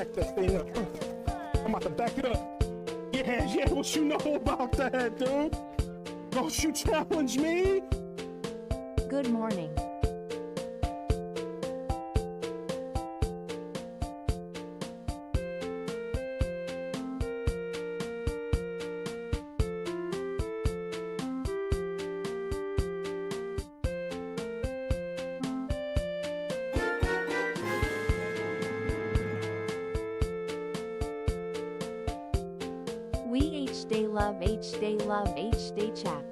back that thing up. I'm about to back it up. Yeah, what you know about that, dude? Don't you challenge me? Good morning. We H-Day love H-Day love H-Day chat.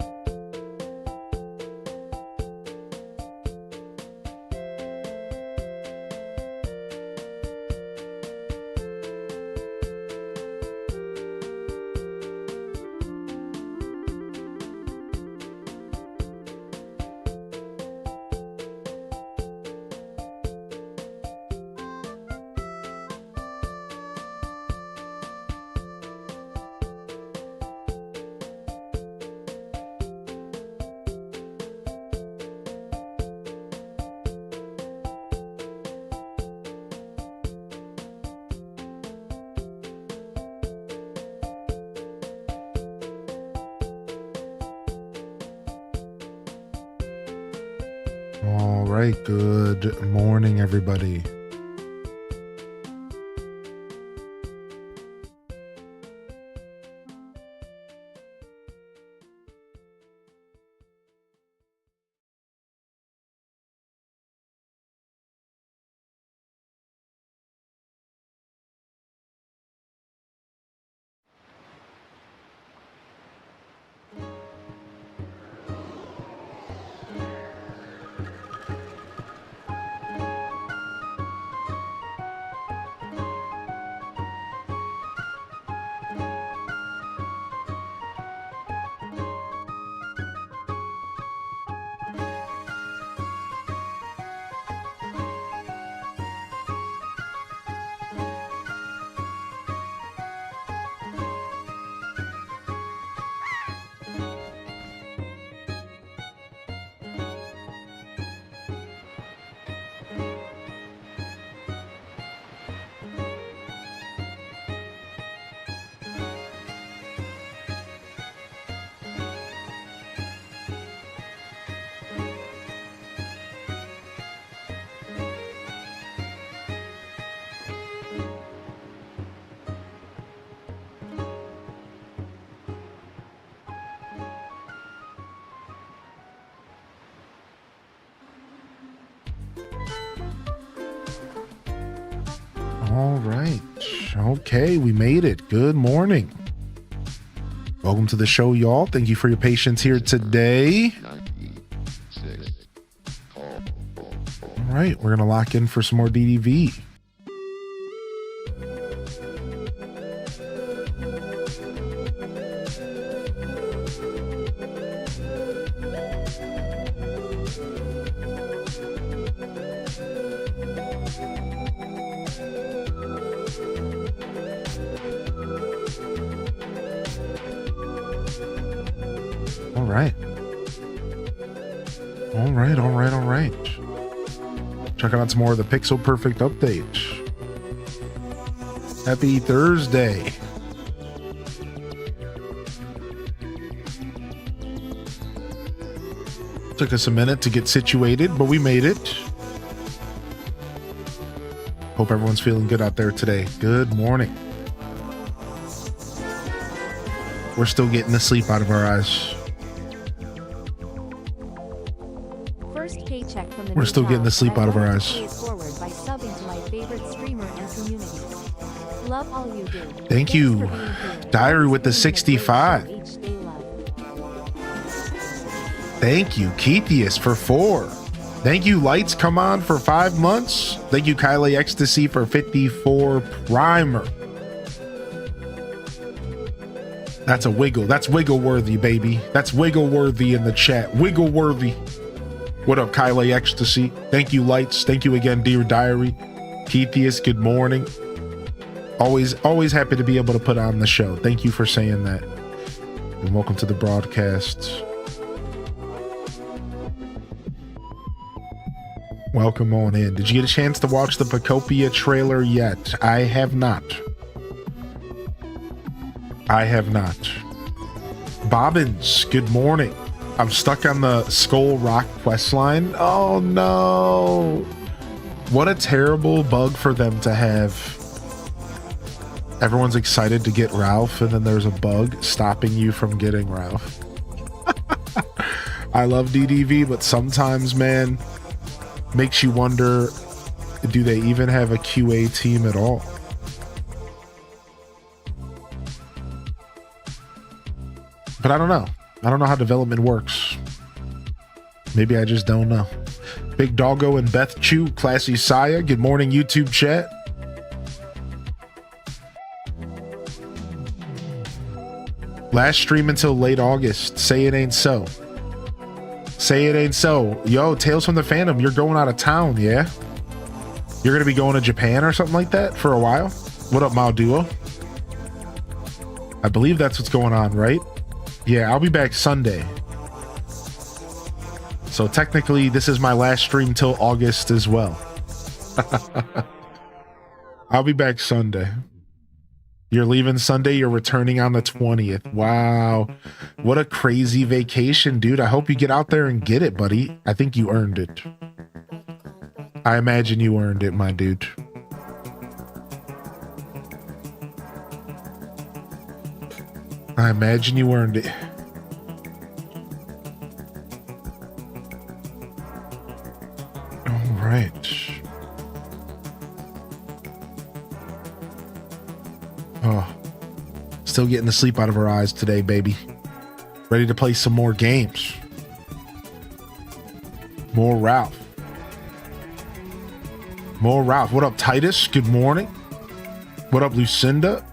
All right, good morning, everybody. All right. Okay, we made it. Good morning. Welcome to the show, y'all. Thank you for your patience here today. All right, we're going to lock in for some more DDV. All right. Checking out some more of the Pixel Perfect update. Happy Thursday. Took us a minute to get situated, but we made it. Hope everyone's feeling good out there today. Good morning. We're still getting the sleep out of our eyes. We're still getting the sleep out of our eyes. By subbing to my favorite streamer and community. Love all you do. Thank you, Diary with the 65. Thank you, Keithius for 4. Thank you, Lights Come On for 5 months. Thank you, Kylie Ecstasy for 54 primer. That's a wiggle. That's wiggle worthy, baby. That's wiggle worthy in the chat. Wiggle worthy. What up, Kylie Ecstasy? Thank you, Lights. Thank you again, Dear Diary. Keithius, good morning. Always happy to be able to put on the show. Thank you for saying that. And welcome to the broadcast. Welcome on in. Did you get a chance to watch the Pacopia trailer yet? I have not. I have not. Bobbins, good morning. I'm stuck on the Skull Rock quest line. Oh no. What a terrible bug for them to have. Everyone's excited to get Ralph, and then there's a bug stopping you from getting Ralph. I love DDV, but sometimes, man, makes you wonder, do they even have a QA team at all? But I don't know. I don't know how development works. Maybe I just don't know. Big Doggo and Beth Chu, Classy Saya, good morning, YouTube chat. Last stream until late August. Say it ain't so. Say it ain't so. Yo, Tales from the Phantom, you're going out of town, yeah? You're going to be going to Japan or something like that for a while? What up, Mao Duo? I believe that's what's going on, right? Yeah, I'll be back Sunday. So technically, this is my last stream till August as well. I'll be back Sunday. You're leaving Sunday, you're returning on the 20th. Wow. What a crazy vacation, dude. I hope you get out there and get it, buddy. I think you earned it. I imagine you earned it, my dude. I imagine you earned it. All right. Oh, still getting the sleep out of her eyes today, baby. Ready to play some more games. More Ralph. More Ralph. What up, Titus? Good morning. What up, Lucinda?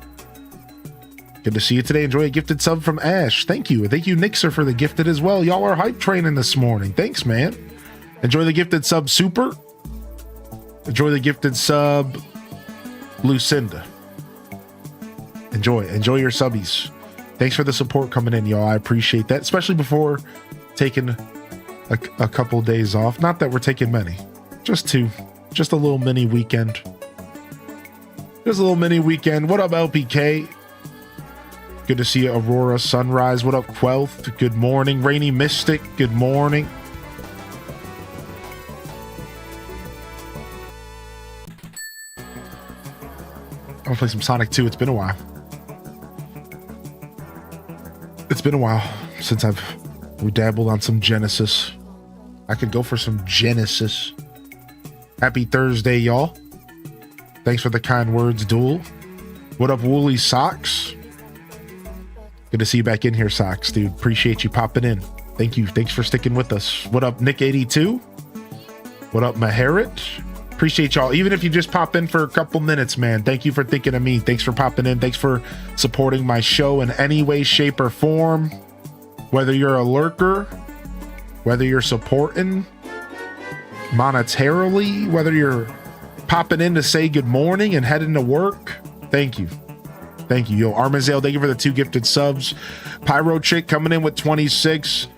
Good to see you today. Enjoy a gifted sub from Ash. Thank you. Thank you, Nixer, for the gifted as well. Y'all are hype training this morning. Thanks, man. Enjoy the gifted sub, Super. Enjoy the gifted sub, Lucinda. Enjoy your subbies. Thanks for the support coming in, y'all. I appreciate that, especially before taking a couple days off. Not that we're taking many, just two. Just a little mini weekend. Just a little mini weekend. What up, LPK? Good to see you, Aurora Sunrise. What up, Quelth? Good morning. Rainy Mystic, good morning. I'm gonna play some Sonic 2. It's been a while. It's been a while since we dabbled on some Genesis. I could go for some Genesis. Happy Thursday, y'all. Thanks for the kind words, Duel. What up, Woolly Socks? Good to see you back in here, Socks, dude. Appreciate you popping in. Thank you. Thanks for sticking with us. What up, Nick82? What up, Maharit? Appreciate y'all. Even if you just pop in for a couple minutes, man. Thank you for thinking of me. Thanks for popping in. Thanks for supporting my show in any way, shape, or form. Whether you're a lurker, whether you're supporting monetarily, whether you're popping in to say good morning and heading to work. Thank you. Thank you. Yo, Armazale, thank you for the 2 gifted subs. Pyro Chick coming in with 26.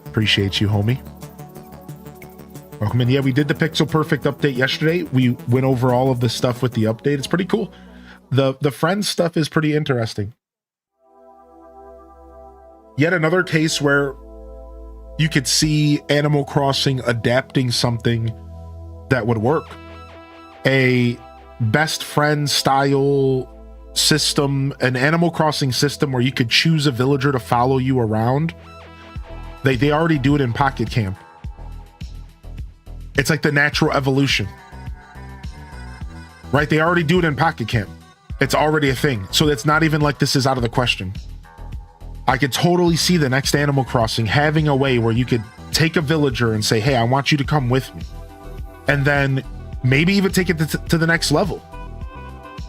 Appreciate you, homie. Welcome in. Yeah, we did the Pixel Perfect update yesterday. We went over all of the stuff with the update. It's pretty cool. The Friends stuff is pretty interesting. Yet another case where you could see Animal Crossing adapting something that would work. A best friend style system, an Animal Crossing system where you could choose a villager to follow you around. They already do it in Pocket Camp. It's like the natural evolution, right? They already do it in Pocket Camp. It's already a thing. So it's not even like this is out of the question. I could totally see the next Animal Crossing having a way where you could take a villager and say, hey, I want you to come with me. And then maybe even take it to the next level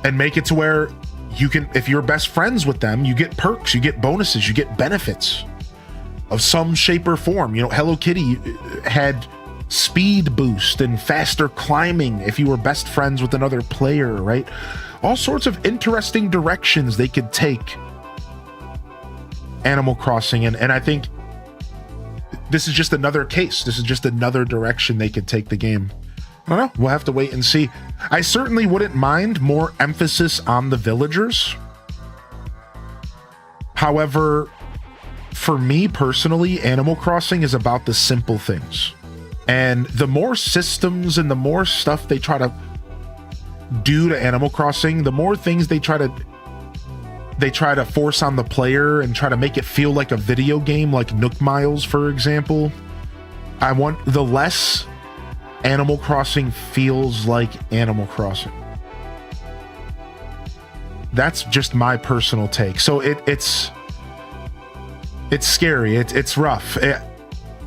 and make it to where you can, if you're best friends with them, you get perks, you get bonuses, you get benefits of some shape or form. You know, Hello Kitty had speed boost and faster climbing if you were best friends with another player, right? All sorts of interesting directions they could take Animal Crossing, and I think this is just another case. This is just another direction they could take the game. I don't know. We'll have to wait and see. I certainly wouldn't mind more emphasis on the villagers. However, for me personally, Animal Crossing is about the simple things. And the more systems and the more stuff they try to do to Animal Crossing, the more things they try to force on the player and try to make it feel like a video game, like Nook Miles, for example. The less Animal Crossing feels like Animal Crossing. That's just my personal take. So it's scary. It's rough.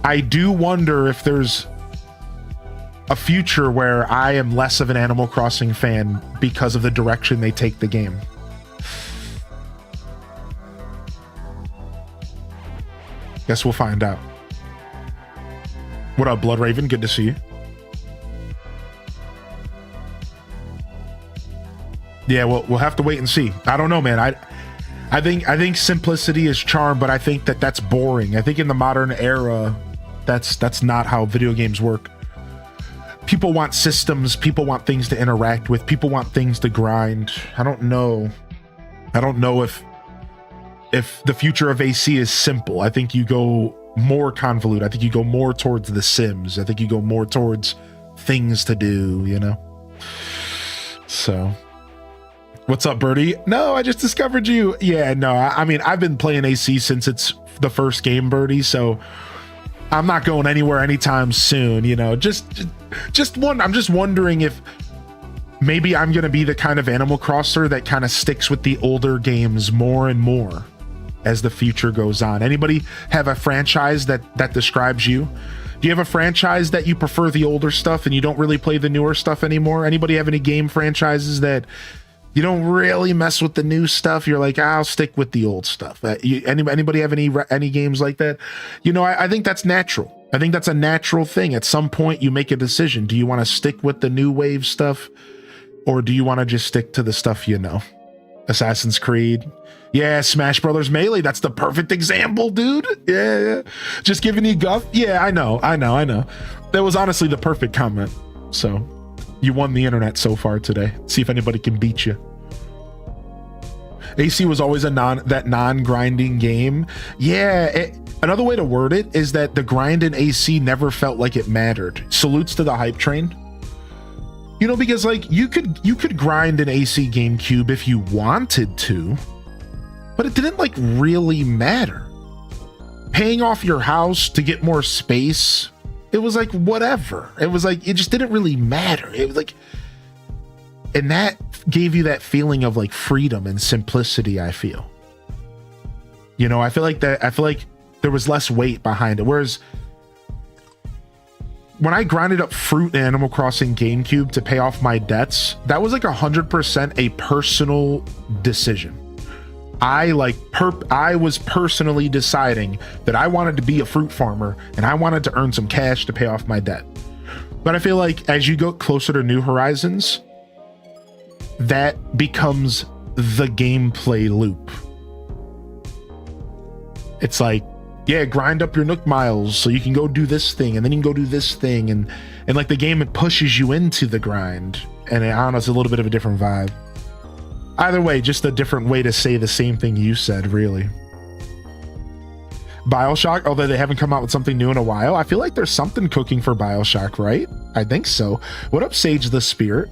I do wonder if there's a future where I am less of an Animal Crossing fan because of the direction they take the game. Guess we'll find out. What up, Blood Raven? Good to see you. Yeah, we'll have to wait and see. I don't know, man. I think simplicity is charm, but I think that's boring. I think in the modern era, that's not how video games work. People want systems. People want things to interact with. People want things to grind. I don't know if the future of AC is simple. I think you go more convoluted. I think you go more towards The Sims. I think you go more towards things to do, you know? So, what's up, Birdie? No, I just discovered you. Yeah, no, I mean, I've been playing AC since it's the first game, Birdie, so I'm not going anywhere anytime soon, you know? I'm just wondering if maybe I'm going to be the kind of Animal Crosser that kind of sticks with the older games more and more as the future goes on. Anybody have a franchise that describes you? Do you have a franchise that you prefer the older stuff and you don't really play the newer stuff anymore? Anybody have any game franchises that you don't really mess with the new stuff? You're like, I'll stick with the old stuff. Anybody have any games like that? You know, I think that's natural. I think that's a natural thing. At some point you make a decision. Do you want to stick with the new wave stuff, or do you want to just stick to the stuff you know? Assassin's Creed. Yeah, Smash Brothers Melee. That's the perfect example, dude. Yeah. Just giving you guff. Yeah, I know. That was honestly the perfect comment. So, you won the internet so far today. See if anybody can beat you. AC was always that non-grinding game. Yeah, another way to word it is that the grind in AC never felt like it mattered. Salutes to the hype train. You know, because like you could grind an AC GameCube if you wanted to, but it didn't like really matter. Paying off your house to get more space, it was like whatever. It was like it just didn't really matter. It was like, and that gave you that feeling of like freedom and simplicity, I feel. You know, I feel like there was less weight behind it. Whereas when I grinded up fruit in Animal Crossing GameCube to pay off my debts, that was like 100% a personal decision. I was personally deciding that I wanted to be a fruit farmer and I wanted to earn some cash to pay off my debt. But I feel like as you go closer to New Horizons, that becomes the gameplay loop. It's like, yeah, grind up your Nook Miles so you can go do this thing, and then you can go do this thing, and like the game, it pushes you into the grind, and I don't know, it's a little bit of a different vibe. Either way, just a different way to say the same thing you said, really. BioShock, although they haven't come out with something new in a while, I feel like there's something cooking for BioShock, right? I think so. What up, Sage the Spirit?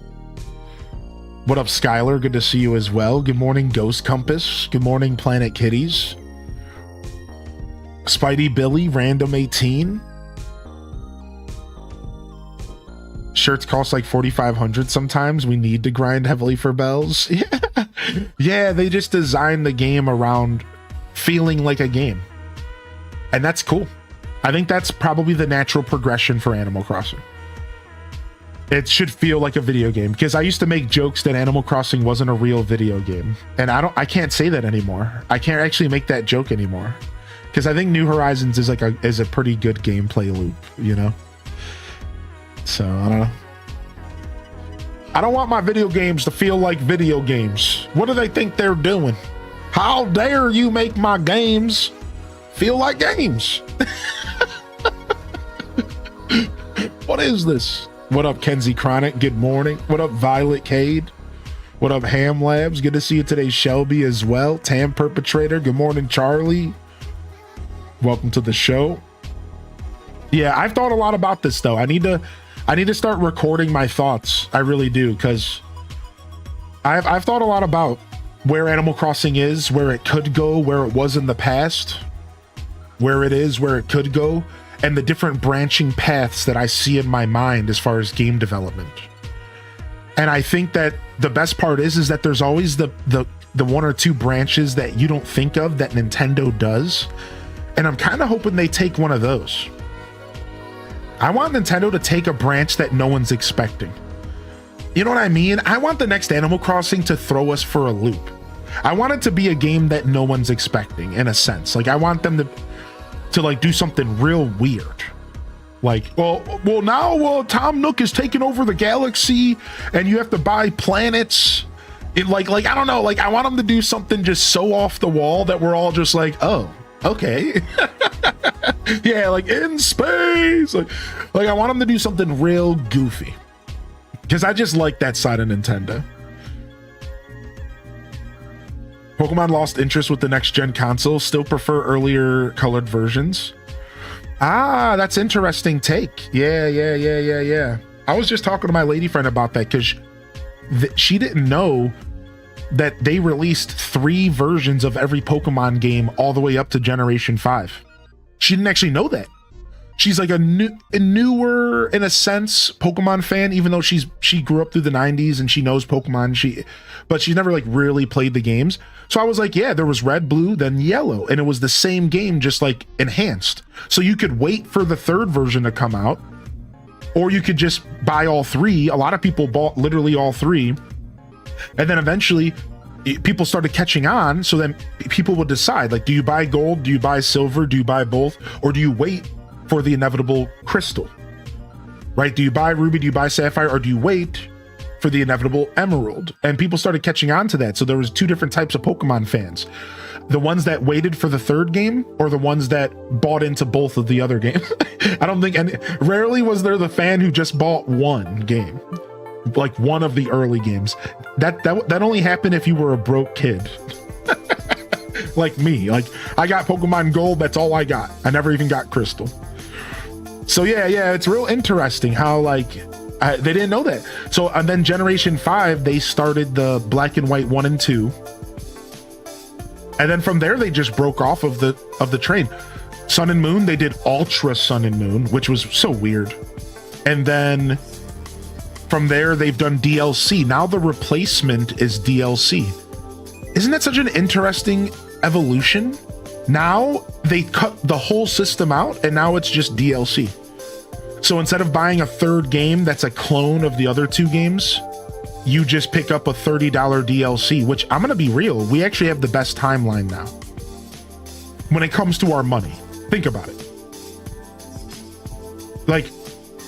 What up, Skylar? Good to see you as well. Good morning, Ghost Compass. Good morning, Planet Kitties. Spidey Billy, Random 18. Shirts cost like 4,500 sometimes. We need to grind heavily for bells. Yeah, they just designed the game around feeling like a game. And that's cool. I think that's probably the natural progression for Animal Crossing. It should feel like a video game, because I used to make jokes that Animal Crossing wasn't a real video game. And I can't say that anymore. I can't actually make that joke anymore. Because I think New Horizons is a pretty good gameplay loop, you know? So, I don't know. I don't want my video games to feel like video games. What do they think they're doing? How dare you make my games feel like games? is this? What up, Kenzie Chronic? Good morning. What up, Violet Cade? What up, Ham Labs? Good to see you today, Shelby, as well. Tam Perpetrator. Good morning, Charlie. Welcome to the show. Yeah, I've thought a lot about this, though. I need to start recording my thoughts. I really do, because I've thought a lot about where Animal Crossing is, where it could go, where it was in the past, where it is, where it could go, and the different branching paths that I see in my mind as far as game development. And I think that the best part is that there's always the one or two branches that you don't think of that Nintendo does. And I'm kind of hoping they take one of those. I want Nintendo to take a branch that no one's expecting. You know what I mean? I want the next Animal Crossing to throw us for a loop. I want it to be a game that no one's expecting, in a sense. Like, I want them to like do something real weird. Like, now Tom Nook is taking over the galaxy and you have to buy planets. Like I don't know, like I want them to do something just so off the wall that we're all just like, oh, okay. Yeah, like in space. Like I want them to do something real goofy. Because I just like that side of Nintendo. Pokemon lost interest with the next gen console. Still prefer earlier colored versions. Ah, that's interesting take. Yeah. I was just talking to my lady friend about that because she didn't know that they released 3 versions of every Pokemon game all the way up to Generation 5. She didn't actually know that. She's like a newer, in a sense, Pokemon fan, even though she grew up through the 90s and she knows Pokemon, but she's never like really played the games. So I was like, yeah, there was red, blue, then yellow, and it was the same game, just like enhanced. So you could wait for the 3rd version to come out, or you could just buy all 3. A lot of people bought literally all 3, and then eventually people started catching on. So then people would decide, like, do you buy gold? Do you buy silver? Do you buy both? Or do you wait for the inevitable crystal, right? Do you buy ruby? Do you buy sapphire? Or do you wait for the inevitable emerald? And people started catching on to that. So there was 2 different types of Pokemon fans. The ones that waited for the 3rd game, or the ones that bought into both of the other games. I don't think, and rarely was there the fan who just bought one game, like one of the early games. That only happened if you were a broke kid. Like me. Like, I got Pokemon Gold, that's all I got. I never even got Crystal. So yeah, it's real interesting how like they didn't know that. So and then Generation 5, they started the Black and White 1 and 2, and then from there they just broke off of the train. Sun and Moon, they did Ultra Sun and Moon, which was so weird, and then from there they've done DLC. Now the replacement is DLC. Isn't that such an interesting evolution? Now they cut the whole system out and now it's just DLC. So instead of buying a 3rd game that's a clone of the other 2 games, you just pick up a $30 DLC, which I'm gonna be real, we actually have the best timeline now when it comes to our money. Think about it. Like,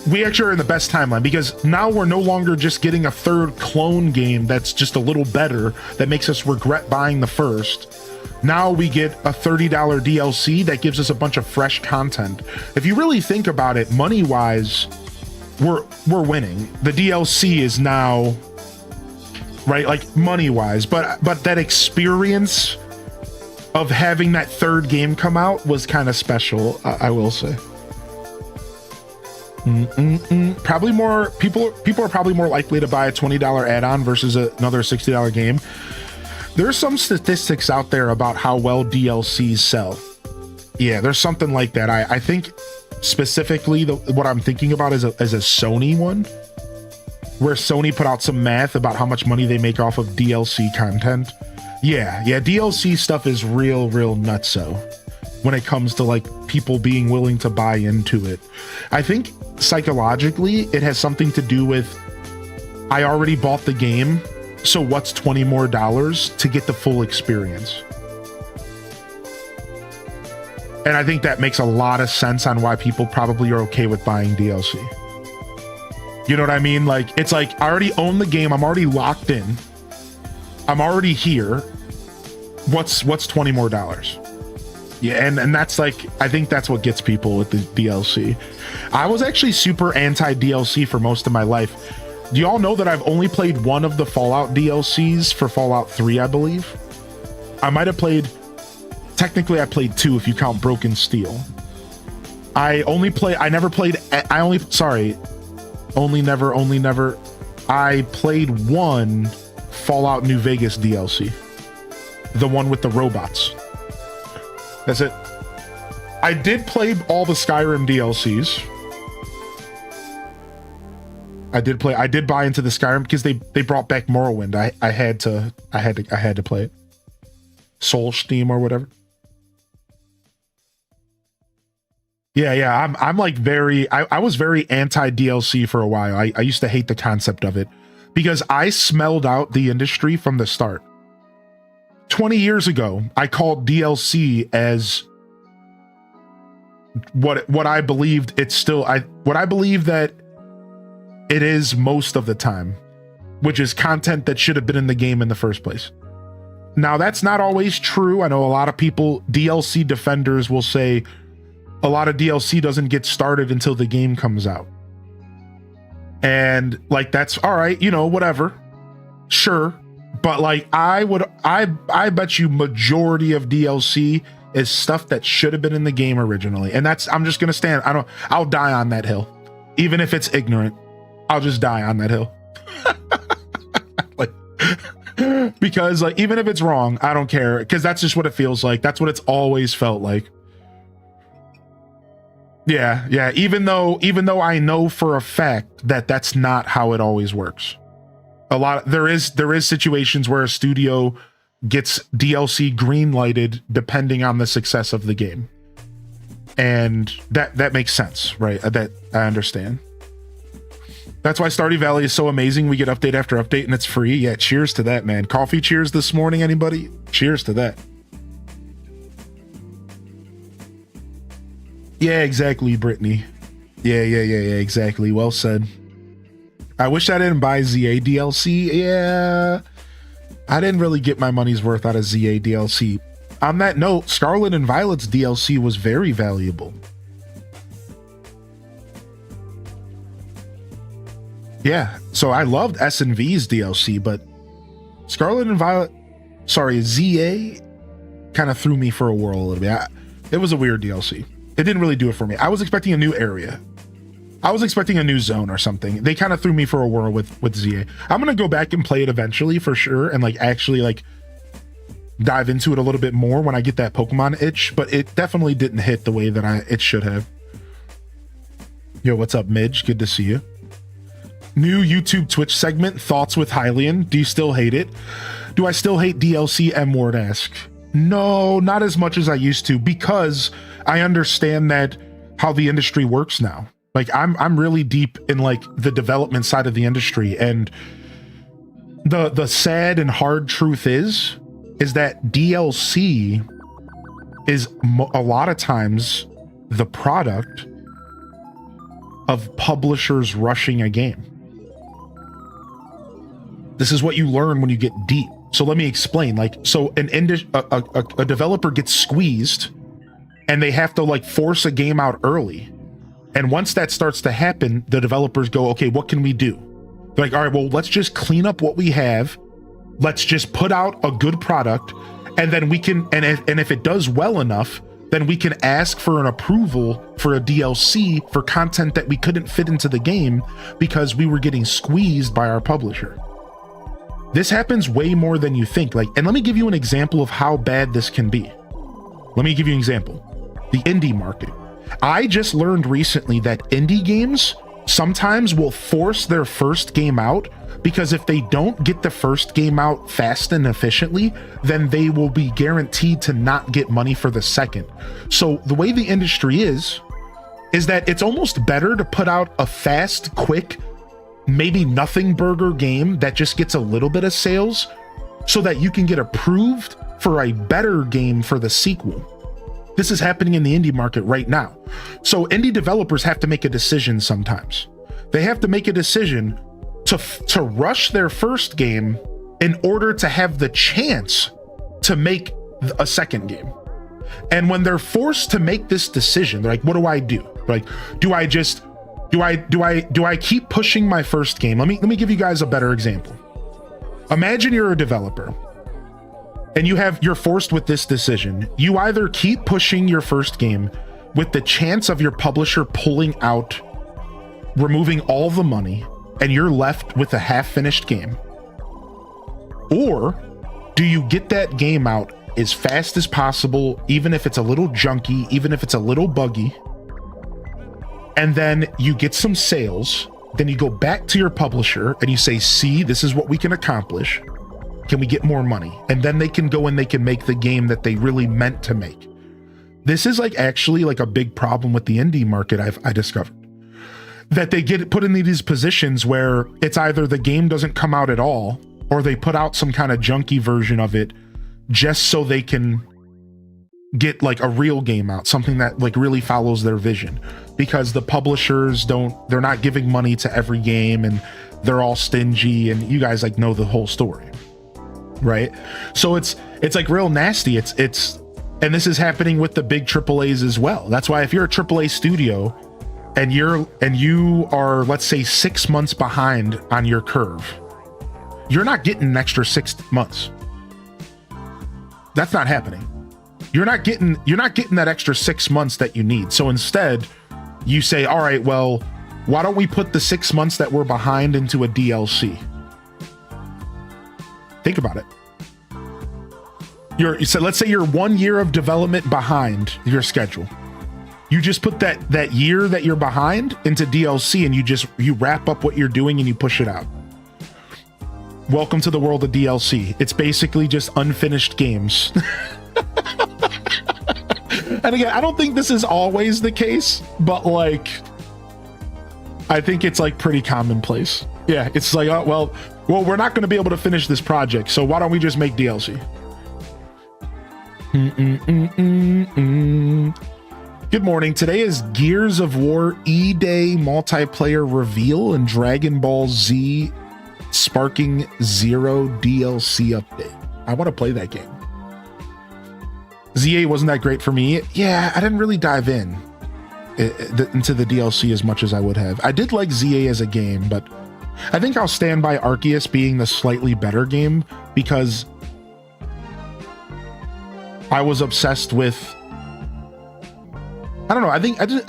we actually are in the best timeline because now we're no longer just getting a 3rd clone game that's just a little better that makes us regret buying the 1st. Now we get a $30 DLC that gives us a bunch of fresh content. If you really think about it, money-wise, we're winning. The DLC is now, right, like money-wise, but that experience of having that 3rd game come out was kind of special, I will say. Probably more people are probably more likely to buy a $20 add-on versus another $60 game. There's some statistics out there about how well DLCs sell. Yeah, there's something like that. I think specifically what I'm thinking about is a Sony one, where Sony put out some math about how much money they make off of DLC content. Yeah, DLC stuff is real nutso when it comes to like people being willing to buy into it. I think psychologically it has something to do with, I already bought the game, so what's $20 more to get the full experience? And I think that makes a lot of sense on why people probably are okay with buying DLC. You know what I mean? Like, it's like, I already own the game, I'm already locked in, I'm already here. What's $20 more? Yeah, and that's like, I think that's what gets people with the DLC. I was actually super anti DLC for most of my life. Do y'all know that I've only played one of the Fallout DLCs for Fallout 3, I believe? I might have played, technically I played 2 if you count Broken Steel. I played one Fallout New Vegas DLC. The one with the robots. That's it. I did play all the Skyrim DLCs. I did buy into the Skyrim because they brought back Morrowind. I had to play it. Soulsteam or whatever. Yeah. I'm like I was very anti DLC for a while. I used to hate the concept of it because I smelled out the industry from the start. 20 years ago, I called DLC as what I believed it's still what I believe that it is most of the time, which is content that should have been in the game in the first place. Now, that's not always true. I know a lot of people, DLC defenders, will say a lot of DLC doesn't get started until the game comes out. And like, that's all right, you know, whatever. Sure. But like, I bet you majority of DLC is stuff that should have been in the game originally. And I'm just going to I'll die on that hill. Even if it's ignorant, I'll just die on that hill. Like, because like, even if it's wrong, I don't care. Because that's just what it feels like. That's what it's always felt like. Yeah. Even though I know for a fact that that's not how it always works. There is situations where a studio gets DLC green-lighted depending on the success of the game. And that makes sense, right? That I understand. That's why Stardew Valley is so amazing. We get update after update and it's free. Yeah, cheers to that, man. Coffee cheers this morning, anybody? Cheers to that. Yeah, exactly, Brittany. Yeah, exactly. Well said. I wish I didn't buy ZA DLC. Yeah, I didn't really get my money's worth out of ZA DLC. On that note, Scarlet and Violet's DLC was very valuable. Yeah, so I loved S&V's DLC, but Scarlet and Violet, ZA kind of threw me for a whirl a little bit. It was a weird DLC. It didn't really do it for me. I was expecting a new area. I was expecting a new zone or something. They kind of threw me for a whirl with ZA. I'm going to go back and play it eventually for sure. And like actually like dive into it a little bit more when I get that Pokemon itch, but it definitely didn't hit the way that it should have. Yo, what's up, Midge? Good to see you. New YouTube Twitch segment, Thoughts with Hylian. Do you still hate it? Do I still hate DLC? M-word ask. No, not as much as I used to, because I understand that how the industry works now. Like I'm really deep in like the development side of the industry, and the sad and hard truth is that DLC is a lot of times the product of publishers rushing a game. This is what you learn when you get deep. So let me explain. Like, so a developer gets squeezed and they have to like force a game out early. And once that starts to happen, the developers go, okay, what can we do? They're like, all right, well, let's just clean up what we have. Let's just put out a good product. And then we can, and if it does well enough, then we can ask for an approval for a DLC for content that we couldn't fit into the game because we were getting squeezed by our publisher. This happens way more than you think. Like, and let me give you an example of how bad this can be. Let me give you an example. The indie market. I just learned recently that indie games sometimes will force their first game out because if they don't get the first game out fast and efficiently, then they will be guaranteed to not get money for the second. So the way the industry is that it's almost better to put out a fast, quick, maybe nothing burger game that just gets a little bit of sales so that you can get approved for a better game for the sequel. This is happening in the indie market right now. So indie developers have to make a decision sometimes. They have to make a decision to rush their first game in order to have the chance to make a second game. And when they're forced to make this decision, they're like, what do I do? They're like, do I keep pushing my first game? Let me give you guys a better example. Imagine you're a developer and you're forced with this decision. You either keep pushing your first game with the chance of your publisher pulling out, removing all the money, and you're left with a half-finished game, or do you get that game out as fast as possible, even if it's a little junky, even if it's a little buggy, and then you get some sales, then you go back to your publisher and you say, see, this is what we can accomplish. Can we get more money? And then they can go and they can make the game that they really meant to make. This is actually a big problem with the indie market I discovered. That they get put in these positions where it's either the game doesn't come out at all, or they put out some kind of junky version of it just so they can get a real game out, something that really follows their vision, because the publishers they're not giving money to every game and they're all stingy, and you guys know the whole story, right? So it's real nasty. It's and this is happening with the big AAAs as well. That's why if you're a AAA studio and you are, let's say, 6 months behind on your curve, you're not getting an extra 6 months. That's not happening. You're not getting that extra 6 months that you need. So instead, you say, all right, well, why don't we put the 6 months that we're behind into a DLC? Think about it. So let's say you're 1 year of development behind your schedule. You just put that year that you're behind into DLC, and you wrap up what you're doing and you push it out. Welcome to the world of DLC. It's basically just unfinished games. And again, I don't think this is always the case, but I think it's pretty commonplace. Yeah, it's oh, well, we're not going to be able to finish this project, so why don't we just make DLC? Good morning. Today is Gears of War E-Day multiplayer reveal and Dragon Ball Z Sparking Zero DLC update. I want to play that game. ZA wasn't that great for me. Yeah, I didn't really dive into the DLC as much as I would have. I did like ZA as a game, but I think I'll stand by Arceus being the slightly better game because I was obsessed with, I don't know, I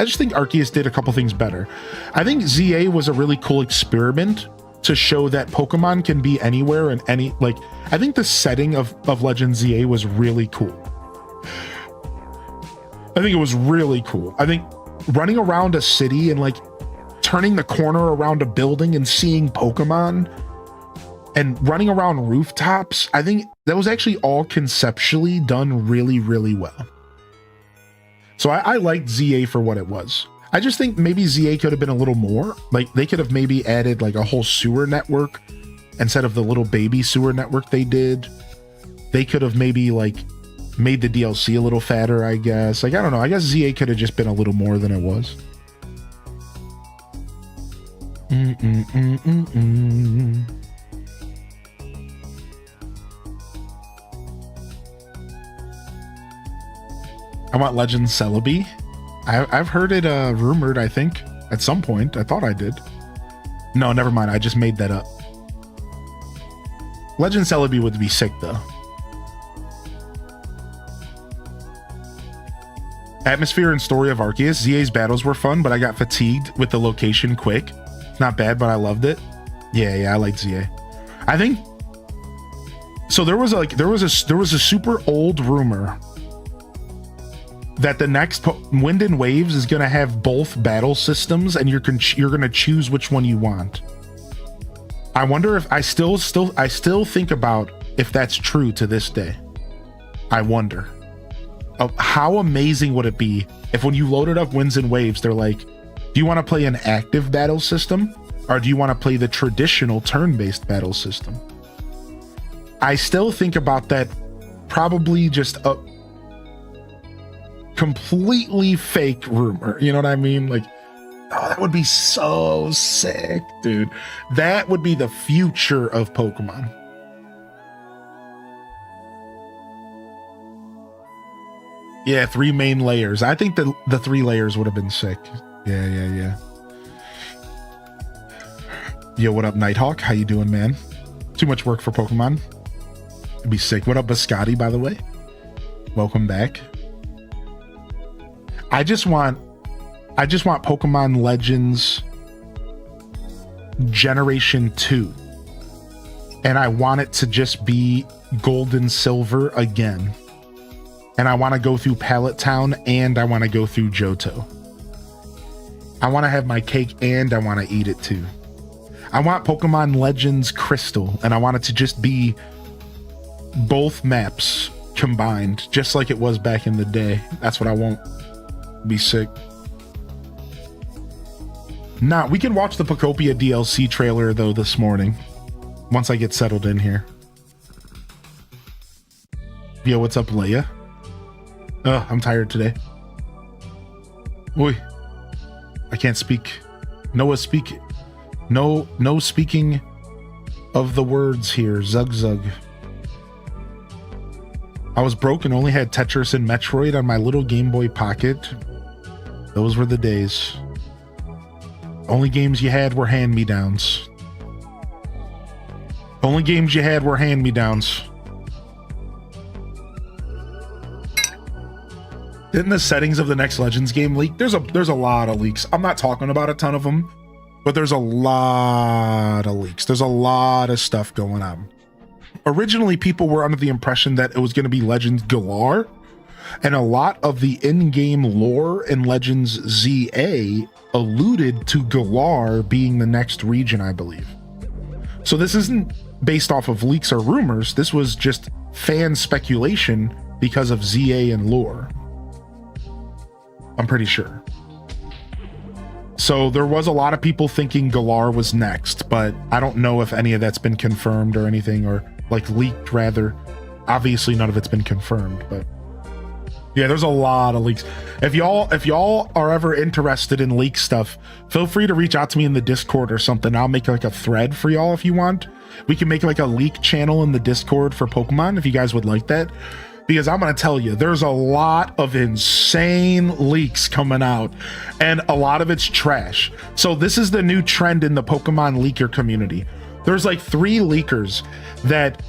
just think Arceus did a couple things better. I think ZA was a really cool experiment to show that Pokemon can be anywhere and any, I think the setting of Legend ZA was really cool. I think it was really cool. I think running around a city and turning the corner around a building and seeing Pokemon and running around rooftops, I think that was actually all conceptually done really, really well. So I liked ZA for what it was. I just think maybe ZA could have been a little more. They could have maybe added a whole sewer network instead of the little baby sewer network they did. They could have maybe made the DLC a little fatter, I guess. I don't know. I guess ZA could have just been a little more than it was. I want Legend Celebi. I've heard it rumored, I think, at some point. I thought I did. No, never mind. I just made that up. Legend Celebi would be sick, though. Atmosphere and story of Arceus. ZA's battles were fun, but I got fatigued with the location quick. Not bad, but I loved it. Yeah, I liked ZA. I think so. There was a super old rumor that the next Wind and Waves is going to have both battle systems, and you're going to choose which one you want. I wonder if I still think about if that's true to this day. I wonder. How amazing would it be if when you loaded up Winds and Waves, they're like, do you want to play an active battle system or do you want to play the traditional turn-based battle system? I still think about that, probably just a completely fake rumor. You know what I mean? Oh, that would be so sick, dude. That would be the future of Pokemon. Yeah, 3 main layers. I think the 3 layers would have been sick. Yeah. Yo, what up, Nighthawk? How you doing, man? Too much work for Pokemon. It'd be sick. What up, Biscotti, by the way? Welcome back. I just want Pokemon Legends Generation 2. And I want it to just be Gold and Silver again. And I want to go through Pallet Town and I want to go through Johto. I want to have my cake and I want to eat it too. I want Pokemon Legends Crystal and I want it to just be both maps combined, just like it was back in the day. That's what I want. Be sick. Nah, we can watch the Pokopia DLC trailer though this morning. Once I get settled in here. Yo, what's up, Leia? I'm tired today. Oi. I can't speak. Noah speak. No speaking of the words here. Zug zug. I was broke and only had Tetris and Metroid on my little Game Boy Pocket. Those were the days. Only games you had were hand-me-downs. Only games you had were hand-me-downs. Didn't the settings of the next Legends game leak? There's a lot of leaks. I'm not talking about a ton of them, but there's a lot of leaks. There's a lot of stuff going on. Originally, people were under the impression that it was going to be Legends Galar, and a lot of the in-game lore in Legends ZA alluded to Galar being the next region, I believe. So this isn't based off of leaks or rumors. This was just fan speculation because of ZA and lore. I'm pretty sure. So there was a lot of people thinking Galar was next, but I don't know if any of that's been confirmed or anything, or like leaked rather. Obviously none of it's been confirmed, but yeah, there's a lot of leaks. If y'all are ever interested in leak stuff, feel free to reach out to me in the Discord or something. I'll make like a thread for y'all if you want. We can make like a leak channel in the Discord for Pokemon if you guys would like that. Because I'm going to tell you, there's a lot of insane leaks coming out, and a lot of it's trash. So this is the new trend in the Pokemon leaker community. There's like 3 leakers that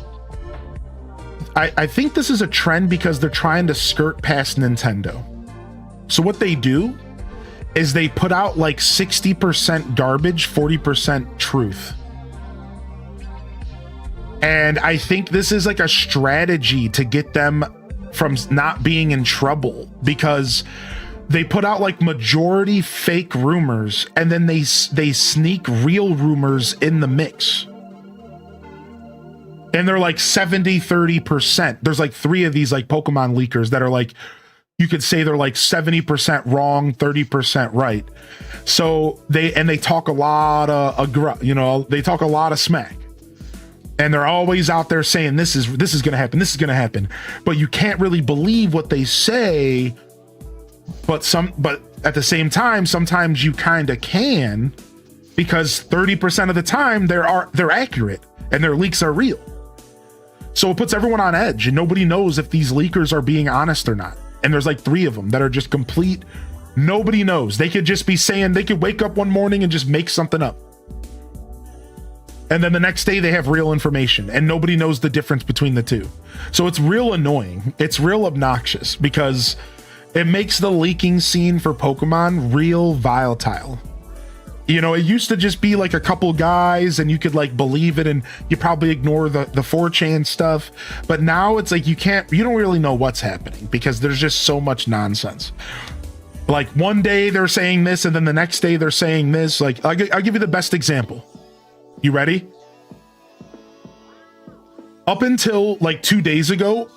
I think this is a trend because they're trying to skirt past Nintendo. So what they do is they put out like 60% garbage, 40% truth. And I think this is like a strategy to get them from not being in trouble, because they put out like majority fake rumors and then they sneak real rumors in the mix. And they're like 70-30%. There's like 3 of these like Pokemon leakers that are like, you could say they're like 70% wrong, 30% right. So they talk a lot of, they talk a lot of smack. And they're always out there saying this is going to happen, this is going to happen. But you can't really believe what they say. But at the same time, sometimes you kind of can, because 30% of the time they're accurate and their leaks are real. So it puts everyone on edge, and nobody knows if these leakers are being honest or not. And there's like 3 of them that are just complete. Nobody knows. They could just be saying, they could wake up one morning and just make something up. And then the next day they have real information, and nobody knows the difference between the 2. So it's real annoying. It's real obnoxious, because it makes the leaking scene for Pokemon real volatile. You know, it used to just be like a couple guys and you could like believe it and you probably ignore the 4chan stuff. But now it's like you don't really know what's happening, because there's just so much nonsense. Like one day they're saying this and then the next day they're saying this. Like I'll give you the best example. You ready? Up until like 2 days ago,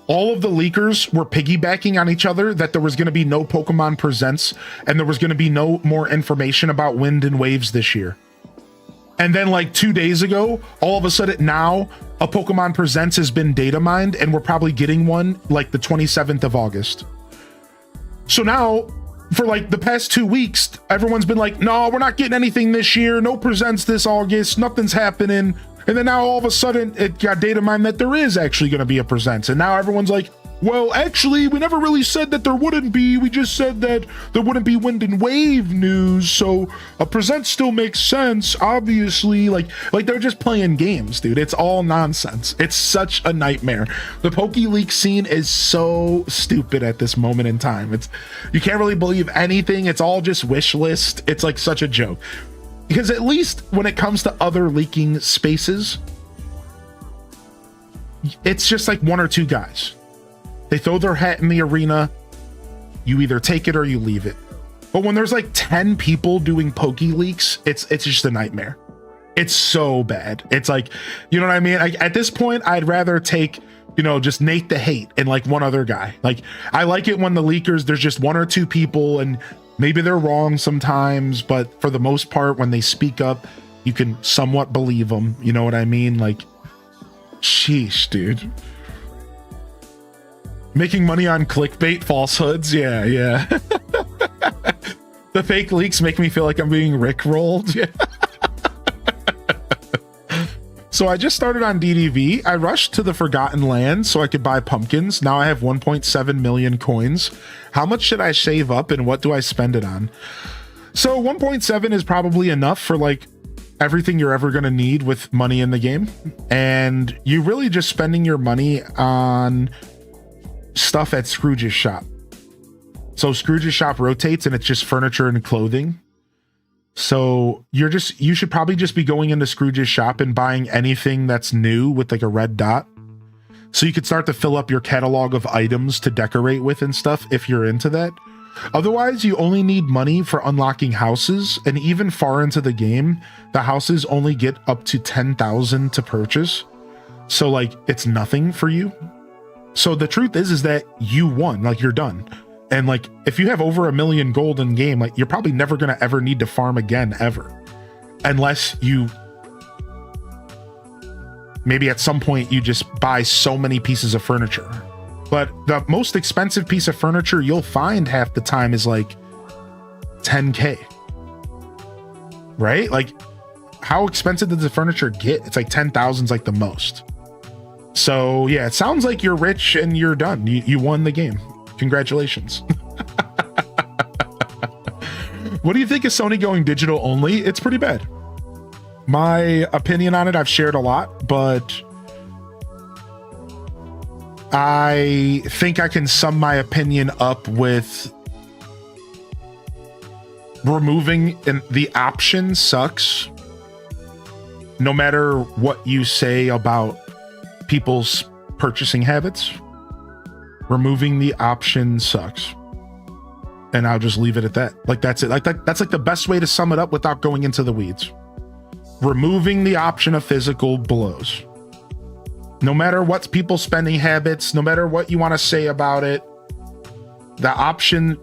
all of the leakers were piggybacking on each other that there was going to be no Pokemon Presents and there was going to be no more information about Wind and Waves this year. And then like 2 days ago, all of a sudden now a Pokemon Presents has been data mined and we're probably getting one like the 27th of August. So now for like the past 2 weeks, everyone's been like, no, we're not getting anything this year. No Presents this August. Nothing's happening. And then now all of a sudden it got data mined that there is actually going to be a Presents. And now everyone's like, well, actually, we never really said that there wouldn't be. We just said that there wouldn't be wind and wave news. So a present still makes sense, obviously. Like they're just playing games, dude. It's all nonsense. It's such a nightmare. The PokeLeaks scene is so stupid at this moment in time. You can't really believe anything. It's all just wish list. It's like such a joke. Because at least when it comes to other leaking spaces, it's just like one or two guys. They throw their hat in the arena. You either take it or you leave it. But when there's like 10 people doing PokeLeaks, it's just a nightmare. It's so bad. It's like, you know what I mean? At this point, I'd rather take, just Nate the Hate and like one other guy. Like, I like it when the leakers, there's just one or two people and maybe they're wrong sometimes, but for the most part, when they speak up, you can somewhat believe them. You know what I mean? Like, sheesh, dude. Making money on clickbait falsehoods. Yeah. The fake leaks make me feel like I'm being rickrolled. Yeah. So I just started on DDV. I rushed to the Forgotten Land so I could buy pumpkins. Now I have 1.7 million coins. How much should I save up and what do I spend it on? So 1.7 is probably enough for like everything you're ever going to need with money in the game. And you're really just spending your money on stuff at Scrooge's shop. So Scrooge's shop rotates and it's just furniture and clothing. So you should probably just be going into Scrooge's shop and buying anything that's new with like a red dot. So you could start to fill up your catalog of items to decorate with and stuff if you're into that. Otherwise, you only need money for unlocking houses, and even far into the game, the houses only get up to 10,000 to purchase. So like it's nothing for you. So the truth is that you won, like you're done. And like, if you have over 1 million gold in game, like you're probably never going to ever need to farm again, ever. Unless you, maybe at some point you just buy so many pieces of furniture. But the most expensive piece of furniture you'll find half the time is like 10K. Right? Like, how expensive does the furniture get? It's like 10,000 is like the most. So yeah, it sounds like you're rich and you're done. You won the game. Congratulations. What do you think of Sony going digital only? It's pretty bad. My opinion on it, I've shared a lot, but I think I can sum my opinion up with removing the option sucks. No matter what you say about people's purchasing habits, removing the option sucks. And I'll just leave it at that. Like, that's it. Like that's like the best way to sum it up without going into the weeds. Removing the option of physical blows. No matter what's people's spending habits, no matter what you want to say about it, the option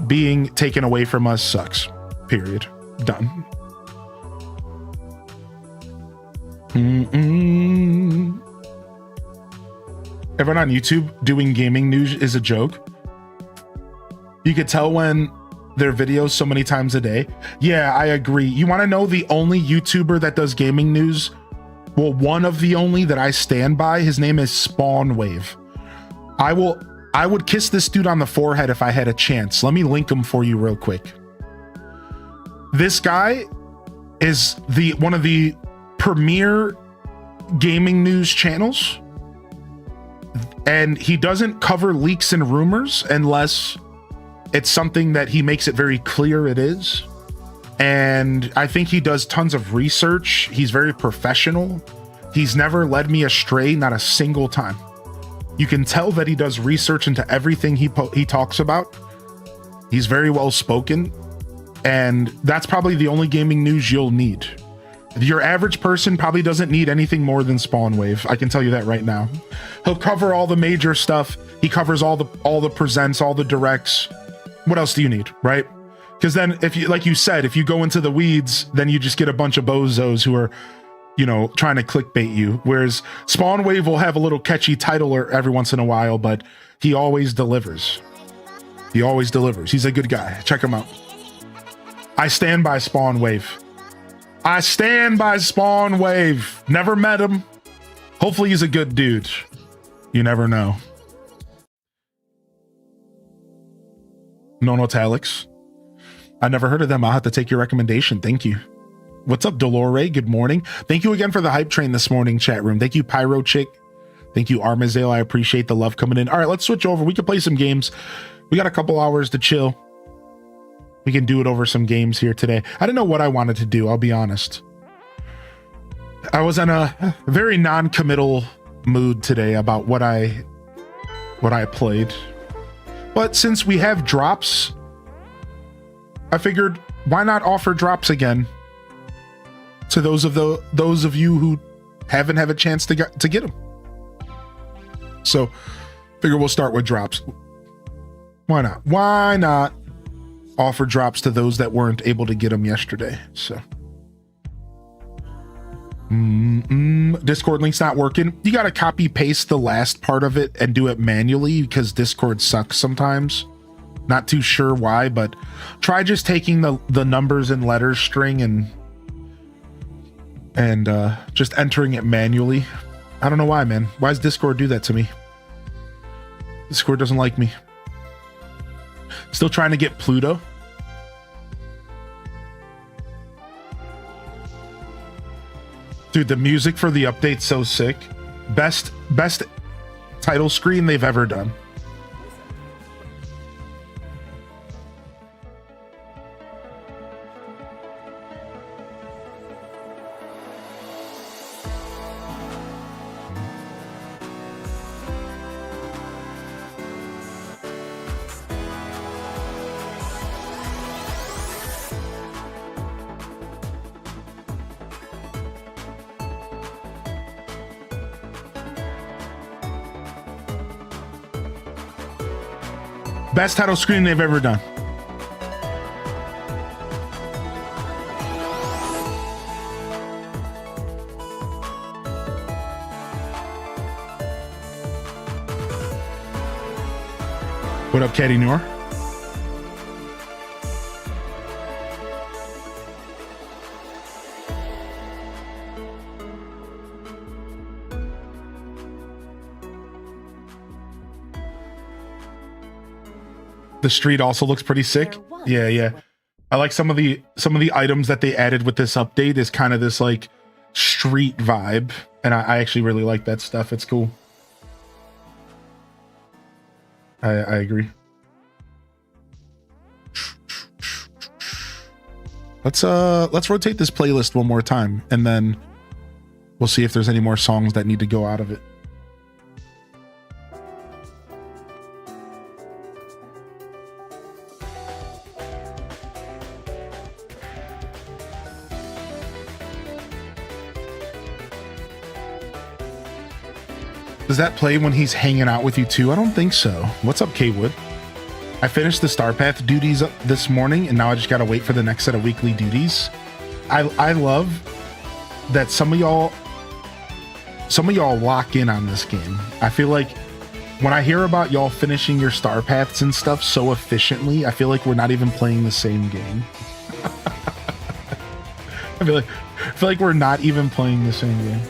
being taken away from us sucks. Period. Done. Everyone on YouTube doing gaming news is a joke. You could tell when their videos so many times a day. Yeah, I agree. You want to know the only YouTuber that does gaming news? Well, one of the only that I stand by, his name is SpawnWave. I would kiss this dude on the forehead if I had a chance. Let me link him for you real quick. This guy is one of the premier gaming news channels, and he doesn't cover leaks and rumors unless it's something that he makes it very clear it is. And I think he does tons of research. He's very professional. He's never led me astray, not a single time. You can tell that he does research into everything he talks about. He's very well spoken, and that's probably the only gaming news you'll need. Your average person probably doesn't need anything more than SpawnWave. I can tell you that right now. He'll cover all the major stuff. He covers all the presents, all the directs. What else do you need, right? Because then, if you, like you said, if you go into the weeds, then you just get a bunch of bozos who are, trying to clickbait you. Whereas SpawnWave will have a little catchy title every once in a while, but he always delivers. He always delivers. He's a good guy. Check him out. I stand by SpawnWave. I stand by SpawnWave. Never met him. Hopefully he's a good dude. You never know. Non-Italics. I never heard of them. I'll have to take your recommendation. Thank you. What's up, Dolore? Good morning. Thank you again for the hype train this morning, chat room. Thank you, Pyro Chick. Thank you, Armazale. I appreciate the love coming in. All right, let's switch over. We can play some games. We got a couple hours to chill. We can do it over some games here today. I didn't know what I wanted to do, I'll be honest. I was in a very non-committal mood today about what I played. But since we have drops, I figured why not offer drops again to those of you who haven't had a chance to get them. So figure we'll start with drops. Why not? Why not offer drops to those that weren't able to get them yesterday? So Discord link's not working. You got to copy paste the last part of it and do it manually because Discord sucks sometimes. Not too sure why, but try just taking the numbers and letters string and just entering it manually. I don't know why, man. Why does Discord do that to me? Discord doesn't like me. Still trying to get Pluto. Dude, the music for the update's so sick. Best title screen they've ever done. Best title screen they've ever done. What up, Caddy Noor? The street also looks pretty sick. Yeah. I like some of the items that they added with this update is kind of this like street vibe, and I actually really like that stuff. It's cool. I agree. Let's rotate this playlist one more time, and then we'll see if there's any more songs that need to go out of it. Does that play when he's hanging out with you too? I don't think so. What's up, K-Wood? I finished the Star Path duties up this morning, and now I just gotta wait for the next set of weekly duties. I love that some of y'all lock in on this game. I feel like when I hear about y'all finishing your Star Paths and stuff so efficiently, I feel like we're not even playing the same game. I feel like we're not even playing the same game.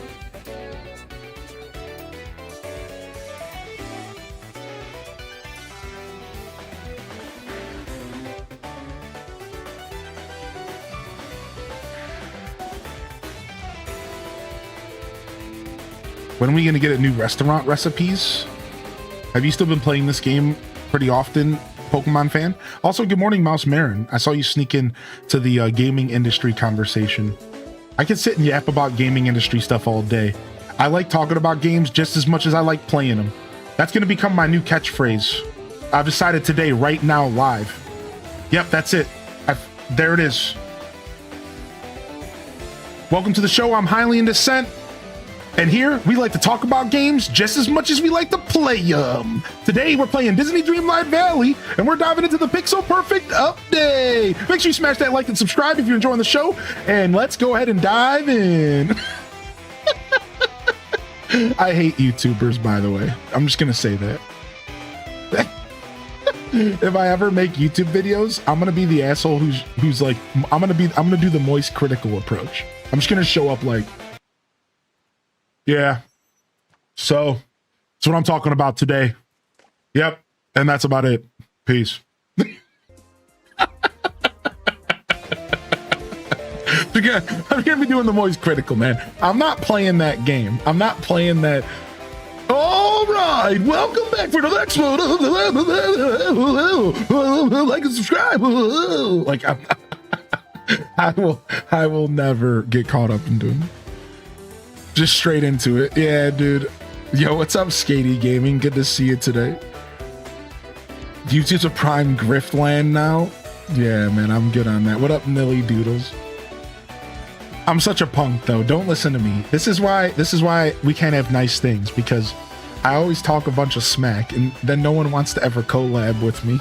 When are we going to get a new restaurant recipes? Have you still been playing this game pretty often, Pokemon fan? Also, good morning, Mouse Marin. I saw you sneak in to the gaming industry conversation. I can sit and yap about gaming industry stuff all day. I like talking about games just as much as I like playing them. That's going to become my new catchphrase. I've decided today, right now, live. Yep, that's it. There it is. Welcome to the show. I'm Highly in Descent. And here, we like to talk about games just as much as we like to play them. Today, we're playing Disney Dreamlight Valley, and we're diving into the Pixel Perfect update. Make sure you smash that like and subscribe if you're enjoying the show, and let's go ahead and dive in. I hate YouTubers, by the way. I'm just gonna say that. If I ever make YouTube videos, I'm gonna be the asshole who's like, I'm gonna do the moist critical approach. I'm just gonna show up like, yeah, so that's what I'm talking about today. Yep, and that's about it. Peace. I'm gonna be doing the Moist Critical, man. I'm not playing that game. I'm not playing that. All right, welcome back for the next one. Like and subscribe. Like I will never get caught up in doing it. Just straight into it. Yeah, dude. Yo, what's up, Skatey Gaming? Good to see you today. YouTube's a prime grift land now. Yeah, man, I'm good on that. What up, Nilly Doodles? I'm such a punk, though. Don't listen to me. This is why we can't have nice things, because I always talk a bunch of smack, and then no one wants to ever collab with me.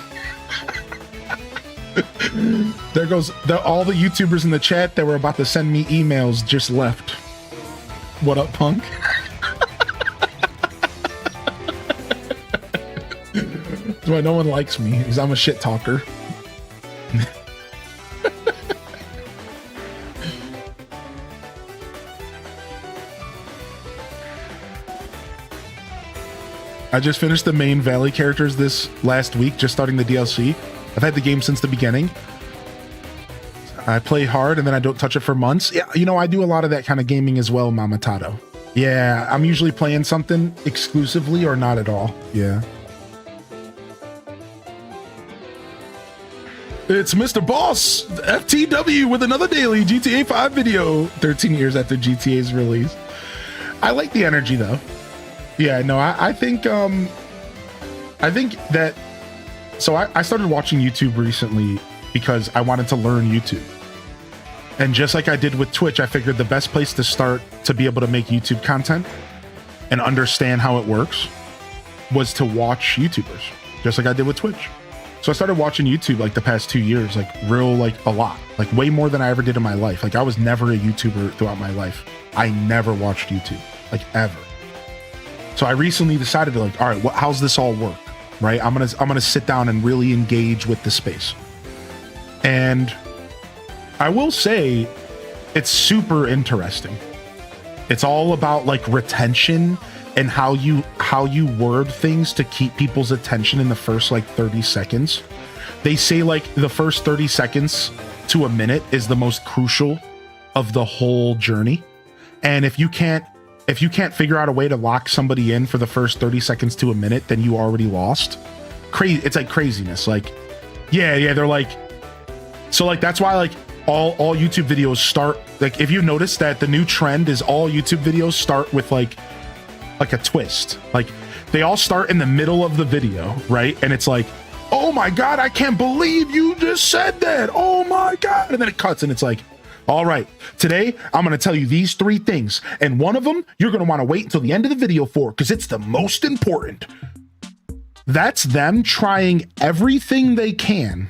There goes all the YouTubers in the chat that were about to send me emails just left. What up, punk? That's why no one likes me, because I'm a shit talker. I just finished the main Valley characters this last week, just starting the DLC. I've had the game since the beginning. I play hard and then I don't touch it for months. Yeah, you know, I do a lot of that kind of gaming as well, Mamatato. Yeah, I'm usually playing something exclusively or not at all. Yeah. It's Mr. Boss, FTW, with another daily GTA 5 video, 13 years after GTA's release. I like the energy, though. Yeah, no, I think that, so I started watching YouTube recently because I wanted to learn YouTube. And just like I did with Twitch, I figured the best place to start to be able to make YouTube content and understand how it works was to watch YouTubers, just like I did with Twitch. So I started watching YouTube like the past 2 years, like a lot, like way more than I ever did in my life. Like I was never a YouTuber throughout my life. I never watched YouTube, like ever. So I recently decided to like, all right, how's this all work? Right? I'm gonna sit down and really engage with the space. And I will say it's super interesting. It's all about like retention and how you word things to keep people's attention in the first like 30 seconds. They say like the first 30 seconds to a minute is the most crucial of the whole journey. And if you can't figure out a way to lock somebody in for the first 30 seconds to a minute, then you already lost. Crazy. It's like craziness. Like, yeah, they're like, so like, that's why like all YouTube videos start, like if you notice that the new trend is all YouTube videos start with like a twist. Like they all start in the middle of the video, right? And it's like, oh my God, I can't believe you just said that. Oh my God. And then it cuts and it's like, all right, today I'm going to tell you these 3 things. And one of them you're going to want to wait until the end of the video for, because it's the most important. That's them trying everything they can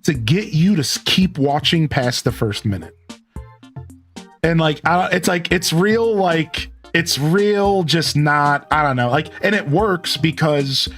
to get you to keep watching past the first minute. And like, it's real, just not, I don't know. Like, and it works because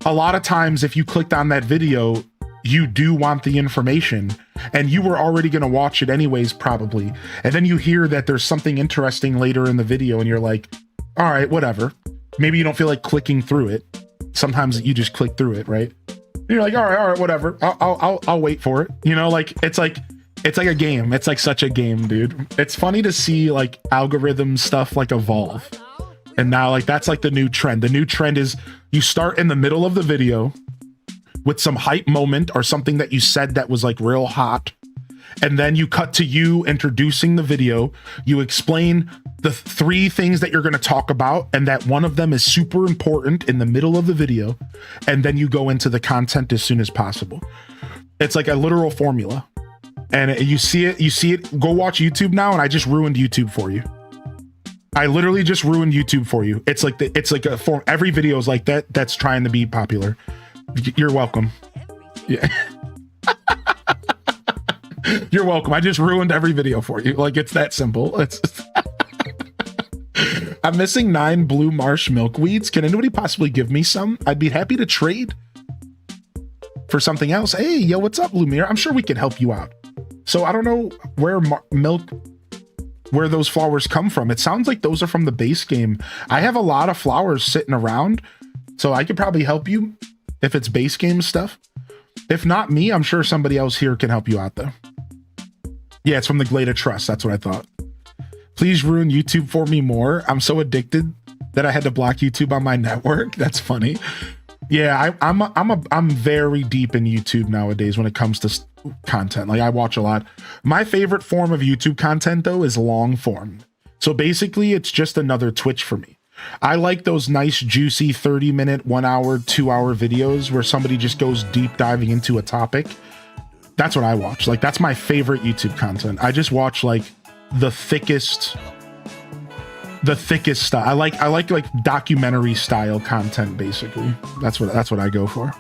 a lot of times if you clicked on that video, you do want the information and you were already going to watch it anyways, probably. And then you hear that there's something interesting later in the video and you're like, all right, whatever. Maybe you don't feel like clicking through it. Sometimes you just click through it, right? And you're like, all right, whatever. I'll wait for it. You know, like, it's like a game. It's like such a game, dude. It's funny to see like algorithm stuff like evolve. And now like, that's like the new trend. The new trend is you start in the middle of the video with some hype moment or something that you said that was like real hot. And then you cut to you introducing the video. You explain the 3 things that you're going to talk about and that one of them is super important in the middle of the video. And then you go into the content as soon as possible. It's like a literal formula. And you see it. Go watch YouTube now. And I just ruined YouTube for you. I literally just ruined YouTube for you. It's like a form. Every video is like that. That's trying to be popular. You're welcome. Yeah. You're welcome. I just ruined every video for you. Like, it's that simple. It's I'm missing 9 blue marsh milkweeds. Can anybody possibly give me some? I'd be happy to trade for something else. Hey, yo, what's up, Lumir? I'm sure we can help you out. So I don't know where where those flowers come from. It sounds like those are from the base game. I have a lot of flowers sitting around, so I could probably help you if it's base game stuff. If not me, I'm sure somebody else here can help you out though. Yeah, it's from the Glade of Trust. That's what I thought. Please ruin YouTube for me more. I'm so addicted that I had to block YouTube on my network. That's funny. Yeah, I'm very deep in YouTube nowadays when it comes to content. Like, I watch a lot. My favorite form of YouTube content though is long form. So basically it's just another Twitch for me. I like those nice juicy 30-minute, 1 hour, 2 hour videos where somebody just goes deep diving into a topic. That's what I watch. Like, that's my favorite YouTube content. I just watch like the thickest stuff. I like documentary style content basically. That's what I go for.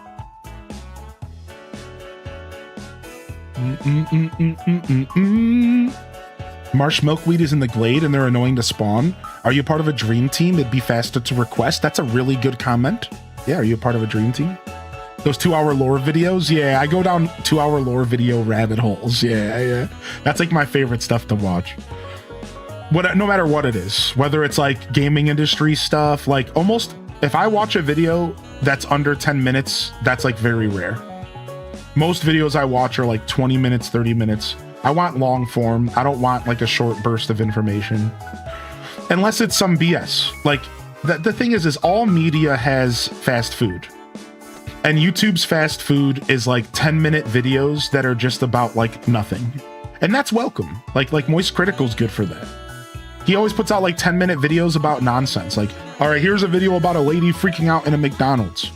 Marsh milkweed is in the glade and they're annoying to spawn. Are you part of a dream team? It'd be faster to request. That's a really good comment. Yeah, are you a part of a dream team? Those 2 hour lore videos? Yeah, I go down 2 hour lore video rabbit holes. Yeah. That's like my favorite stuff to watch. No matter what it is, whether it's like gaming industry stuff, like almost if I watch a video that's under 10 minutes, that's like very rare. Most videos I watch are like 20 minutes, 30 minutes. I want long form. I don't want like a short burst of information. Unless it's some BS. Like the thing is all media has fast food. And YouTube's fast food is like 10-minute videos that are just about like nothing. And that's welcome. Like Moist Critical's good for that. He always puts out like 10-minute videos about nonsense. Like, all right, here's a video about a lady freaking out in a McDonald's.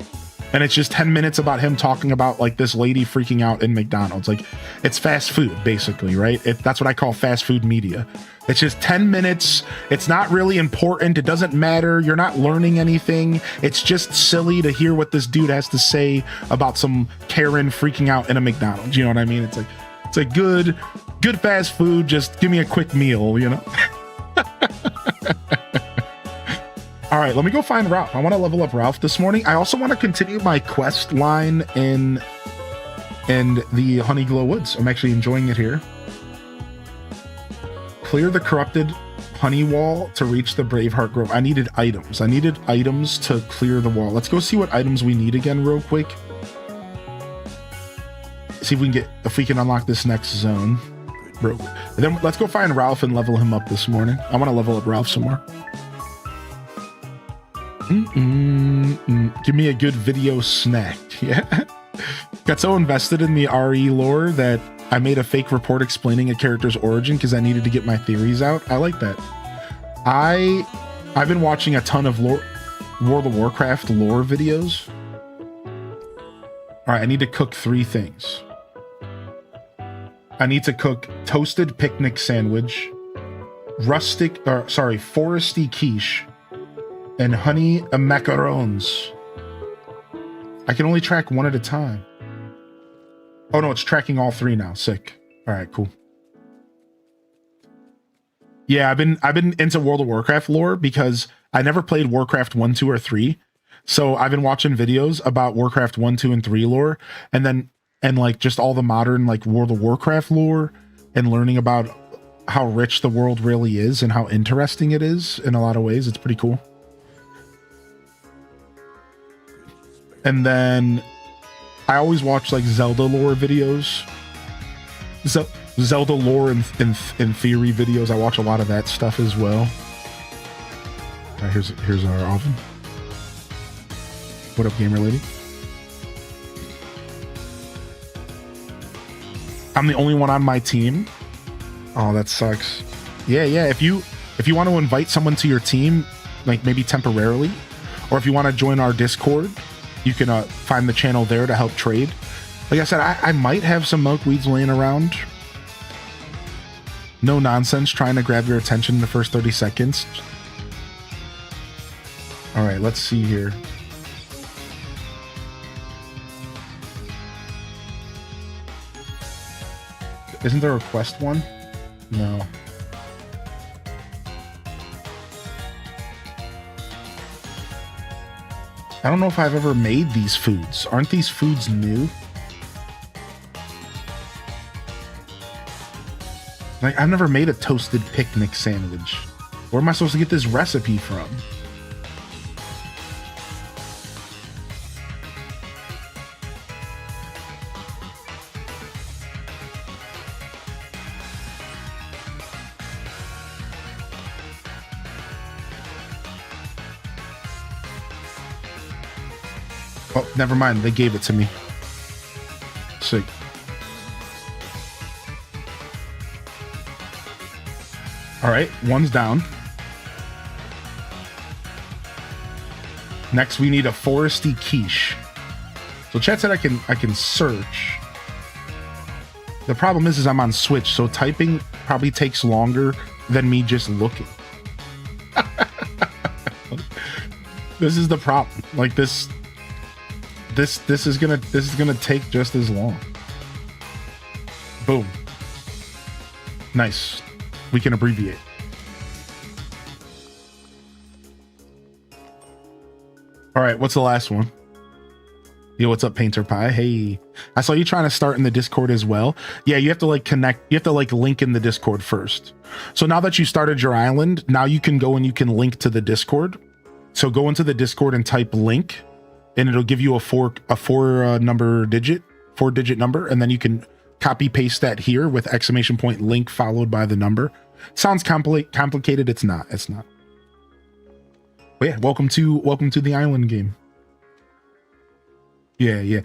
And it's just 10 minutes about him talking about like this lady freaking out in McDonald's. Like, it's fast food basically, right? That's what I call fast food media. It's just 10 minutes. It's not really important. It doesn't matter. You're not learning anything. It's just silly to hear what this dude has to say about some Karen freaking out in a McDonald's. You know what I mean? It's like good fast food. Just give me a quick meal, you know? All right, let me go find Ralph. I want to level up Ralph this morning. I also want to continue my quest line in the Honeyglow Woods. I'm actually enjoying it here. Clear the corrupted honey wall to reach the Braveheart Grove. I needed items. I needed items to clear the wall. Let's go see what items we need again real quick. See if we can unlock this next zone. Bro. And then let's go find Ralph and level him up this morning. I want to level up Ralph some more. Give me a good video snack. Yeah. Got so invested in the RE lore that I made a fake report explaining a character's origin because I needed to get my theories out. I like that. I've been watching a ton of World of Warcraft lore videos. All right, I need to cook 3 things. I need to cook toasted picnic sandwich, foresty quiche, and honey macarons. I can only track 1 at a time. Oh no, it's tracking all 3 now. Sick. All right, cool. Yeah, I've been into World of Warcraft lore because I never played Warcraft 1, 2, or 3. So I've been watching videos about Warcraft 1, 2, and 3 lore, and like just all the modern like World of Warcraft lore, and learning about how rich the world really is and how interesting it is in a lot of ways. It's pretty cool. And then I always watch like Zelda lore videos. Zelda lore and theory videos. I watch a lot of that stuff as well. All right, here's our oven. What up, gamer lady? I'm the only one on my team. Oh, that sucks. Yeah. If you want to invite someone to your team, like maybe temporarily, or if you want to join our Discord, you can find the channel there to help trade. Like I said, I might have some milkweeds laying around. No nonsense trying to grab your attention in the first 30 seconds. All right, let's see here. Isn't there a quest one? No. I don't know if I've ever made these foods. Aren't these foods new? Like, I've never made a toasted picnic sandwich. Where am I supposed to get this recipe from? Oh, never mind. They gave it to me. Sick. All right, one's down. Next, we need a foresty quiche. So chat said I can search. The problem is I'm on Switch, so typing probably takes longer than me just looking. This is the problem. Like this is gonna take just as long. Boom. Nice. We can abbreviate. All right, what's the last one? Yo, what's up, Painter Pie? Hey, I saw you trying to start in the Discord as well. Yeah, you have to like connect. You have to like link in the Discord first. So now that you started your island, now you can go and you can link to the Discord. So go into the Discord and type link, and it'll give you a four digit number, and then you can copy paste that here with exclamation point link followed by the number. Sounds complicated. It's not. It's not. But yeah, welcome to the island game. Yeah.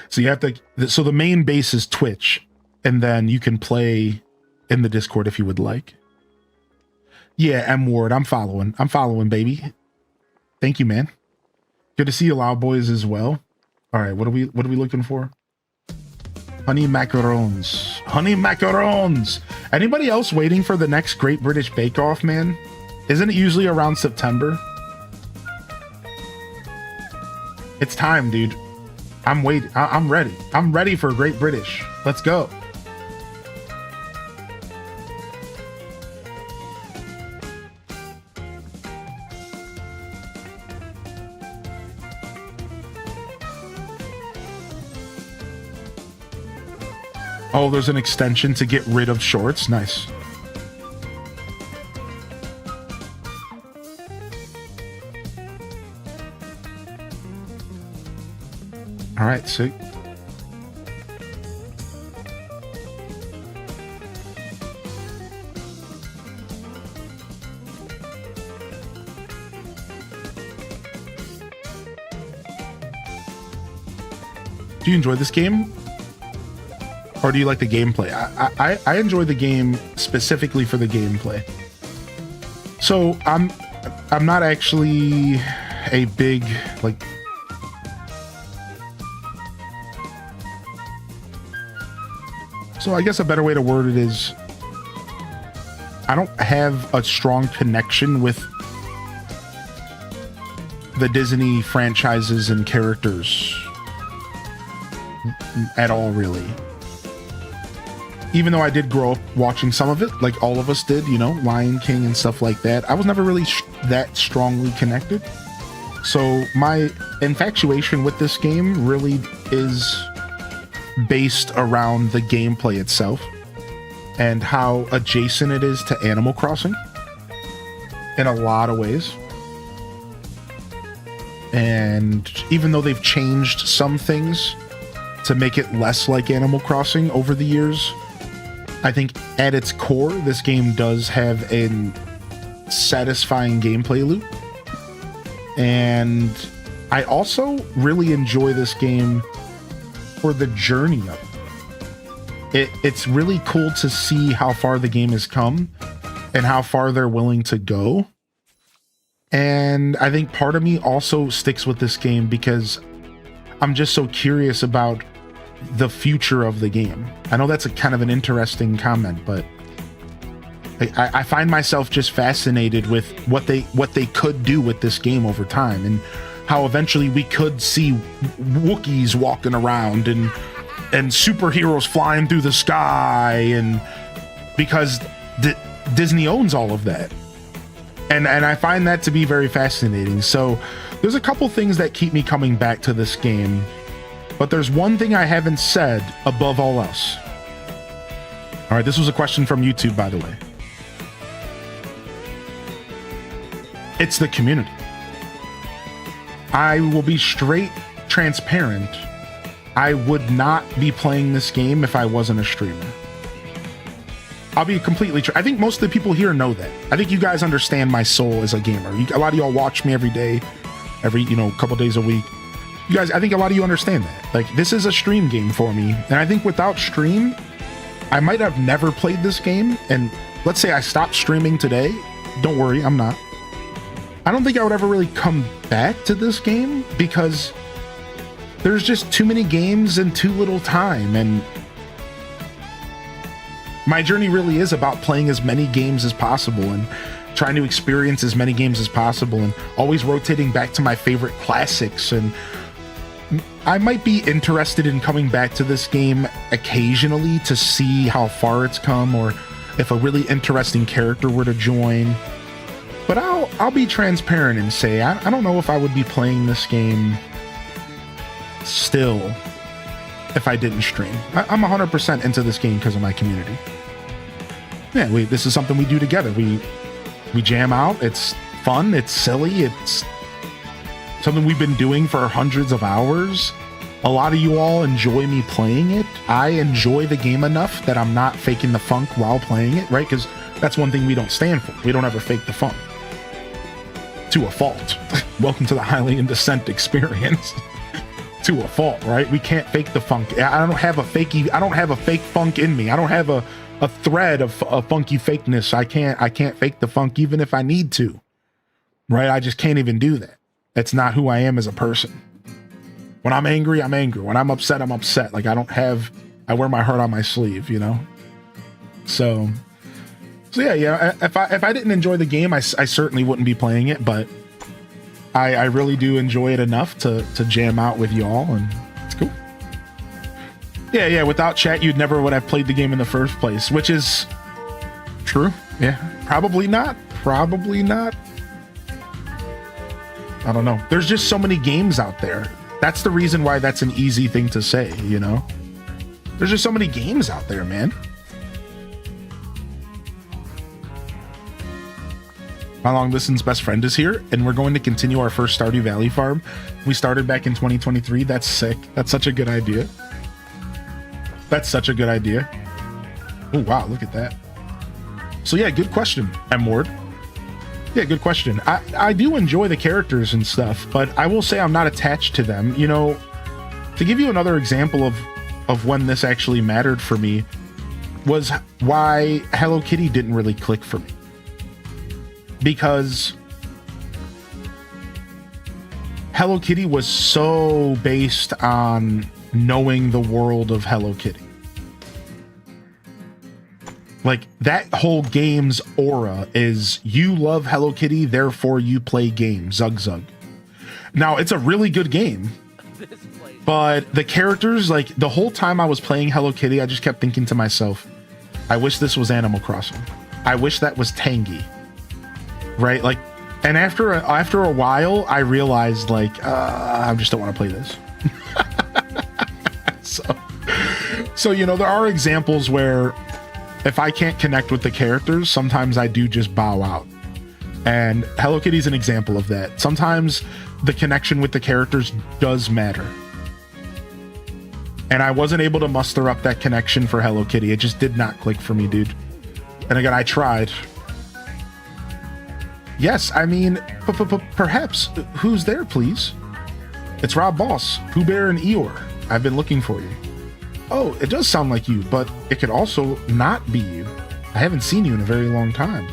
So you have to. So the main base is Twitch, and then you can play in the Discord if you would like. Yeah, M Ward, I'm following, baby. Thank you, man. Good to see you, Loud Boys, as well. All right, what are we looking for? Honey macarons. Honey macarons. Anybody else waiting for the next Great British Bake Off, man? Isn't it usually around September? It's time, dude. I'm waiting. I'm ready. I'm ready for Great British. Let's go. Oh, there's an extension to get rid of shorts. Nice. All right, sick. Do you enjoy this game? Or do you like the gameplay? I enjoy the game specifically for the gameplay. So I'm not actually a big like. So I guess a better way to word it is, I don't have a strong connection with the Disney franchises and characters at all, really. Even though I did grow up watching some of it, like all of us did, you know, Lion King and stuff like that, I was never really that strongly connected. So my infatuation with this game really is based around the gameplay itself and how adjacent it is to Animal Crossing in a lot of ways. And even though they've changed some things to make it less like Animal Crossing over the years, I think at its core, this game does have a satisfying gameplay loop. And I also really enjoy this game for the journey of it. It's really cool to see how far the game has come and how far they're willing to go. And I think part of me also sticks with this game because I'm just so curious about the future of the game. I know that's a kind of an interesting comment, but I find myself just fascinated with what they could do with this game over time, and how eventually we could see Wookiees walking around and superheroes flying through the sky, and because Disney owns all of that, and I find that to be very fascinating. So there's a couple things that keep me coming back to this game. But there's one thing I haven't said above all else. All right, this was a question from YouTube, by the way. It's the community. I will be straight transparent. I would not be playing this game if I wasn't a streamer. I'll be completely I think most of the people here know that. I think you guys understand my soul as a gamer. A lot of y'all watch me every day, couple days a week. You guys, I think a lot of you understand that. Like, this is a stream game for me. And I think without stream, I might have never played this game. And let's say I stopped streaming today. Don't worry, I'm not. I don't think I would ever really come back to this game because there's just too many games and too little time. And my journey really is about playing as many games as possible and trying to experience as many games as possible and always rotating back to my favorite classics. And I might be interested in coming back to this game occasionally to see how far it's come or if a really interesting character were to join. But I'll be transparent and say I don't know if I would be playing this game still if I didn't stream. I'm 100% into this game because of my community. Yeah, this is something we do together. We jam out. It's fun. It's silly. It's something we've been doing for hundreds of hours. A lot of you all enjoy me playing it. I enjoy the game enough that I'm not faking the funk while playing it, right? Because that's one thing we don't stand for. We don't ever fake the funk. To a fault. Welcome to the Hylian Descent experience. To a fault, right? We can't fake the funk. I don't have a fake funk in me. I don't have a thread of funky fakeness. I can't fake the funk even if I need to. Right? I just can't even do that. That's not who I am as a person. When I'm angry, I'm angry. When I'm upset, I'm upset. Like I wear my heart on my sleeve, you know? So yeah. If I didn't enjoy the game, I certainly wouldn't be playing it, but I really do enjoy it enough to jam out with y'all, and it's cool. Yeah. Without chat, you'd never would have played the game in the first place, which is true. Yeah, probably not. I don't know. There's just so many games out there. That's the reason why that's an easy thing to say, you know? There's just so many games out there, man. My long distance best friend is here, and we're going to continue our first Stardew Valley farm. We started back in 2023. That's sick. That's such a good idea. Oh, wow, look at that. So yeah, good question, M Ward. Yeah, good question. I do enjoy the characters and stuff, but I will say I'm not attached to them. You know, to give you another example of when this actually mattered for me was why Hello Kitty didn't really click for me. Because Hello Kitty was so based on knowing the world of Hello Kitty. Like, that whole game's aura is you love Hello Kitty, therefore you play games. Zug Zug. Now, it's a really good game, but the characters, like, the whole time I was playing Hello Kitty, I just kept thinking to myself, I wish this was Animal Crossing. I wish that was Tangy. Right? Like, and after a while, I realized, like, I just don't want to play this. So, you know, there are examples where if I can't connect with the characters, sometimes I do just bow out. And Hello Kitty's an example of that. Sometimes the connection with the characters does matter. And I wasn't able to muster up that connection for Hello Kitty. It just did not click for me, dude. And again, I tried. Yes, I mean, perhaps. Who's there, please? It's Rob Boss, Pooh Bear, and Eeyore. I've been looking for you. Oh, it does sound like you, but it could also not be you. I haven't seen you in a very long time.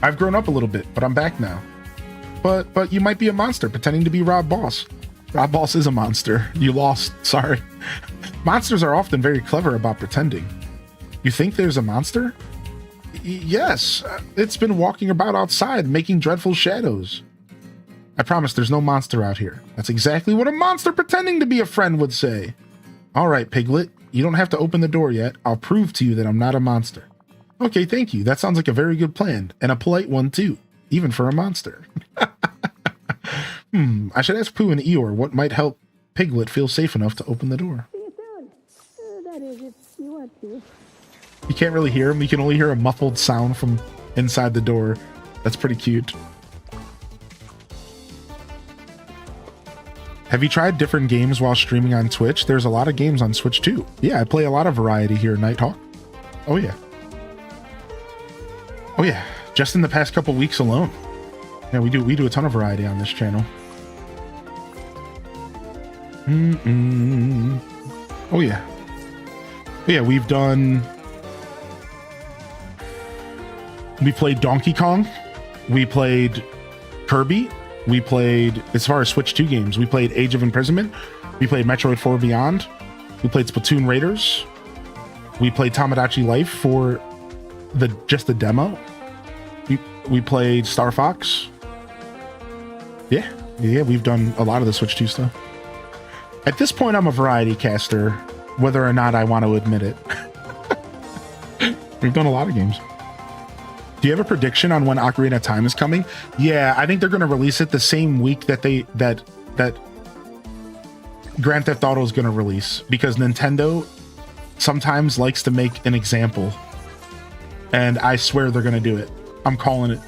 I've grown up a little bit, but I'm back now. But you might be a monster pretending to be Rob Boss. Rob Boss is a monster. You lost. Sorry. Monsters are often very clever about pretending. You think there's a monster? Yes, it's been walking about outside, making dreadful shadows. I promise there's no monster out here. That's exactly what a monster pretending to be a friend would say. All right, Piglet, you don't have to open the door yet. I'll prove to you that I'm not a monster. Okay, thank you. That sounds like a very good plan, and a polite one too, even for a monster. I should ask Pooh and Eeyore what might help Piglet feel safe enough to open the door. That is, if you want to. You can't really hear him. You can only hear a muffled sound from inside the door. That's pretty cute. Have you tried different games while streaming on Twitch? There's a lot of games on Switch too. Yeah, I play a lot of variety here, Nighthawk. Oh yeah. Oh yeah. Just in the past couple weeks alone. Yeah, we do a ton of variety on this channel. Oh yeah. Yeah, we played Donkey Kong. We played Kirby. We played, as far as Switch 2 games, we played Age of Imprisonment. We played Metroid 4 Beyond. We played Splatoon Raiders. We played Tamagotchi Life for just the demo. We played Star Fox. Yeah, we've done a lot of the Switch 2 stuff. At this point, I'm a variety caster, whether or not I want to admit it. We've done a lot of games. Do you have a prediction on when Ocarina of Time is coming? Yeah, I think they're going to release it the same week that Grand Theft Auto is going to release, because Nintendo sometimes likes to make an example, and I swear they're going to do it. I'm calling it.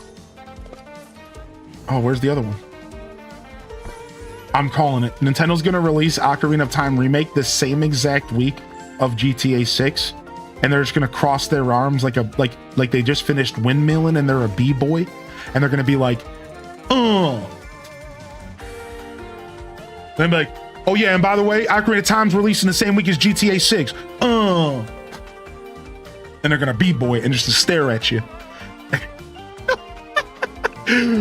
Oh, where's the other one? I'm calling it. Nintendo's going to release Ocarina of Time Remake the same exact week of GTA 6, and they're just going to cross their arms like they just finished windmilling and they're a b-boy, and they're going to be like, Then be like, oh yeah, and by the way, Ocarina of Time's releasing the same week as GTA 6. And they're going to b-boy and just stare at you.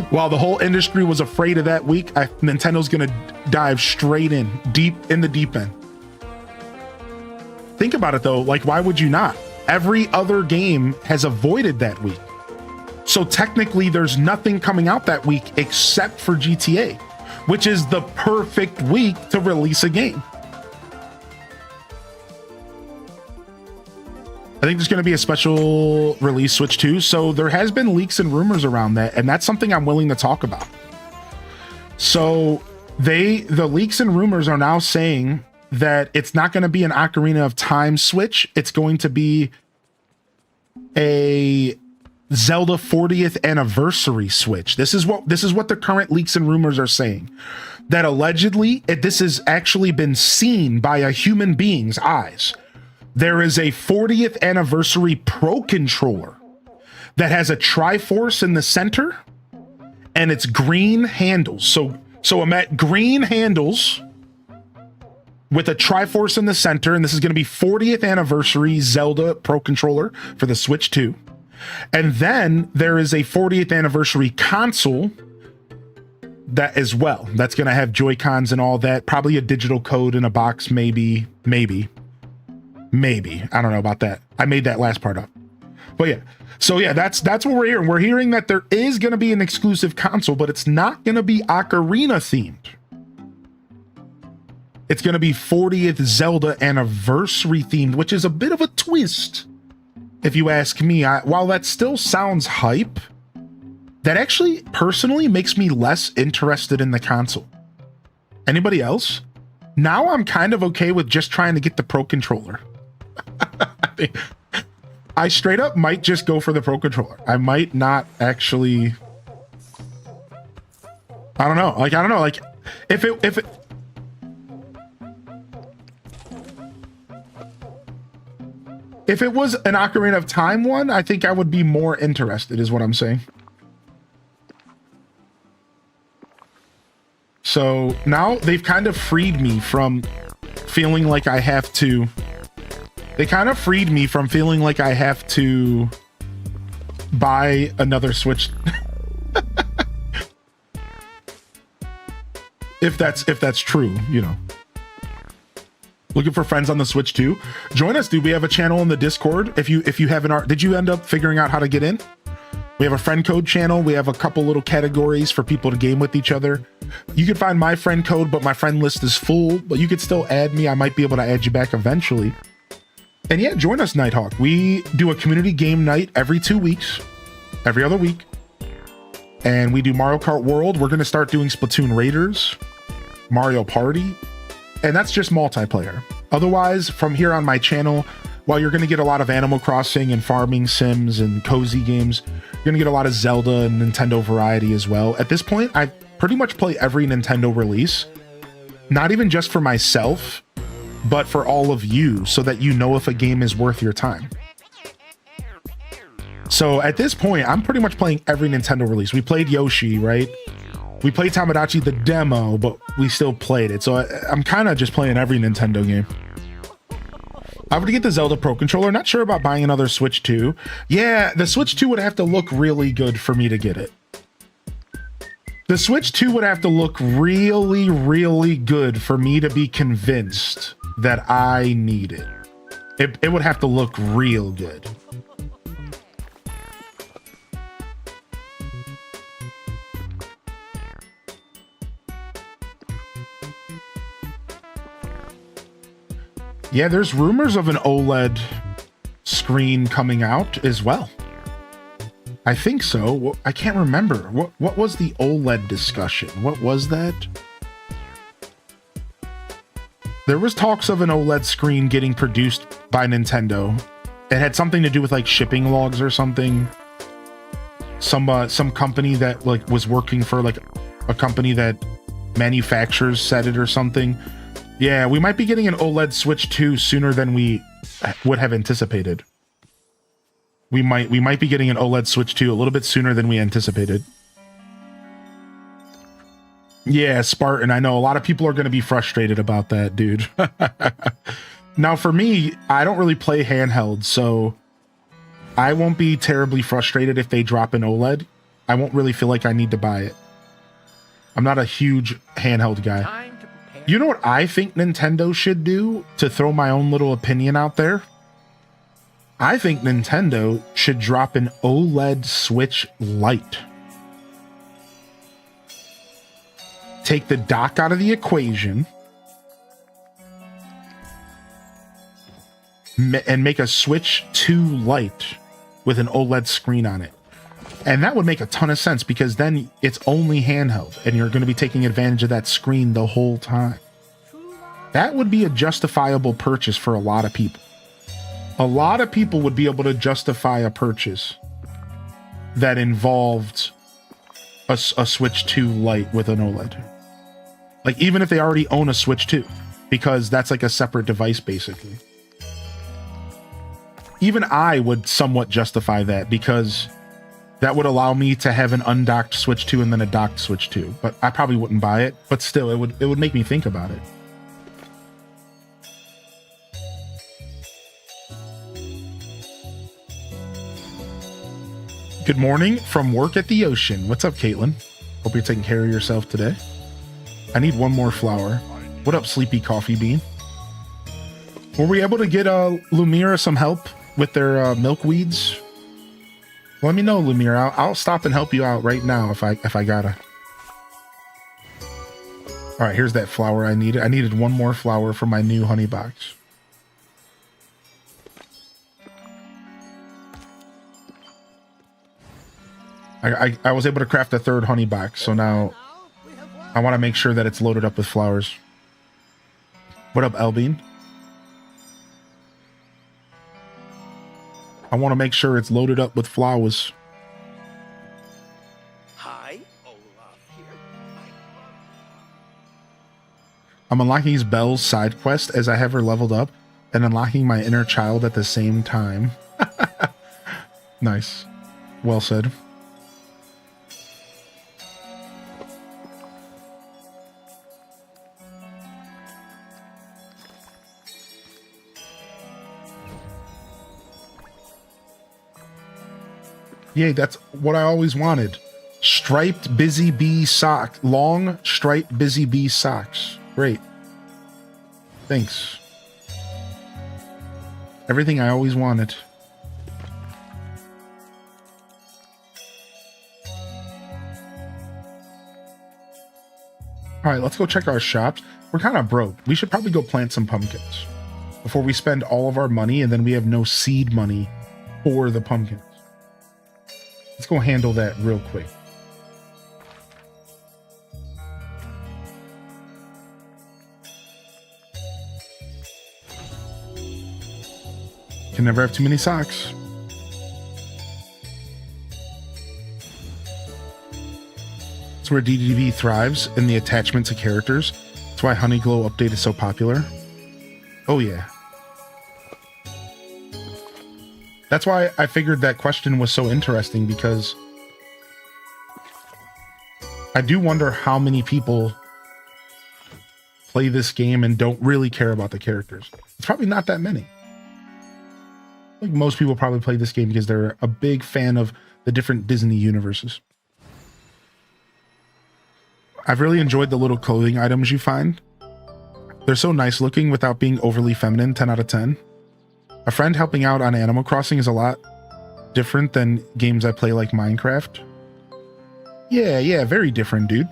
While the whole industry was afraid of that week, Nintendo's going to dive straight in, deep in the deep end. Think about it though, like, why would you not? Every other game has avoided that week. So technically there's nothing coming out that week except for GTA, which is the perfect week to release a game. I think there's going to be a special release Switch 2. So there has been leaks and rumors around that, and that's something I'm willing to talk about. So the leaks and rumors are now saying that it's not going to be an Ocarina of Time Switch. It's going to be a Zelda 40th anniversary Switch. This is what the current leaks and rumors are saying. That allegedly this has actually been seen by a human being's eyes. There is a 40th anniversary Pro Controller that has a Triforce in the center, and it's green handles. So I'm at green handles with a Triforce in the center, and this is going to be 40th anniversary Zelda Pro Controller for the Switch 2. And then there is a 40th anniversary console that as well. That's going to have Joy-Cons and all that. Probably a digital code in a box, maybe. I don't know about that. I made that last part up. But yeah. So yeah, that's what we're hearing. We're hearing that there is going to be an exclusive console, but it's not going to be Ocarina themed. It's going to be 40th Zelda anniversary themed, which is a bit of a twist, if you ask me. While that still sounds hype, that actually personally makes me less interested in the console. Anybody else? Now I'm kind of okay with just trying to get the Pro Controller. I straight up might just go for the Pro Controller. I might not actually. I don't know. Like if it was an Ocarina of Time one, I think I would be more interested, is what I'm saying. So now they've kind of freed me from feeling like I have to. They kind of freed me from feeling like I have to buy another Switch. if that's true, you know. Looking for friends on the Switch 2? Join us, dude. We have a channel in the Discord. If you haven't, did you end up figuring out how to get in? We have a friend code channel. We have a couple little categories for people to game with each other. You can find my friend code, but my friend list is full. But you could still add me. I might be able to add you back eventually. And yeah, join us, Nighthawk. We do a community game night every 2 weeks, every other week. And we do Mario Kart World. We're going to start doing Splatoon Raiders, Mario Party. And that's just multiplayer. Otherwise, from here on my channel, while you're going to get a lot of Animal Crossing and farming sims and cozy games, you're going to get a lot of Zelda and Nintendo variety as well. At this point, I pretty much play every Nintendo release, not even just for myself, but for all of you, so that you know if a game is worth your time. So at this point, I'm pretty much playing every Nintendo release. We played Yoshi, right? We played Tamagotchi the demo, but we still played it. So I'm kind of just playing every Nintendo game. I would get the Zelda Pro Controller. Not sure about buying another Switch 2. Yeah, the Switch 2 would have to look really good for me to get it. The Switch 2 would have to look really, really good for me to be convinced that I need it. It would have to look real good. Yeah, there's rumors of an OLED screen coming out as well. I think so. I can't remember. What was the OLED discussion? What was that? There was talks of an OLED screen getting produced by Nintendo. It had something to do with like shipping logs or something. Some company that like was working for like a company that manufactures said it or something. Yeah, we might be getting an OLED Switch 2 sooner than we would have anticipated. We might be getting an OLED Switch 2 a little bit sooner than we anticipated. Yeah, Spartan, I know a lot of people are going to be frustrated about that, dude. Now, for me, I don't really play handheld, so I won't be terribly frustrated if they drop an OLED. I won't really feel like I need to buy it. I'm not a huge handheld guy. You know what I think Nintendo should do, to throw my own little opinion out there? I think Nintendo should drop an OLED Switch Lite. Take the dock out of the equation and make a Switch 2 Lite with an OLED screen on it. And that would make a ton of sense, because then it's only handheld and you're going to be taking advantage of that screen the whole time. That would be a justifiable purchase for a lot of people. A lot of people would be able to justify a purchase that involved a Switch 2 Lite with an OLED. Like, even if they already own a Switch 2, because that's like a separate device, basically. Even I would somewhat justify that, because that would allow me to have an undocked Switch 2 and then a docked Switch 2. But I probably wouldn't buy it. But still, it would make me think about it. Good morning from work at the ocean. What's up, Caitlin? Hope you're taking care of yourself today. I need one more flower. What up, Sleepy Coffee Bean? Were we able to get Lumira some help with their milkweeds? Let me know, Lumira. I'll stop and help you out right now if I gotta. All right, here's that flower I needed. I needed one more flower for my new honey box. I was able to craft a third honey box, so now I want to make sure that it's loaded up with flowers. What up, Elbean? I want to make sure it's loaded up with flowers. Hi, Olaf here. I'm unlocking Belle's side quest as I have her leveled up, and unlocking my inner child at the same time. Nice. Well said. Yay, that's what I always wanted. Striped Busy Bee socks. Long striped Busy Bee socks. Great. Thanks. Everything I always wanted. All right, let's go check our shops. We're kind of broke. We should probably go plant some pumpkins before we spend all of our money and then we have no seed money for the pumpkins. Let's go handle that real quick. Can never have too many socks. That's where DDV thrives, in the attachment to characters. That's why Honeyglow Update is so popular. Oh yeah. That's why I figured that question was so interesting, because I do wonder how many people play this game and don't really care about the characters. It's probably not that many. I think most people probably play this game because they're a big fan of the different Disney universes. I've really enjoyed the little clothing items you find. They're so nice looking without being overly feminine. 10 out of 10. A friend helping out on Animal Crossing is a lot different than games I play like Minecraft. Yeah, very different, dude.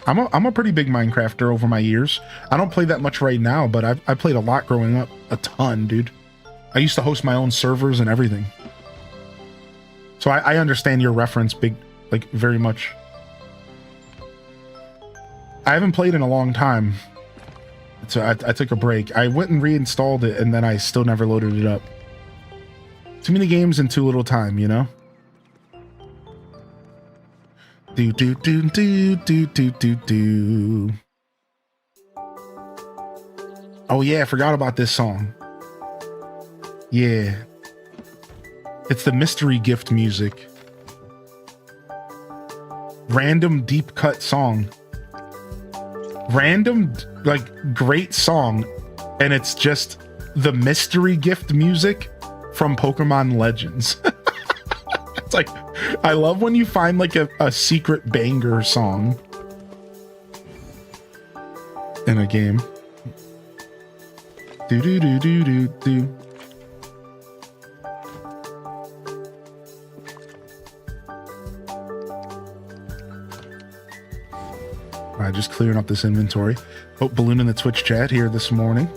I'm a pretty big Minecrafter over my years. I don't play that much right now, but I played a lot growing up. A ton, dude. I used to host my own servers and everything. So I understand your reference very much. I haven't played in a long time. So I took a break. I went and reinstalled it and then I still never loaded it up. Too many games in too little time, you know? Do. Oh yeah, I forgot about this song. Yeah. It's the mystery gift music. Random deep cut song. Random, great song. And it's just the mystery gift music from Pokemon Legends. It's like, I love when you find a secret banger song in a game. Do. All right, just clearing up this inventory. Hope Balloon in the Twitch chat here this morning.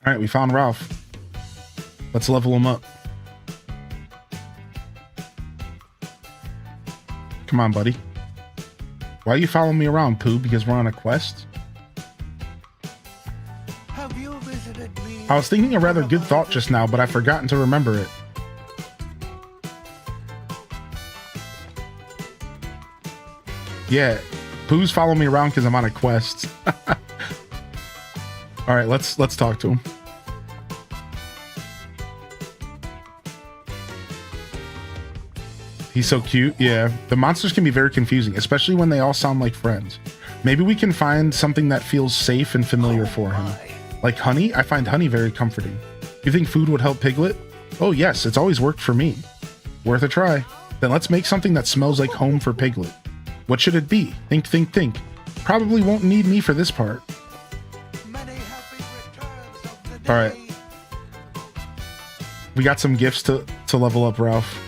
All right, we found Ralph. Let's level him up. Come on, buddy. Why are you following me around, Pooh? Because we're on a quest? Have you visited me? I was thinking a rather good thought just now, but I've forgotten to remember it. Yeah, Pooh's following me around because I'm on a quest. All right, let's talk to him. He's so cute. Yeah, the monsters can be very confusing, especially when they all sound like friends. Maybe we can find something that feels safe and familiar for him. Like honey? I find honey very comforting. You think food would help Piglet? Oh yes, it's always worked for me. Worth a try. Then let's make something that smells like home for Piglet. What should it be? Think. Probably won't need me for this part. All right. We got some gifts to level up Ralph.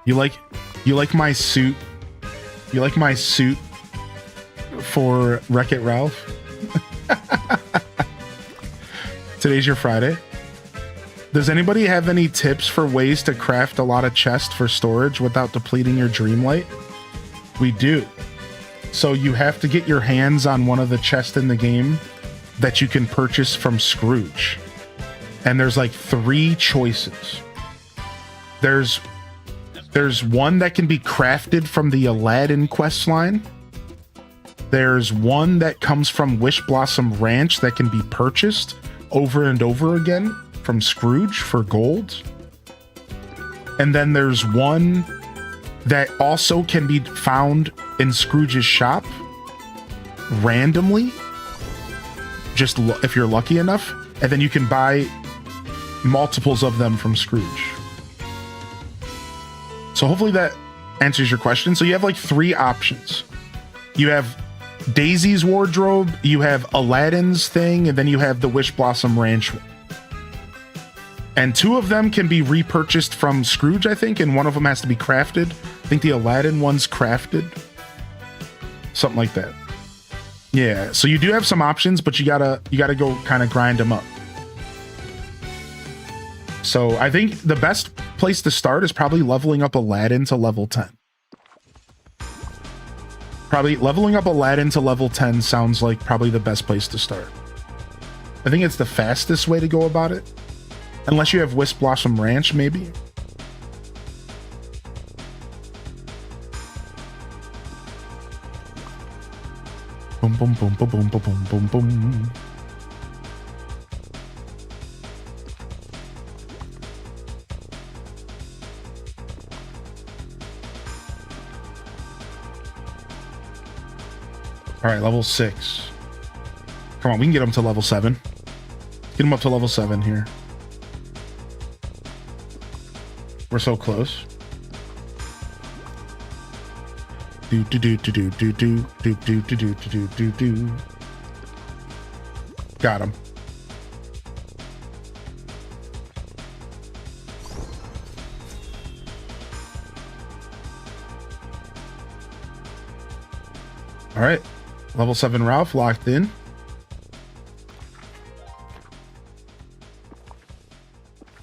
You like my suit? You like my suit for Wreck-It Ralph? Today's your Friday. Does anybody have any tips for ways to craft a lot of chests for storage without depleting your Dreamlight? We do. So you have to get your hands on one of the chests in the game that you can purchase from Scrooge. And there's 3 choices. There's one that can be crafted from the Aladdin quest line. There's one that comes from Wish Blossom Ranch that can be purchased over and over again from Scrooge for gold. And then there's one that also can be found in Scrooge's shop randomly, just if you're lucky enough, and then you can buy multiples of them from Scrooge. So hopefully that answers your question. So you have 3 options. You have Daisy's wardrobe, you have Aladdin's thing, and then you have the Wish Blossom Ranch one. And 2 of them can be repurchased from Scrooge, I think, and one of them has to be crafted. I think the Aladdin one's crafted. Something like that. Yeah, so you do have some options, but you gotta go kind of grind them up. So I think the best place to start is probably leveling up Aladdin to level 10. Probably leveling up Aladdin to level 10 sounds like probably the best place to start. I think it's the fastest way to go about it. Unless you have Wisp Blossom Ranch, maybe. Boom, boom, boom, boom, boom, boom, boom, boom, boom. All right, level 6. Come on, we can get him to level 7. Get him up to level 7 here. We're so close. Do do do do do do do do do do do do do. Got him. All right, level 7 Ralph locked in.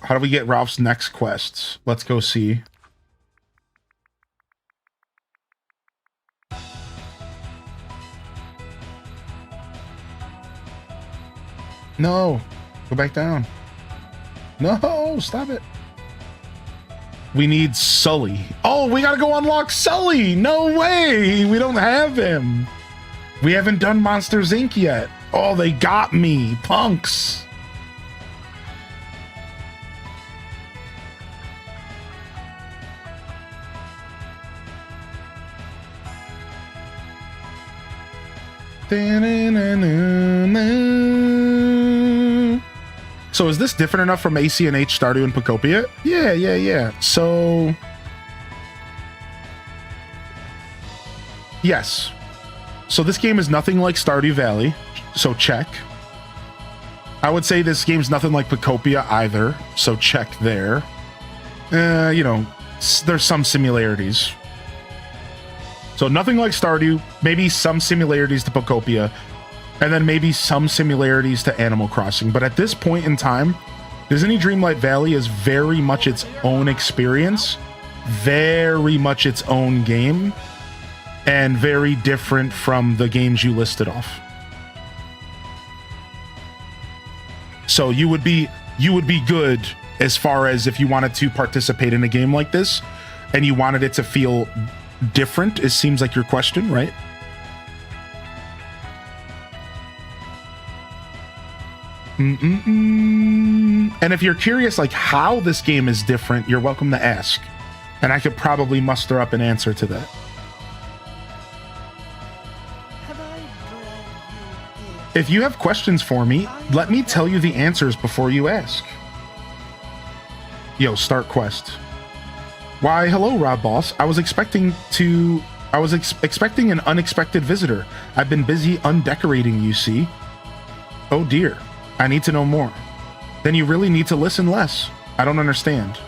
How do we get Ralph's next quests? Let's go see. No, go back down. No, stop it. We need Sully. Oh, we gotta go unlock Sully. No way. We don't have him. We haven't done Monsters Inc. yet. Oh, they got me. Punks. So is this different enough from ACNH, Stardew, and Pocopia? Yeah. So yes. So this game is nothing like Stardew Valley. So check. I would say this game's nothing like Pocopia either. So check there. You know, there's some similarities. So nothing like Stardew, maybe some similarities to Pocopia, and then maybe some similarities to Animal Crossing. But at this point in time, Disney Dreamlight Valley is very much its own experience, very much its own game, and very different from the games you listed off. So you would be good as far as if you wanted to participate in a game like this and you wanted it to feel different. It seems like your question, right? And if you're curious like how this game is different, you're welcome to ask, and I could probably muster up an answer to that. If you have questions for me, let me tell you the answers before you ask. Yo, start quest. Why, hello, Rob Boss. I was expecting an unexpected visitor. I've been busy undecorating, you see. Oh dear, I need to know more. Then you really need to listen less. I don't understand.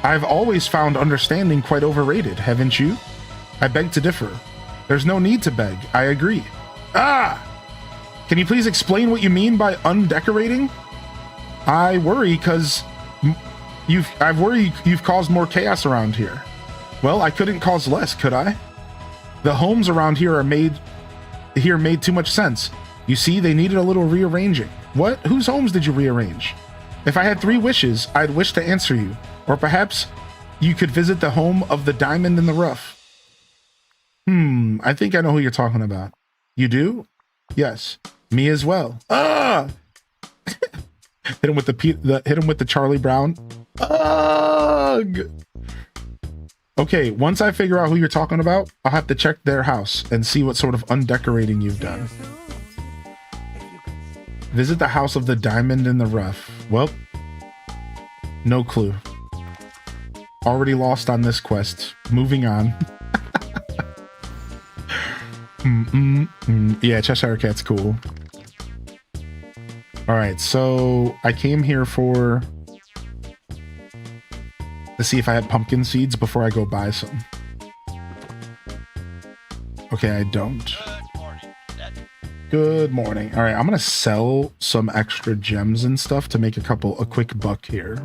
I've always found understanding quite overrated, haven't you? I beg to differ. There's no need to beg, I agree. Ah! Can you please explain what you mean by undecorating? I worry because you've caused more chaos around here. Well, I couldn't cause less, could I? The homes around here made too much sense. You see, they needed a little rearranging. What? Whose homes did you rearrange? If I had 3 wishes, I'd wish to answer you. Or perhaps you could visit the home of the Diamond in the Rough. I think I know who you're talking about. You do? Yes. Me as well. Ah! Hit him with the Charlie Brown. Ugh! Okay, once I figure out who you're talking about, I'll have to check their house and see what sort of undecorating you've done. Visit the house of the Diamond in the Rough. Well, no clue. Already lost on this quest. Moving on. Yeah, Cheshire Cat's cool. Alright, so I came here to see if I had pumpkin seeds before I go buy some. Okay, I don't. Good morning. All right, I'm gonna sell some extra gems and stuff to make a quick buck here.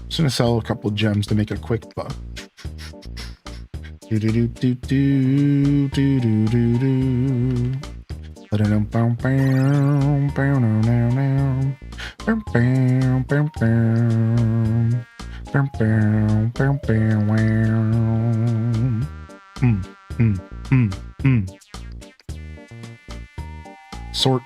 Just gonna sell a couple gems to make a quick buck. Do do do do do do do do do. Bam, bam, bam, bam. Bam, bam, bam, bam, wow. Sort.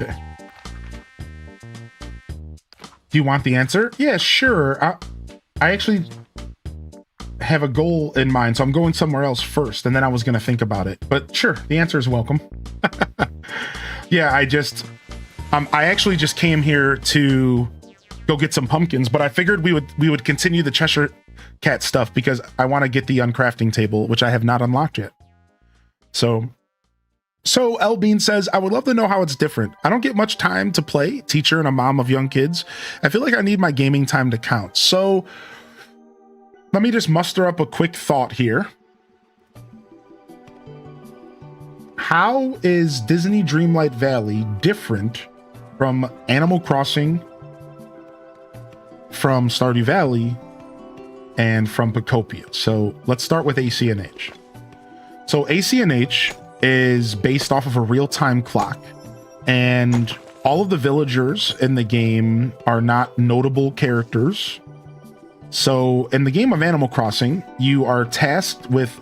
Okay. Do you want the answer? Yeah, sure. I actually have a goal in mind, so I'm going somewhere else first, and then I was going to think about it. But sure, the answer is welcome. Yeah, I actually just came here to go get some pumpkins, but I figured we would continue the Cheshire Cat stuff because I want to get the uncrafting table, which I have not unlocked yet. So L Bean says, I would love to know how it's different. I don't get much time to play, teacher and a mom of young kids. I feel like I need my gaming time to count. So let me just muster up a quick thought here. How is Disney Dreamlight Valley different from Animal Crossing, from Stardew Valley, and from Pocopia? So let's start with ACNH. So ACNH is based off of a real-time clock, and all of the villagers in the game are not notable characters. So in the game of Animal Crossing, you are tasked with,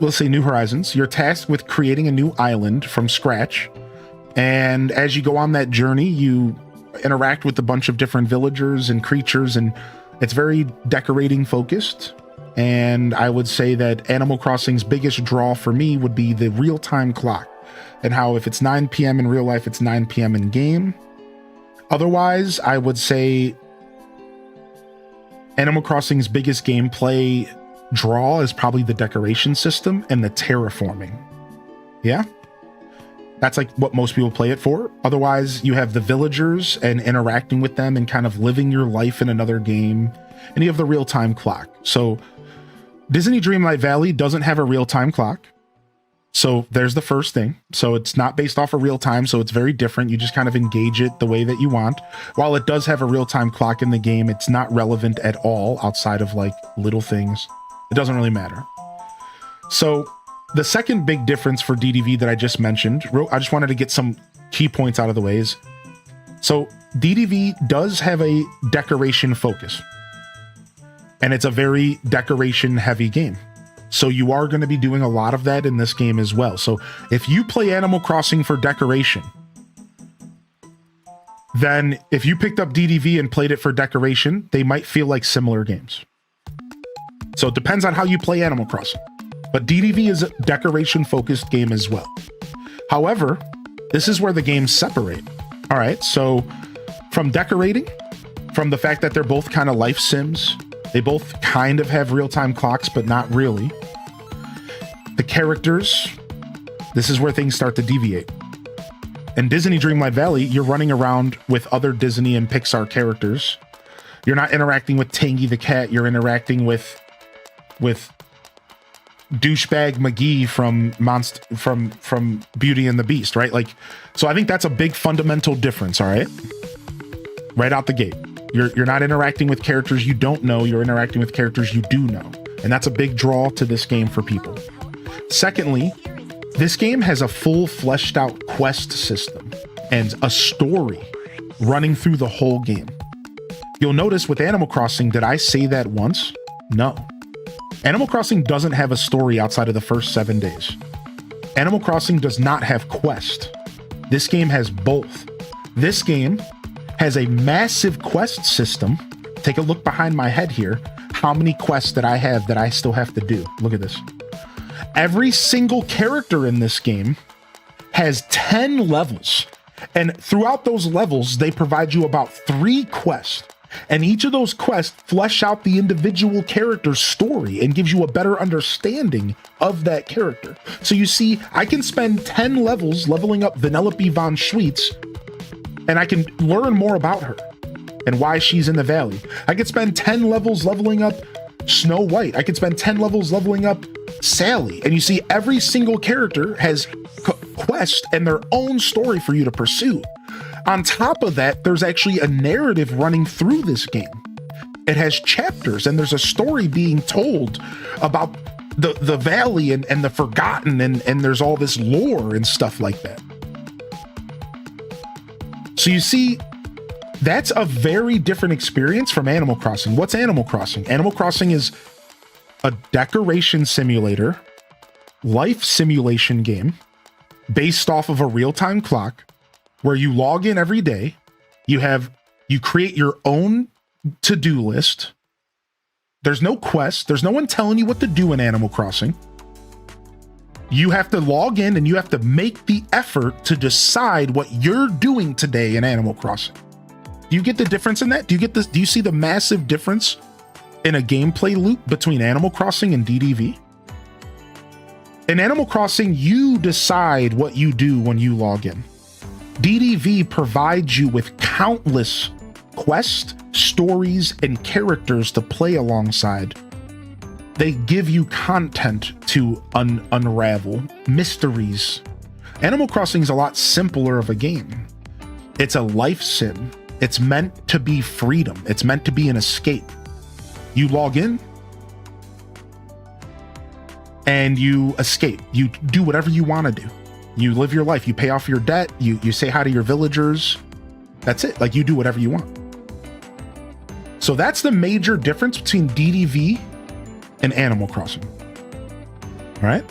let's say New Horizons, you're tasked with creating a new island from scratch. And as you go on that journey, you interact with a bunch of different villagers and creatures, and it's very decorating focused. And I would say that Animal Crossing's biggest draw for me would be the real-time clock, and how if it's 9 p.m. in real life, it's 9 p.m. in game. Otherwise, I would say Animal Crossing's biggest gameplay draw is probably the decoration system and the terraforming. Yeah? That's like what most people play it for. Otherwise, you have the villagers and interacting with them and kind of living your life in another game. And you have the real-time clock. So Disney Dreamlight Valley doesn't have a real-time clock. So there's the first thing. So it's not based off of real time, so it's very different. You just kind of engage it the way that you want. While it does have a real-time clock in the game, it's not relevant at all outside of like little things. It doesn't really matter. So the second big difference for DDV that I just mentioned, I just wanted to get some key points out of the ways. So DDV does have a decoration focus, and it's a very decoration heavy game. So you are going to be doing a lot of that in this game as well. So if you play Animal Crossing for decoration, then if you picked up DDV and played it for decoration, they might feel like similar games. So it depends on how you play Animal Crossing. But DDV is a decoration-focused game as well. However, this is where the games separate. All right, so from decorating, from the fact that they're both kind of life sims, they both kind of have real-time clocks, but not really. The characters, this is where things start to deviate. In Disney Dreamlight Valley, you're running around with other Disney and Pixar characters. You're not interacting with Tangy the cat, you're interacting with douchebag McGee from Beauty and the Beast, right? Like, so I think that's a big fundamental difference, all right? Right out the gate. You're not interacting with characters you don't know, you're interacting with characters you do know. And that's a big draw to this game for people. Secondly, this game has a full fleshed out quest system and a story running through the whole game. You'll notice with Animal Crossing, did I say that once? No. Animal Crossing doesn't have a story outside of the first 7 days. Animal Crossing does not have quest. This game has both. This game has a massive quest system. Take a look behind my head here. How many quests that I have that I still have to do? Look at this. Every single character in this game has 10 levels. And throughout those levels, they provide you about 3 quests. And each of those quests flesh out the individual character's story and gives you a better understanding of that character. So you see, I can spend 10 levels leveling up Vanellope von Schweetz, and I can learn more about her and why she's in the valley. I could spend 10 levels leveling up Snow White. I could spend 10 levels leveling up Sally. And you see, every single character has quest and their own story for you to pursue. On top of that, there's actually a narrative running through this game. It has chapters, and there's a story being told about the valley and the forgotten, and there's all this lore and stuff like that. So you see, that's a very different experience from Animal Crossing. What's Animal Crossing? Animal Crossing is a decoration simulator, life simulation game based off of a real-time clock where you log in every day. You create your own to-do list. There's no quest. There's no one telling you what to do in Animal Crossing. You have to log in and you have to make the effort to decide what you're doing today in Animal Crossing. Do you get the difference in that? Do you get this? Do you see the massive difference in a gameplay loop between Animal Crossing and DDV? In Animal Crossing, you decide what you do when you log in. DDV provides you with countless quests, stories, and characters to play alongside. They give you content to unravel, mysteries. Animal Crossing is a lot simpler of a game. It's a life sim. It's meant to be freedom. It's meant to be an escape. You log in and you escape. You do whatever you want to do. You live your life. You pay off your debt. You say hi to your villagers. That's it. Like, you do whatever you want. So that's the major difference between DDV and Animal Crossing. All right.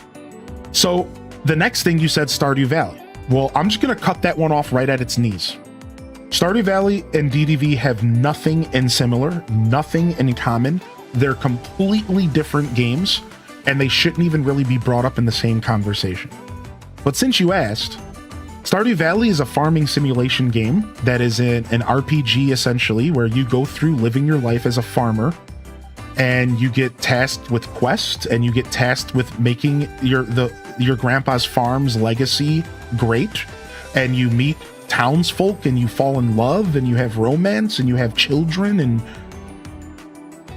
So the next thing you said, Stardew Valley. Well, I'm just going to cut that one off right at its knees. Stardew Valley and DDV have nothing in similar, nothing in common. They're completely different games, and they shouldn't even really be brought up in the same conversation. But since you asked, Stardew Valley is a farming simulation game that is an RPG essentially, where you go through living your life as a farmer, and you get tasked with quests, and you get tasked with making your grandpa's farm's legacy great, and you meet townsfolk, and you fall in love, and you have romance, and you have children, and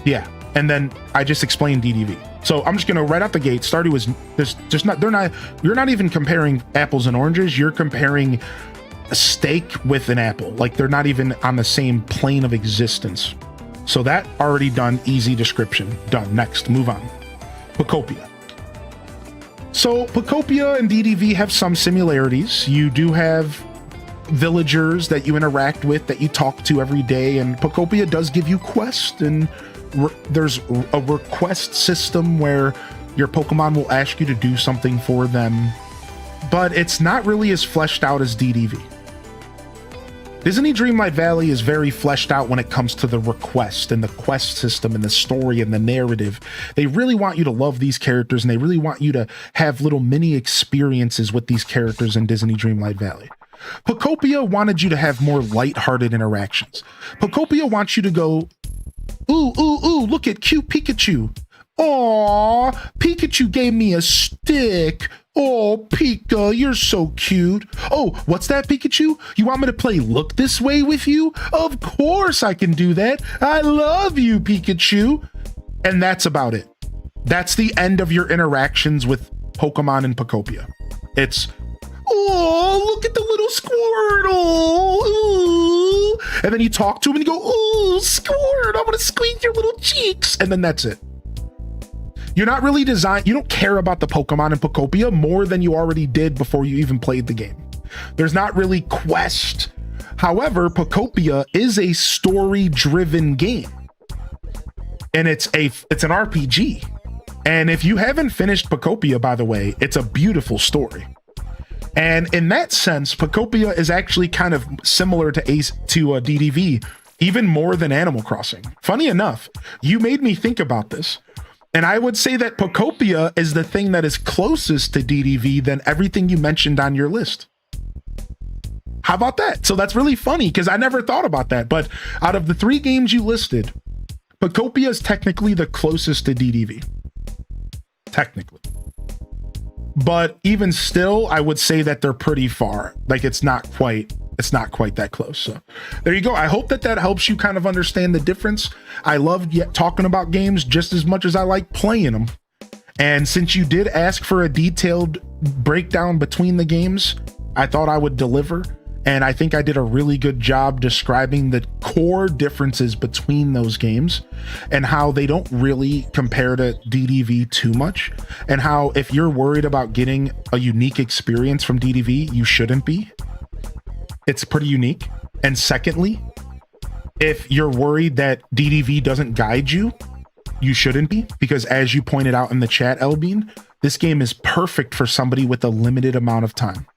yeah. And then I just explained DDV. So I'm just gonna right out the gate. Stardew is just not. You're not even comparing apples and oranges. You're comparing a steak with an apple. Like, they're not even on the same plane of existence. So that already done. Easy description done. Next, move on. Pocopia. So Pocopia and DDV have some similarities. You do have villagers that you interact with, that you talk to every day, and Pocopia does give you quests, and there's a request system where your Pokemon will ask you to do something for them, but it's not really as fleshed out as DDV. Disney Dreamlight Valley is very fleshed out when it comes to the request and the quest system and the story and the narrative. They really want you to love these characters, and they really want you to have little mini experiences with these characters in Disney Dreamlight Valley. Pocopia wanted you to have more lighthearted interactions. Pocopia wants you to go, ooh, ooh, ooh, look at cute Pikachu. Aw, Pikachu gave me a stick. Oh, Pika, you're so cute. Oh, what's that, Pikachu? You want me to play Look This Way with you? Of course I can do that. I love you, Pikachu. And that's about it. That's the end of your interactions with Pokemon in Pocopia. It's, oh, look at the little Squirtle. Ooh. And then you talk to him and you go, ooh, Squirt, I want to squeeze your little cheeks. And then that's it. You're not really designed, you don't care about the Pokemon in Pocopia more than you already did before you even played the game. There's not really quest. However, Pocopia is a story-driven game. And it's an RPG. And if you haven't finished Pocopia, by the way, it's a beautiful story. And in that sense, Pocopia is actually kind of similar to DDV, even more than Animal Crossing. Funny enough, you made me think about this. And I would say that Pocopia is the thing that is closest to DDV than everything you mentioned on your list. How about that? So that's really funny, because I never thought about that. But out of the 3 games you listed, Pocopia is technically the closest to DDV. Technically. But even still, I would say that they're pretty far. Like, it's not quite that close. So there you go. I hope that helps you kind of understand the difference. I love talking about games just as much as I like playing them. And since you did ask for a detailed breakdown between the games, I thought I would deliver. And I think I did a really good job describing the core differences between those games and how they don't really compare to DDV too much. And how if you're worried about getting a unique experience from DDV, you shouldn't be. It's pretty unique. And secondly, if you're worried that DDV doesn't guide you, you shouldn't be. Because as you pointed out in the chat, Elbean, this game is perfect for somebody with a limited amount of time.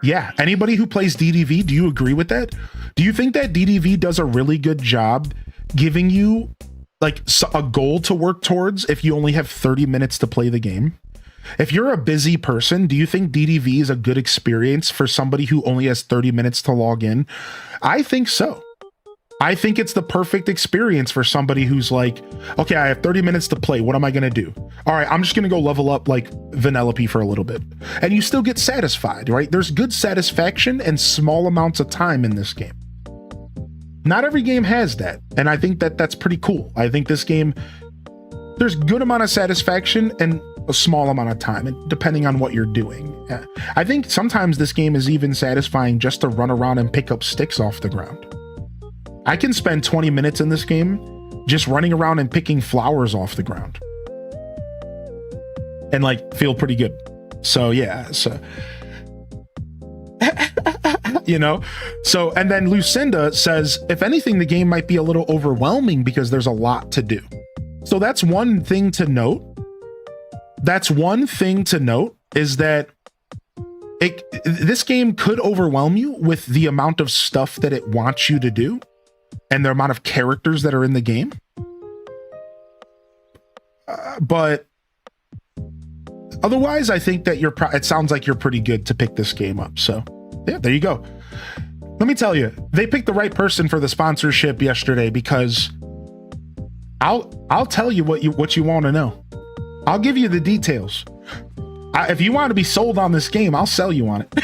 Yeah, anybody who plays DDV, do you agree with that? Do you think that DDV does a really good job giving you like a goal to work towards if you only have 30 minutes to play the game? If you're a busy person, do you think DDV is a good experience for somebody who only has 30 minutes to log in? I think so. I think it's the perfect experience for somebody who's like, okay, I have 30 minutes to play. What am I going to do? All right, I'm just going to go level up like Vanellope for a little bit. And you still get satisfied, right? There's good satisfaction and small amounts of time in this game. Not every game has that. And I think that that's pretty cool. I think this game, there's good amount of satisfaction and a small amount of time, depending on what you're doing. I think sometimes this game is even satisfying just to run around and pick up sticks off the ground. I can spend 20 minutes in this game just running around and picking flowers off the ground and like feel pretty good. So yeah, so you know, so and then Lucinda says, if anything, the game might be a little overwhelming because there's a lot to do. So that's one thing to note. That's one thing to note is that this game could overwhelm you with the amount of stuff that it wants you to do and the amount of characters that are in the game. But otherwise, I think that it sounds like you're pretty good to pick this game up. So yeah, there you go. Let me tell you, they picked the right person for the sponsorship yesterday because I'll tell you what you want to know. I'll give you the details. If you want to be sold on this game, I'll sell you on it.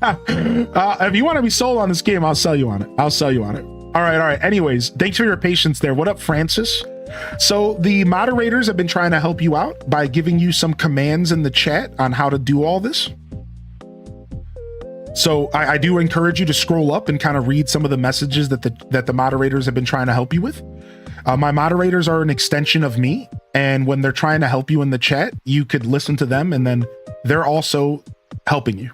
If you want to be sold on this game, I'll sell you on it. I'll sell you on it. All right. Anyways, thanks for your patience there. What up, Francis? So the moderators have been trying to help you out by giving you some commands in the chat on how to do all this. So I do encourage you to scroll up and kind of read some of the messages that the moderators have been trying to help you with. My moderators are an extension of me, and when they're trying to help you in the chat, you could listen to them, and then they're also helping you.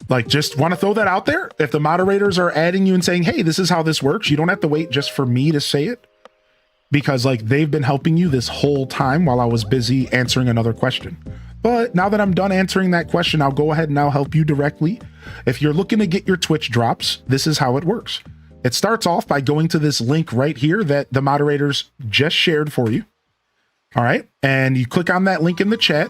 Like, just want to throw that out there. If the moderators are adding you and saying, hey, this is how this works, you don't have to wait just for me to say it, because like they've been helping you this whole time while I was busy answering another question. But now that I'm done answering that question, I'll go ahead and I'll help you directly. If you're looking to get your Twitch drops, this is how it works. It starts off by going to this link right here that the moderators just shared for you. All right. And you click on that link in the chat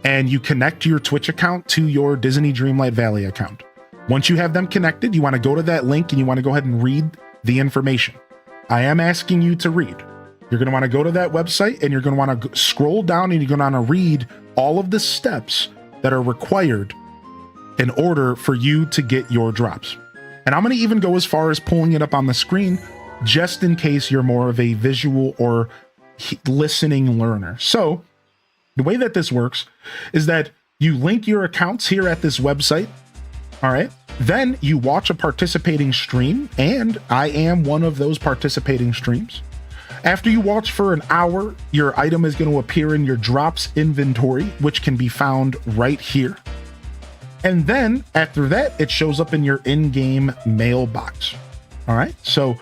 and you connect your Twitch account to your Disney Dreamlight Valley account. Once you have them connected, you want to go to that link and you want to go ahead and read the information. I am asking you to read. You're going to want to go to that website and you're going to want to scroll down and you're going to want to read all of the steps that are required in order for you to get your drops. And I'm going to even go as far as pulling it up on the screen just in case you're more of a visual or listening learner. So the way that this works is that you link your accounts here at this website. All right. Then you watch a participating stream, and I am one of those participating streams. After you watch for an hour, your item is going to appear in your drops inventory, which can be found right here. And then after that, it shows up in your in-game mailbox. All right. So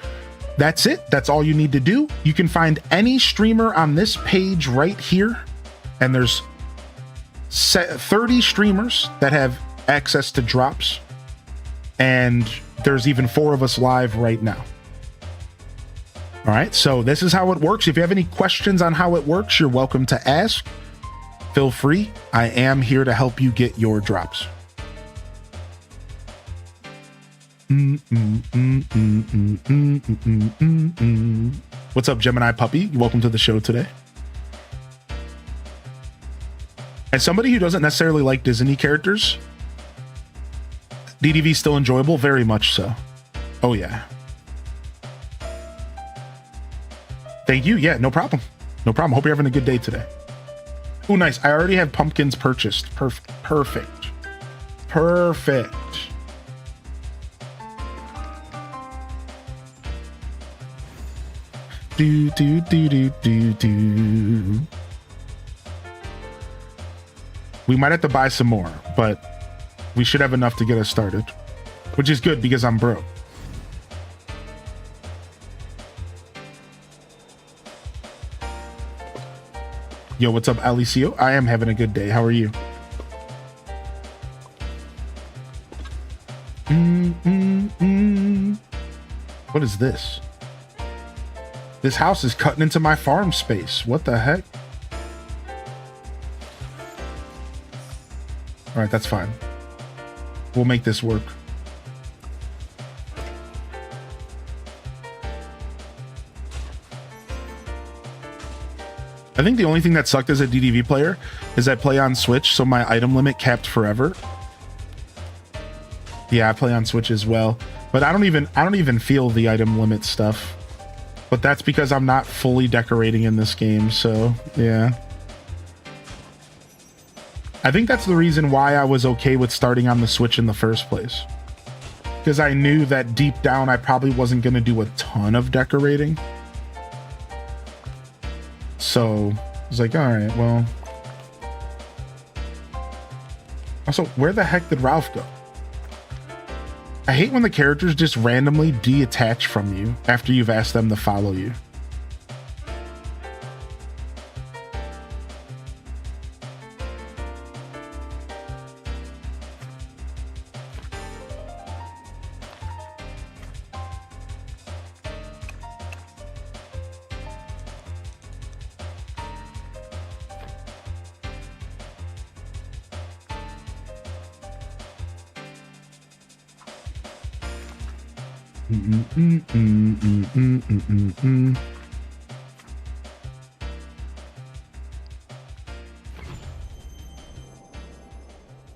that's it. That's all you need to do. You can find any streamer on this page right here. And there's 30 streamers that have access to drops. And there's even 4 of us live right now. All right. So this is how it works. If you have any questions on how it works, you're welcome to ask. Feel free. I am here to help you get your drops. What's up, Gemini Puppy? Welcome to the show today. As somebody who doesn't necessarily like Disney characters, DDV is still enjoyable, very much so. Oh yeah. Thank you. Yeah, no problem. No problem. Hope you're having a good day today. Oh, nice. I already have pumpkins purchased. Perfect. Perfect. Do do do do do do. We might have to buy some more, but we should have enough to get us started, which is good because I'm broke. Yo, what's up, Alicio? I am having a good day. How are you? What is this? This house is cutting into my farm space. What the heck? All right, that's fine. We'll make this work. I think the only thing that sucked as a DDV player is I play on Switch, so my item limit capped forever. Yeah, I play on Switch as well, but I don't even feel the item limit stuff. But that's because I'm not fully decorating in this game, so yeah. I think that's the reason why I was okay with starting on the Switch in the first place. Because I knew that deep down I probably wasn't going to do a ton of decorating. So I was like, all right, well. Also, where the heck did Ralph go? I hate when the characters just randomly detach from you after you've asked them to follow you.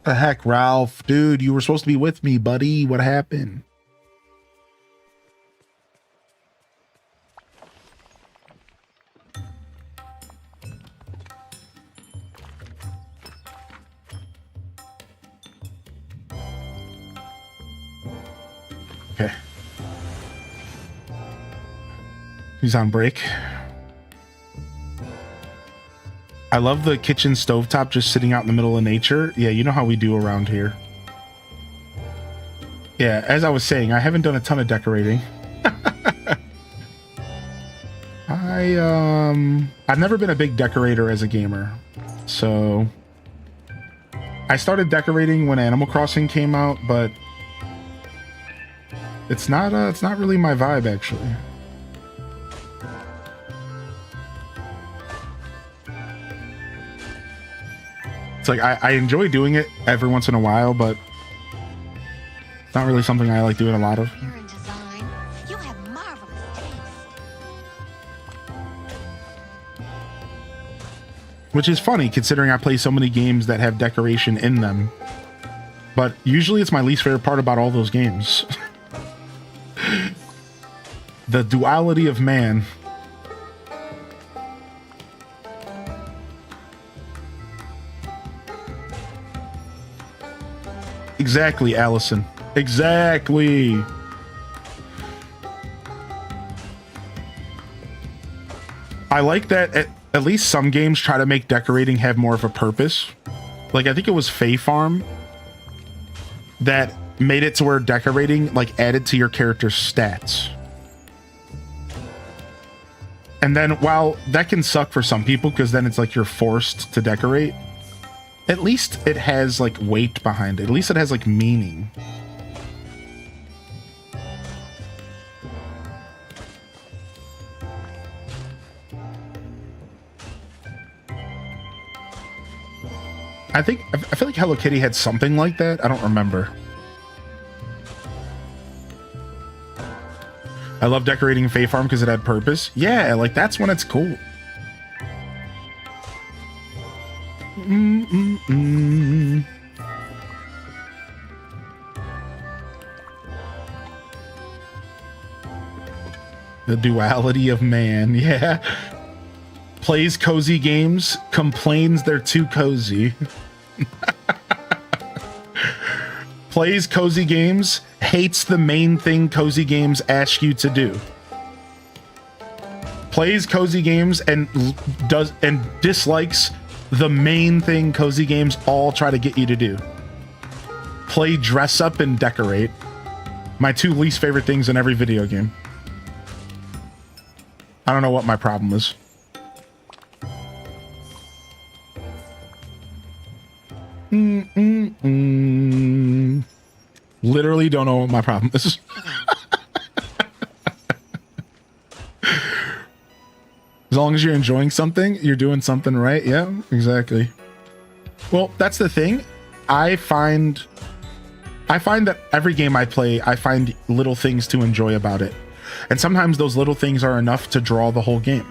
The heck, Ralph? Dude, you were supposed to be with me, buddy. What happened? Okay. He's on break. I love the kitchen stovetop just sitting out in the middle of nature. Yeah, you know how we do around here. Yeah, as I was saying, I haven't done a ton of decorating. I've never been a big decorator as a gamer. So I started decorating when Animal Crossing came out, but it's not really my vibe actually. It's like I enjoy doing it every once in a while, but it's not really something I like doing a lot of. You're in design. You have marvelous taste. Which is funny considering I play so many games that have decoration in them. But usually it's my least favorite part about all those games. The duality of man. Exactly, Allison. Exactly. I like that at least some games try to make decorating have more of a purpose. Like, I think it was Fae Farm that made it to where decorating, like, added to your character's stats. And then, while that can suck for some people, because then it's like you're forced to decorate, at least it has, like, weight behind it. At least it has, like, meaning. I feel like Hello Kitty had something like that. I don't remember. I love decorating Fae Farm because it had purpose. Yeah, like, that's when it's cool. The duality of man, yeah. Plays cozy games, complains they're too cozy. plays cozy games, hates the main thing cozy games ask you to do. Plays cozy games and dislikes the main thing cozy games all try to get you to do. Play dress up and decorate. My two least favorite things in every video game. I don't know what my problem is. Literally don't know what my problem is. As long as you're enjoying something, you're doing something right. Yeah, exactly. Well, that's the thing. I find that every game I play, I find little things to enjoy about it. And sometimes those little things are enough to draw the whole game.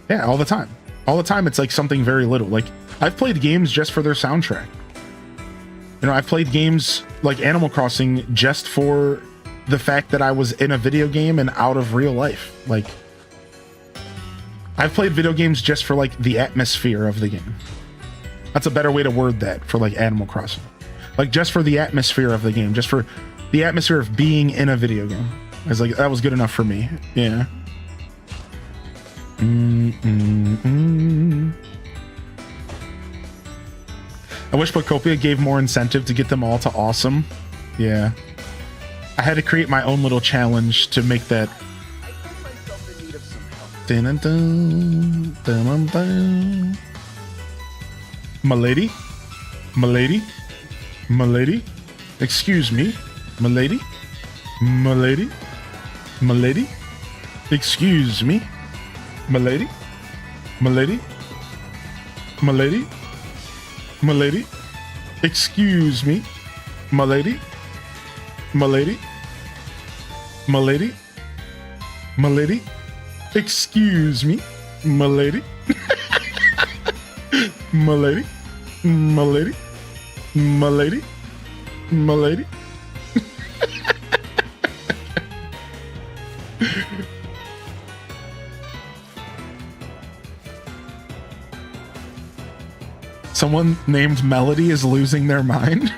Yeah, all the time. All the time, it's like something very little. Like, I've played games just for their soundtrack. You know, I've played games like Animal Crossing just for the fact that I was in a video game and out of real life. Like, I've played video games just for like the atmosphere of the game. That's a better way to word that for like Animal Crossing. Like, just for the atmosphere of the game, just for the atmosphere of being in a video game. I was like, that was good enough for me. Yeah. I wish Pocopia gave more incentive to get them all to awesome. Yeah. I had to create my own little challenge to make that. Dun, dun, dun, dun. Milady? Milady? Milady? Excuse me? Milady? Milady? Milady? Excuse me? Milady? Milady? Milady? Milady? Excuse me? Milady? Milady? Milady? Milady? Excuse me? Milady? Milady? Milady? Milady? Milady? Someone named Melody is losing their mind.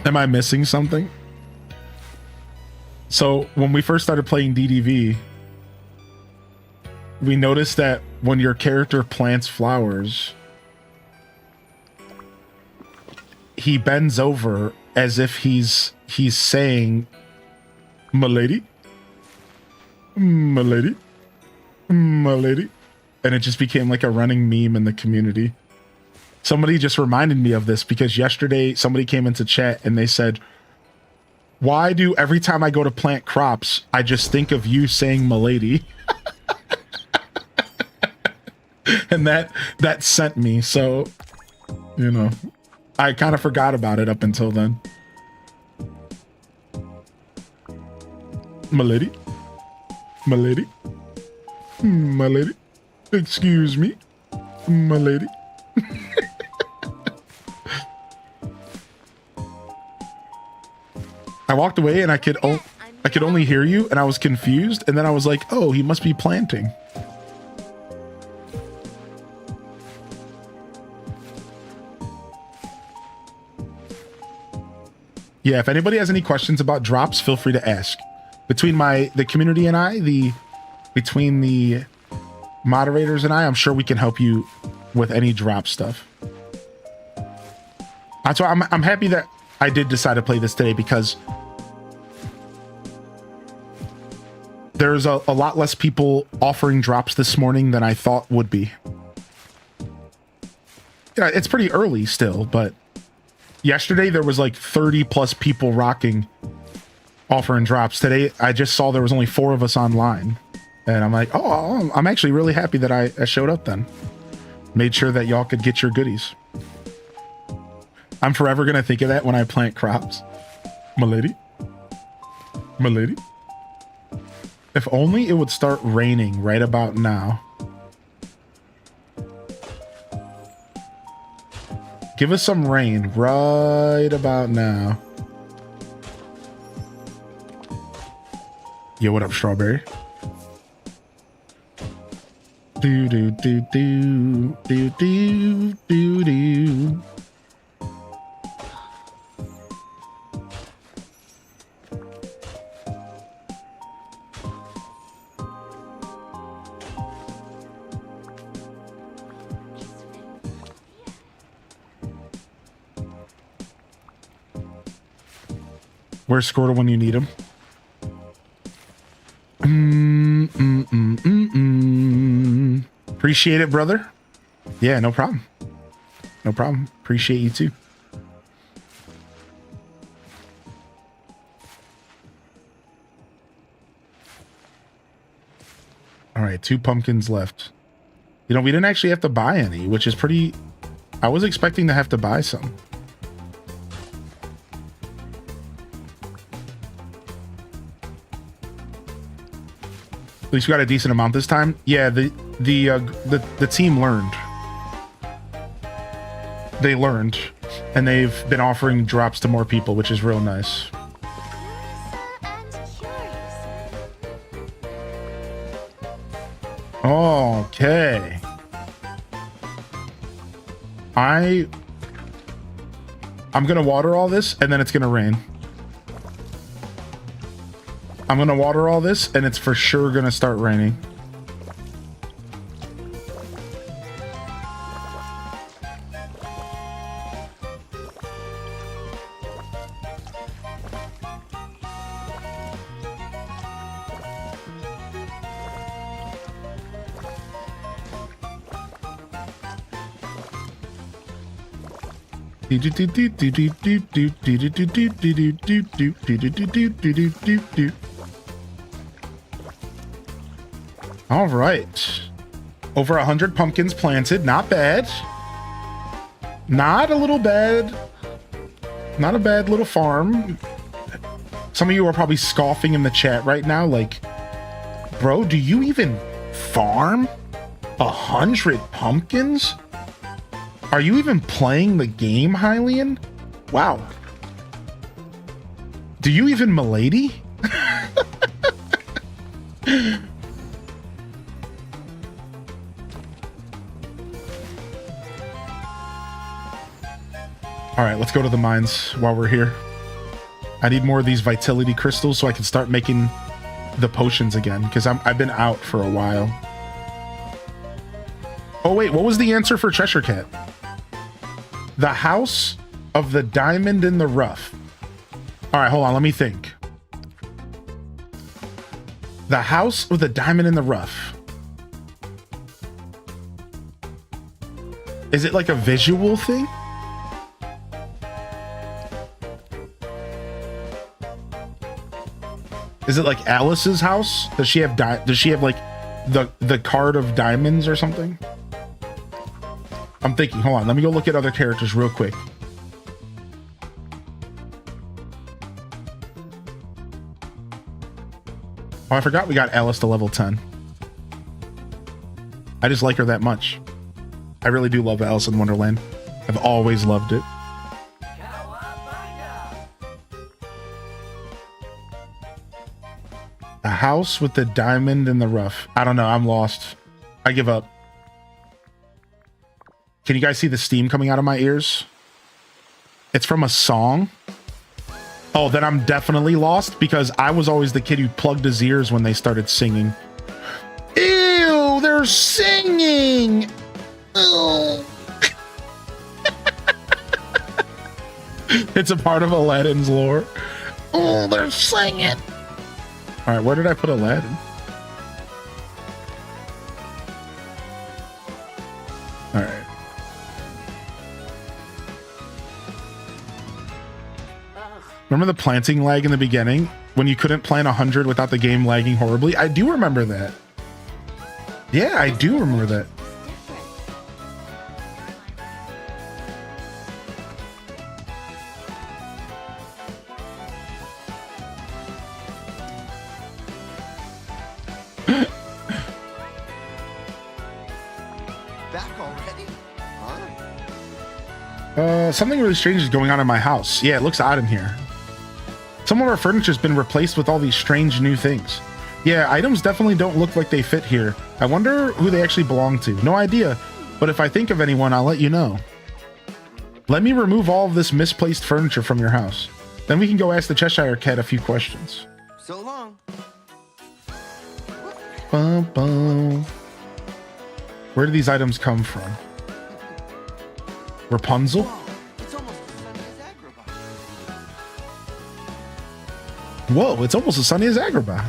Am I missing something? So when we first started playing DDV, we noticed that when your character plants flowers, he bends over as if he's saying, "Milady, milady, milady," and it just became like a running meme in the community. Somebody just reminded me of this because yesterday somebody came into chat and they said, "Why do every time I go to plant crops, I just think of you saying milady?" And that sent me. So, you know, I kind of forgot about it up until then. Milady? Milady? Milady? Excuse me? Milady? I walked away and I could only hear you and I was confused, and then I was like, oh, he must be planting. Yeah, if anybody has any questions about drops, feel free to ask. Between the community and I, between the moderators and I'm sure we can help you with any drop stuff. That's why I'm happy that I did decide to play this today, because there's a lot less people offering drops this morning than I thought would be. Yeah, it's pretty early still, but yesterday there was like 30 plus people offering drops. Today I just saw there was only 4 of us online, and I'm like, oh, I'm actually really happy that I showed up then. Made sure that y'all could get your goodies. I'm forever gonna think of that when I plant crops. Milady? Milady? If only it would start raining right about now. Give us some rain right about now. Yo, what up, Strawberry? Do do do do do do do do. Where's Squirtle when you need him? Appreciate it, brother. Yeah, no problem. No problem. Appreciate you too. All right, 2 pumpkins left. You know, we didn't actually have to buy any, which is pretty... I was expecting to have to buy some. At least we got a decent amount this time. Yeah, the team learned. They learned, and they've been offering drops to more people, which is real nice. Okay. I'm gonna water all this, and then it's gonna rain. I'm gonna water all this, and it's for sure gonna start raining. All right, over 100 pumpkins planted. Not bad. Not a little bad. Not a bad little farm. Some of you are probably scoffing in the chat right now, like, bro, do you even farm 100 pumpkins? Are you even playing the game, Hylian? Wow. Do you even milady? All right, let's go to the mines while we're here. I need more of these vitality crystals so I can start making the potions again, because I've been out for a while. Oh wait, what was the answer for Cheshire Cat? The House of the Diamond in the Rough. All right, hold on, let me think. The House of the Diamond in the Rough. Is it like a visual thing? Is it like Alice's house? Does she have like the card of diamonds or something? I'm thinking, hold on, let me go look at other characters real quick. Oh, I forgot we got Alice to level 10. I just like her that much. I really do love Alice in Wonderland. I've always loved it. The House with the Diamond in the Rough. I don't know, I'm lost. I give up. Can you guys see the steam coming out of my ears? It's from a song. Oh, then I'm definitely lost, because I was always the kid who plugged his ears when they started singing. Ew, they're singing. Oh. It's a part of Aladdin's lore. Oh, they're singing. All right, where did I put Aladdin? All right. Remember the planting lag in the beginning when you couldn't plant 100 without the game lagging horribly? I do remember that. Yeah, I do remember that. Back already? Something really strange is going on in my house. Yeah, it looks odd in here. Some of our furniture's been replaced with all these strange new things. Yeah, items definitely don't look like they fit here. I wonder who they actually belong to. No idea. But if I think of anyone, I'll let you know. Let me remove all of this misplaced furniture from your house. Then we can go ask the Cheshire Cat a few questions. So long. Bum, bum. Where do these items come from? Rapunzel? Whoa, it's almost as sunny as Agrabah. Whoa, it's almost as sunny as Agrabah.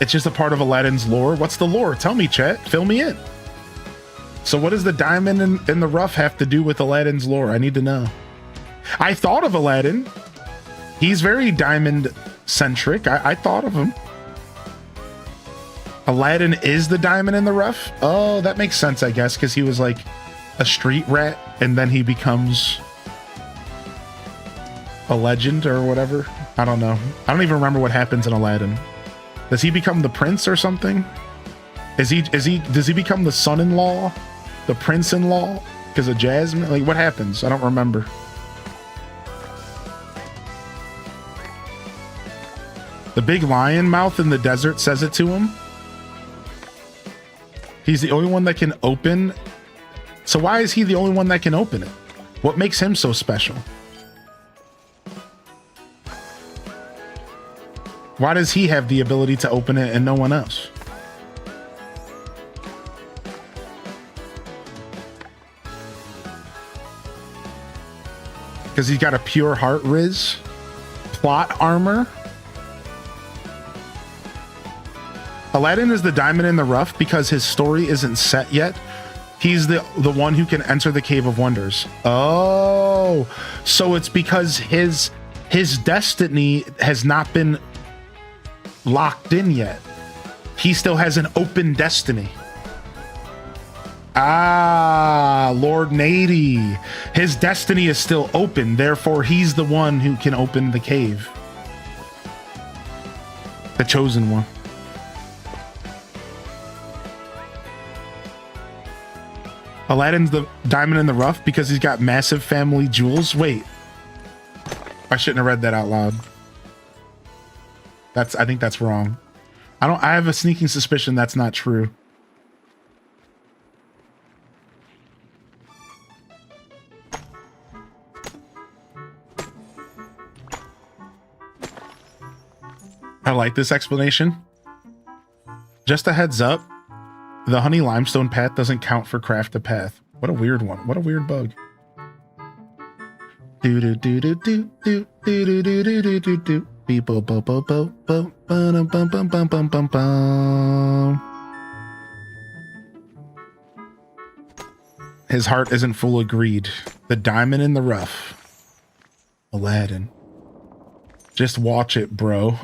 It's just a part of Aladdin's lore. What's the lore? Tell me, chat. Fill me in. So what does the diamond in the rough have to do with Aladdin's lore? I need to know. I thought of Aladdin. He's very diamond-centric. I thought of him. Aladdin is the diamond in the rough? Oh, that makes sense, I guess, because he was like a street rat, and then he becomes a legend or whatever. I don't know. I don't even remember what happens in Aladdin. Does he become the prince or something? Does he become the son-in-law? The prince-in-law? Because of Jasmine? Like, what happens? I don't remember. The big lion mouth in the desert says it to him. He's the only one that can open. So why is he the only one that can open it? What makes him so special? Why does he have the ability to open it and no one else? Because he's got a pure heart, Riz. Plot armor. Aladdin is the diamond in the rough because his story isn't set yet. He's the one who can enter the Cave of Wonders. Oh, so it's because his destiny has not been locked in yet. He still has an open destiny. Ah, Lord Nady. His destiny is still open, therefore he's the one who can open the cave. The chosen one. Aladdin's the diamond in the rough because he's got massive family jewels. Wait, I shouldn't have read that out loud. I think that's wrong. I have a sneaking suspicion that's not true. I like this explanation. Just a heads up, the honey limestone path doesn't count for craft a path. What a weird one. What a weird bug. Do do do do do do do do do do do do. Bo bo bo bo bo bum bum bum bum bum bum bum. His heart isn't full of greed. The diamond in the rough. Aladdin. Just watch it, bro.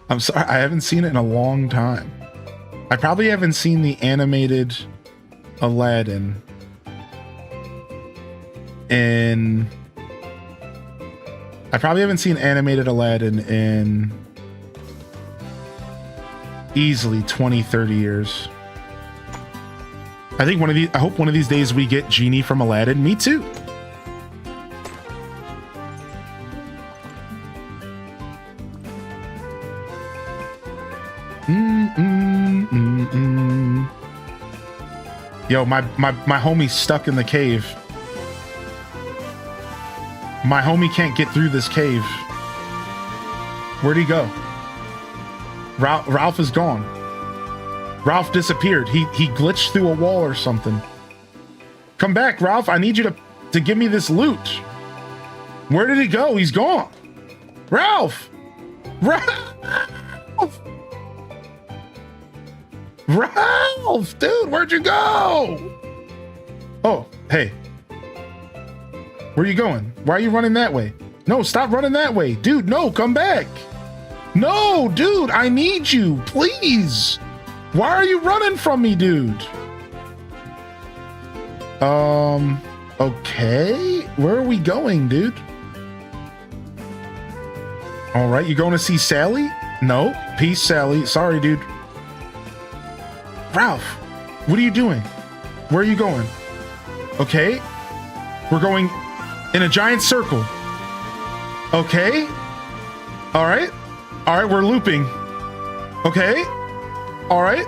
I'm sorry, I haven't seen it in a long time. I probably haven't seen the animated Aladdin in... I probably haven't seen animated Aladdin in easily 20, 30 years. I think I hope one of these days we get Genie from Aladdin. Me too. Yo, my homie's stuck in the cave. My homie can't get through this cave. Where'd he go? Ralph is gone. Ralph disappeared. He glitched through a wall or something. Come back, Ralph. I need you to give me this loot. Where did he go? He's gone. Ralph! Ralph! Ralph! Dude, where'd you go? Oh, hey. Where are you going? Why are you running that way? No, stop running that way. Dude, no, come back. No, dude, I need you. Please. Why are you running from me, dude? Okay. Where are we going, dude? All right, you going to see Sally? No. Peace, Sally. Sorry, dude. Ralph, what are you doing? Where are you going? Okay. We're going in a giant circle. Okay. All right. All right, we're looping. Okay. All right.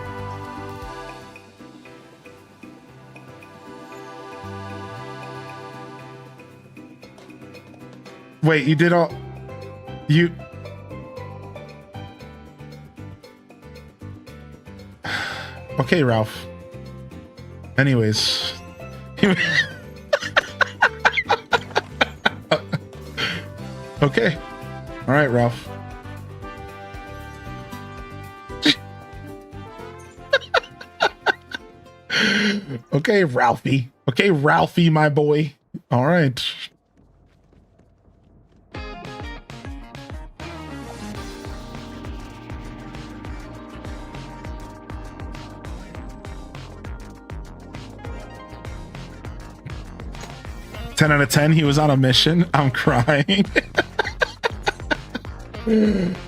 Wait, you did all... You... Okay, Ralph. Anyways. Okay. All right, Ralph. Okay, Ralphie. Okay, Ralphie, my boy. All right. Ten out of 10. He was on a mission. I'm crying.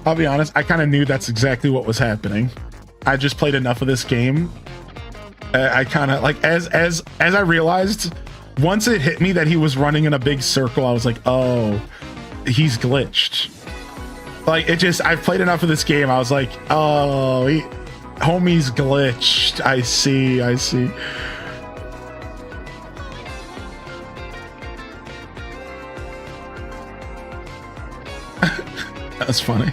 I'll be honest. I kind of knew that's exactly what was happening. I just played enough of this game. I kind of like as I realized once it hit me that he was running in a big circle, I was like, oh, he's glitched. Like it just, I've played enough of this game. I was like, oh, homie's glitched. I see. That's funny.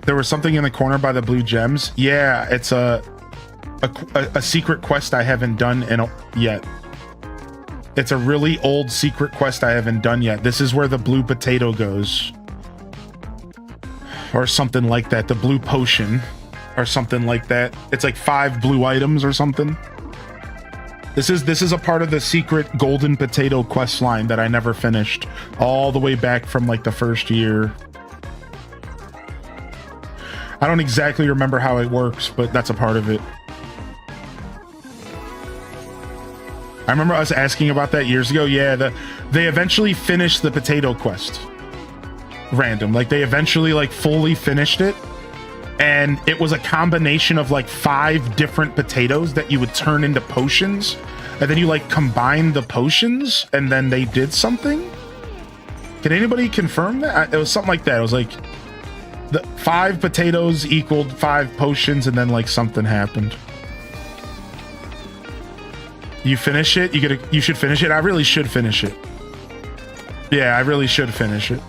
There was something in the corner by the blue gems. Yeah, it's a secret quest I haven't done yet. It's a really old secret quest I haven't done yet. This is where the blue potato goes. Or something like that. The blue potion. Or something like that. It's like 5 blue items or something. This is a part of the secret golden potato quest line that I never finished. All the way back from like the first year. I don't exactly remember how it works, but that's a part of it. I remember us asking about that years ago. Yeah, they eventually finished the potato quest. Random. Like they eventually like fully finished it. And it was a combination of like 5 different potatoes that you would turn into potions. And then you like combine the potions and then they did something. Can anybody confirm that? It was something like that. It was like the 5 potatoes equaled 5 potions and then like something happened. You finish it? You should finish it. I really should finish it. Yeah, I really should finish it.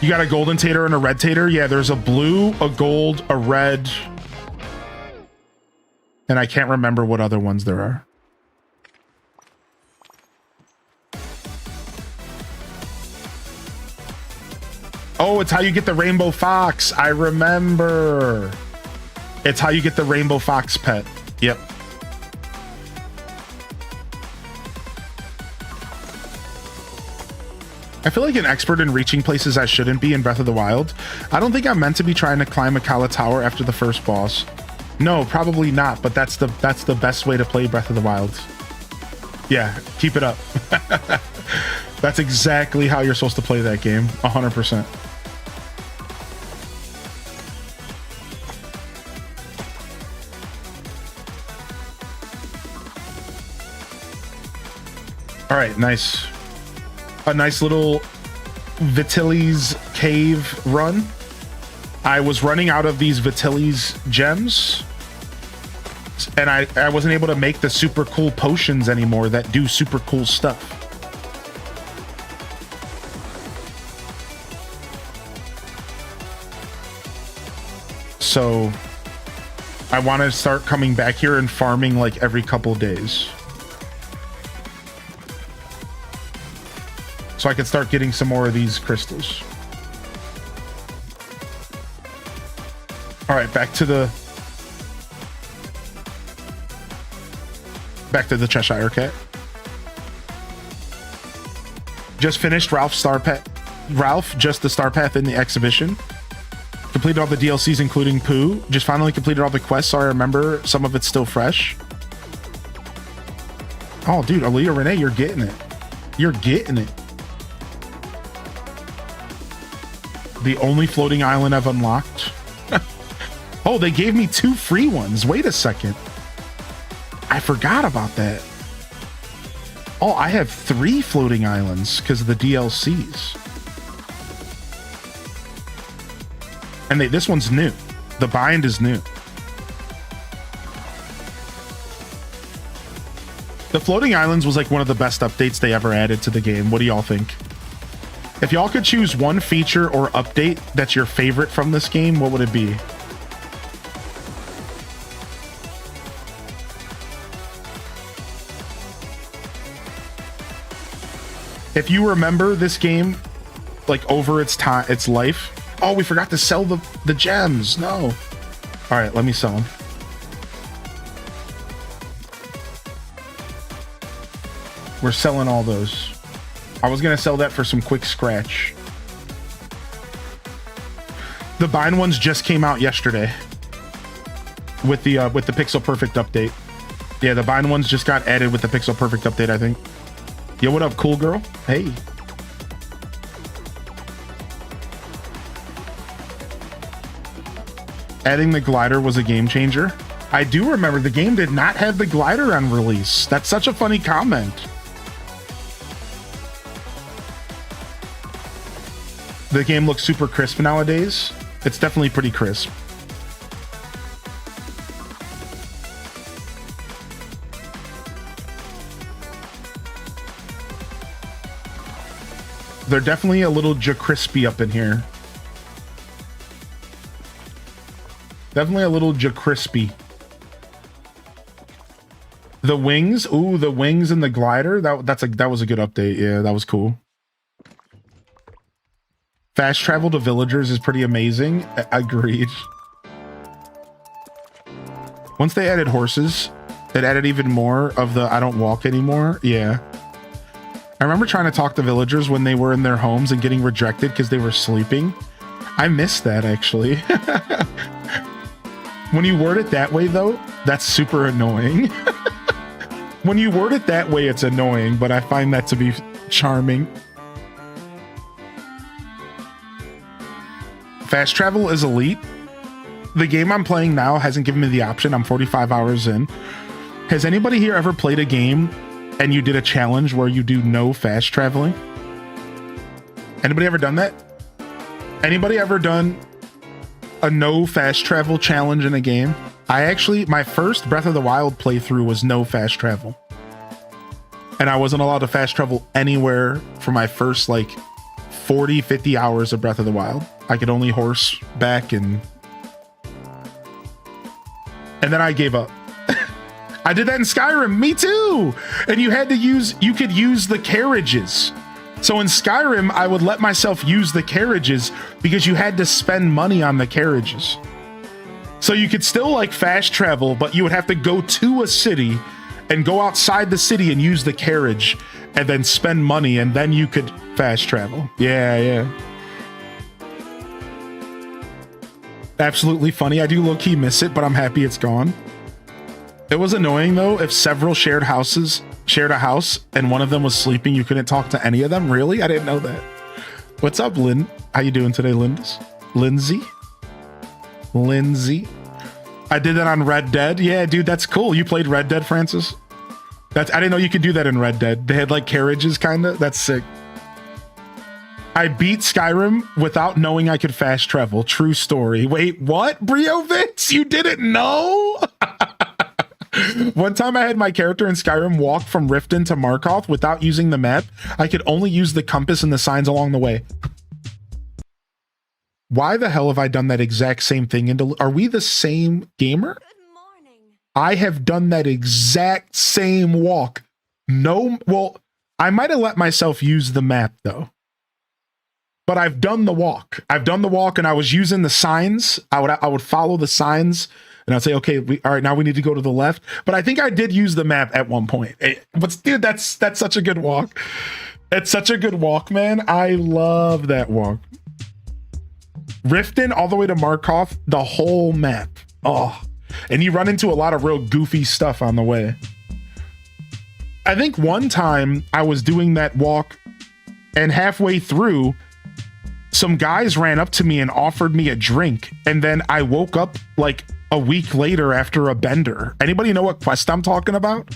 You got a golden tater and a red tater? Yeah, there's a blue, a gold, a red. And I can't remember what other ones there are. Oh, it's how you get the rainbow fox. I remember. It's how you get the rainbow fox pet. Yep. I feel like an expert in reaching places I shouldn't be in Breath of the Wild. I don't think I'm meant to be trying to climb Akala Tower after the first boss. No, probably not, but that's the best way to play Breath of the Wild. Yeah, keep it up. That's exactly how you're supposed to play that game. 100%. All right, nice. A nice little Vitelli's cave run. I was running out of these Vitelli's gems and I wasn't able to make the super cool potions anymore that do super cool stuff. So I want to start coming back here and farming like every couple days. So I can start getting some more of these crystals. All right, back to the Cheshire Cat. Just finished Ralph's Star Path. Ralph, just the Star Path in the exhibition. Completed all the DLCs, including Pooh. Just finally completed all the quests, so I remember some of it's still fresh. Oh, dude, Aaliyah Renee, you're getting it. You're getting it. The only floating island I've unlocked. Oh, they gave me 2 free ones. Wait a second. I forgot about that. Oh, I have 3 floating islands because of the DLCs. And this one's new. The bind is new. The floating islands was like one of the best updates they ever added to the game. What do y'all think? If y'all could choose one feature or update that's your favorite from this game, what would it be? If you remember this game, like over its time, its life. Oh, we forgot to sell the gems. No. All right, let me sell them. We're selling all those. I was gonna sell that for some quick scratch. The bind ones just came out yesterday with the Pixel Perfect update. Yeah, the bind ones just got added with the Pixel Perfect update, I think. Yo, what up, cool girl? Hey. Adding the glider was a game changer. I do remember the game did not have the glider on release. That's such a funny comment. The game looks super crisp nowadays. It's definitely pretty crisp. They're definitely a little crispy up in here. Definitely a little crispy. The wings, ooh, the wings and the glider. That was a good update. Yeah, that was cool. Fast travel to villagers is pretty amazing. Agreed. Once they added horses, it added even more of the I don't walk anymore. Yeah. I remember trying to talk to villagers when they were in their homes and getting rejected because they were sleeping. I missed that, actually. When you word it that way, though, that's super annoying. When you word it that way, it's annoying, but I find that to be charming. Fast travel is elite. The game I'm playing now hasn't given me the option. I'm 45 hours in. Has anybody here ever played a game and you did a challenge where you do no fast traveling? Anybody ever done that? Anybody ever done a no fast travel challenge in a game? My first Breath of the Wild playthrough was no fast travel. And I wasn't allowed to fast travel anywhere for my first like 40, 50 hours of Breath of the Wild. I could only horse back and then I gave up. I did that in Skyrim, me too. And you could use the carriages. So in Skyrim, I would let myself use the carriages because you had to spend money on the carriages. So you could still like fast travel, but you would have to go to a city and go outside the city and use the carriage and then spend money and then you could fast travel. Yeah. Absolutely funny. I do low-key miss it, but I'm happy it's gone. It was annoying though if several shared a house and one of them was sleeping, you couldn't talk to any of them. Really? I didn't know that. What's up, Lynn? How you doing today, Lindsay? I did that on Red Dead. Yeah, dude, that's cool. You played Red Dead, Francis? I didn't know you could do that in Red Dead. They had like carriages, kind of. That's sick. I beat Skyrim without knowing I could fast travel. True story. Wait, what? Briovitz? You didn't know? One time I had my character in Skyrim walk from Riften to Markarth without using the map. I could only use the compass and the signs along the way. Why the hell have I done that exact same thing? Are we the same gamer? Good morning. I have done that exact same walk. No, well, I might have let myself use the map though. But I've done the walk. And I was using the signs. I would follow the signs and I'd say, okay, all right, now we need to go to the left. But I think I did use the map at one point. But dude, that's such a good walk. It's such a good walk, man. I love that walk. Riften all the way to Markarth, the whole map. Oh, and you run into a lot of real goofy stuff on the way. I think one time I was doing that walk, and halfway through, some guys ran up to me and offered me a drink, and then I woke up like a week later after a bender. Anybody know what quest I'm talking about?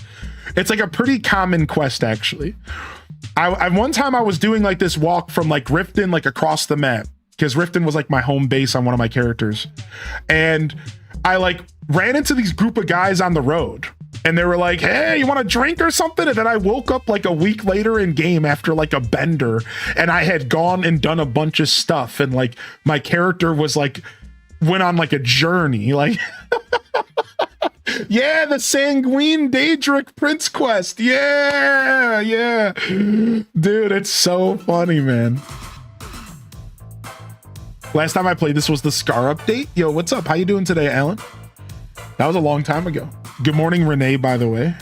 It's like a pretty common quest, actually. I one time I was doing like this walk from like Riften, like across the map, because Riften was like my home base on one of my characters, and I like ran into these group of guys on the road, and they were like, hey, you want a drink or something? And then I woke up like a week later in game after like a bender, and I had gone and done a bunch of stuff, and like my character was like went on like a journey, like yeah, the Sanguine Daedric Prince quest. Yeah, dude, it's so funny, man. Last time I played this was the Scar update. Yo, what's up? How you doing today, Alan? That was a long time ago. Good morning, Renee, by the way.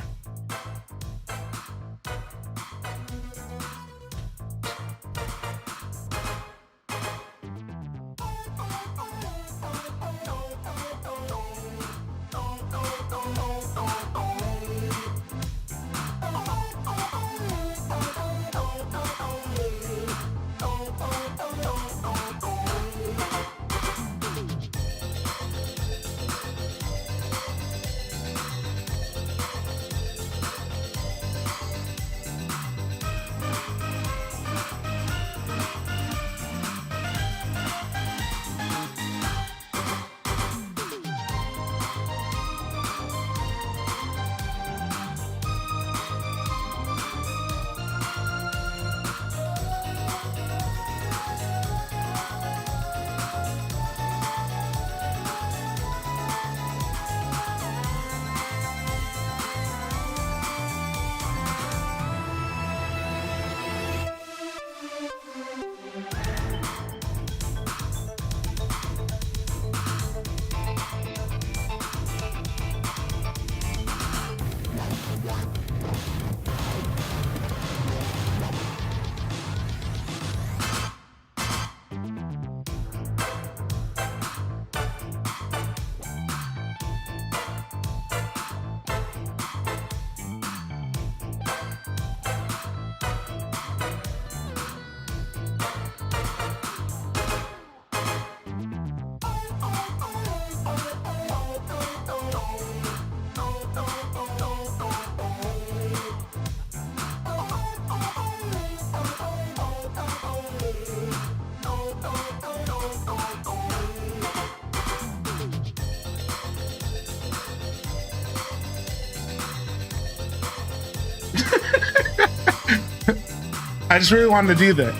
I just really wanted to do that.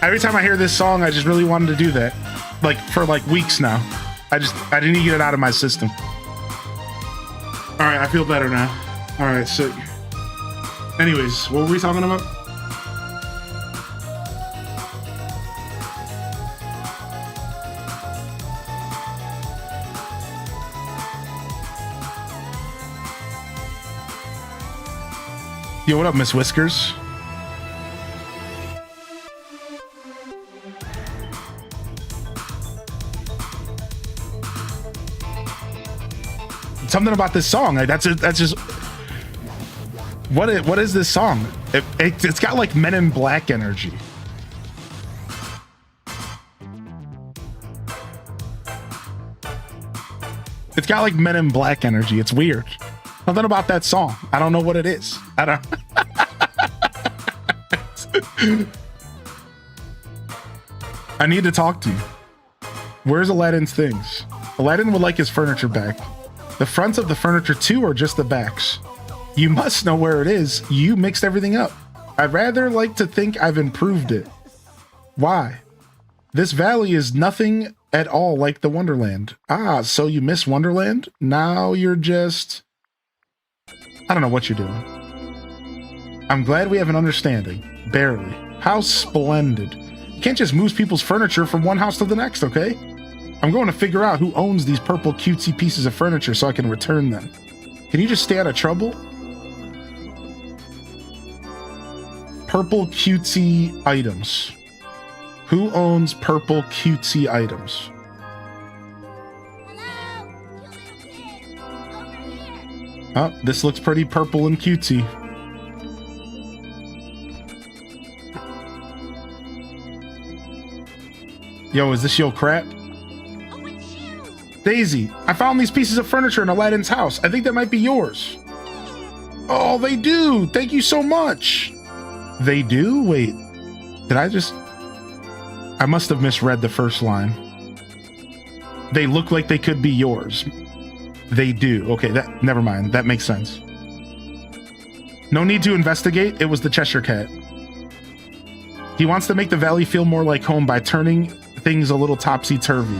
Every time I hear this song, I just really wanted to do that. Like for like weeks now. I didn't get it out of my system. All right, I feel better now. All right, so anyways, what were we talking about? Yo, what up, Miss Whiskers? Something about this song. Like, that's just what is this song? It's got like Men in Black energy. It's got like Men in Black energy. It's weird. Something about that song. I don't know what it is. I don't. I need to talk to you. Where's Aladdin's things? Aladdin would like his furniture back. The fronts of the furniture too, or just the backs? You must know where it is. You mixed everything up. I'd rather like to think I've improved it. Why? This valley is nothing at all like the Wonderland. Ah, so you miss Wonderland? Now you're just... I don't know what you're doing. I'm glad we have an understanding. Barely. How splendid. You can't just move people's furniture from one house to the next, okay? I'm going to figure out who owns these purple cutesy pieces of furniture so I can return them. Can you just stay out of trouble? Purple cutesy items. Who owns purple cutesy items? Hello? You little kid! Over here! Oh, this looks pretty purple and cutesy. Yo, is this your crap? Oh, it's you. Daisy, I found these pieces of furniture in Aladdin's house. I think that might be yours. Oh, they do. Thank you so much. They do? Wait, did I must have misread the first line. They look like they could be yours. They do. Okay, never mind. That makes sense. No need to investigate. It was the Cheshire Cat. He wants to make the valley feel more like home by turning things a little topsy-turvy.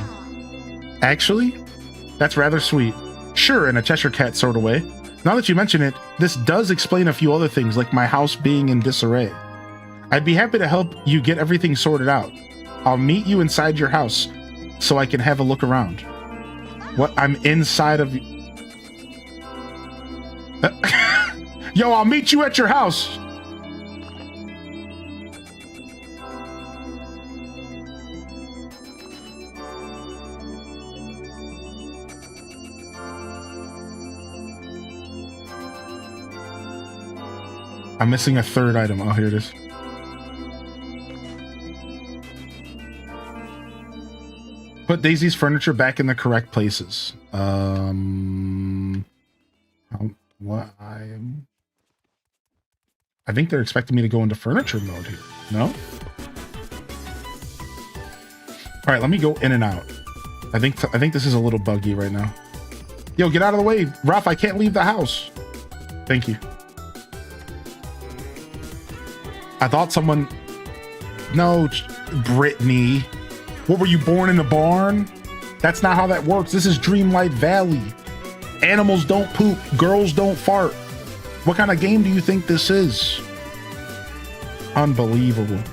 Actually, that's rather sweet. Sure, in a Cheshire Cat sort of way. Now that you mention it, this does explain a few other things, like my house being in disarray. I'd be happy to help you get everything sorted out. I'll meet you inside your house so I can have a look around. What? I'm inside of... Yo, I'll meet you at your house. I'm missing a third item. Oh, here it is. Put Daisy's furniture back in the correct places. I think they're expecting me to go into furniture mode here. No? All right, let me go in and out. I think this is a little buggy right now. Yo, get out of the way, Raph. I can't leave the house. Thank you. I thought someone... No, Brittany. What, were you born in a barn? That's not how that works. This is Dreamlight Valley. Animals don't poop. Girls don't fart. What kind of game do you think this is? Unbelievable.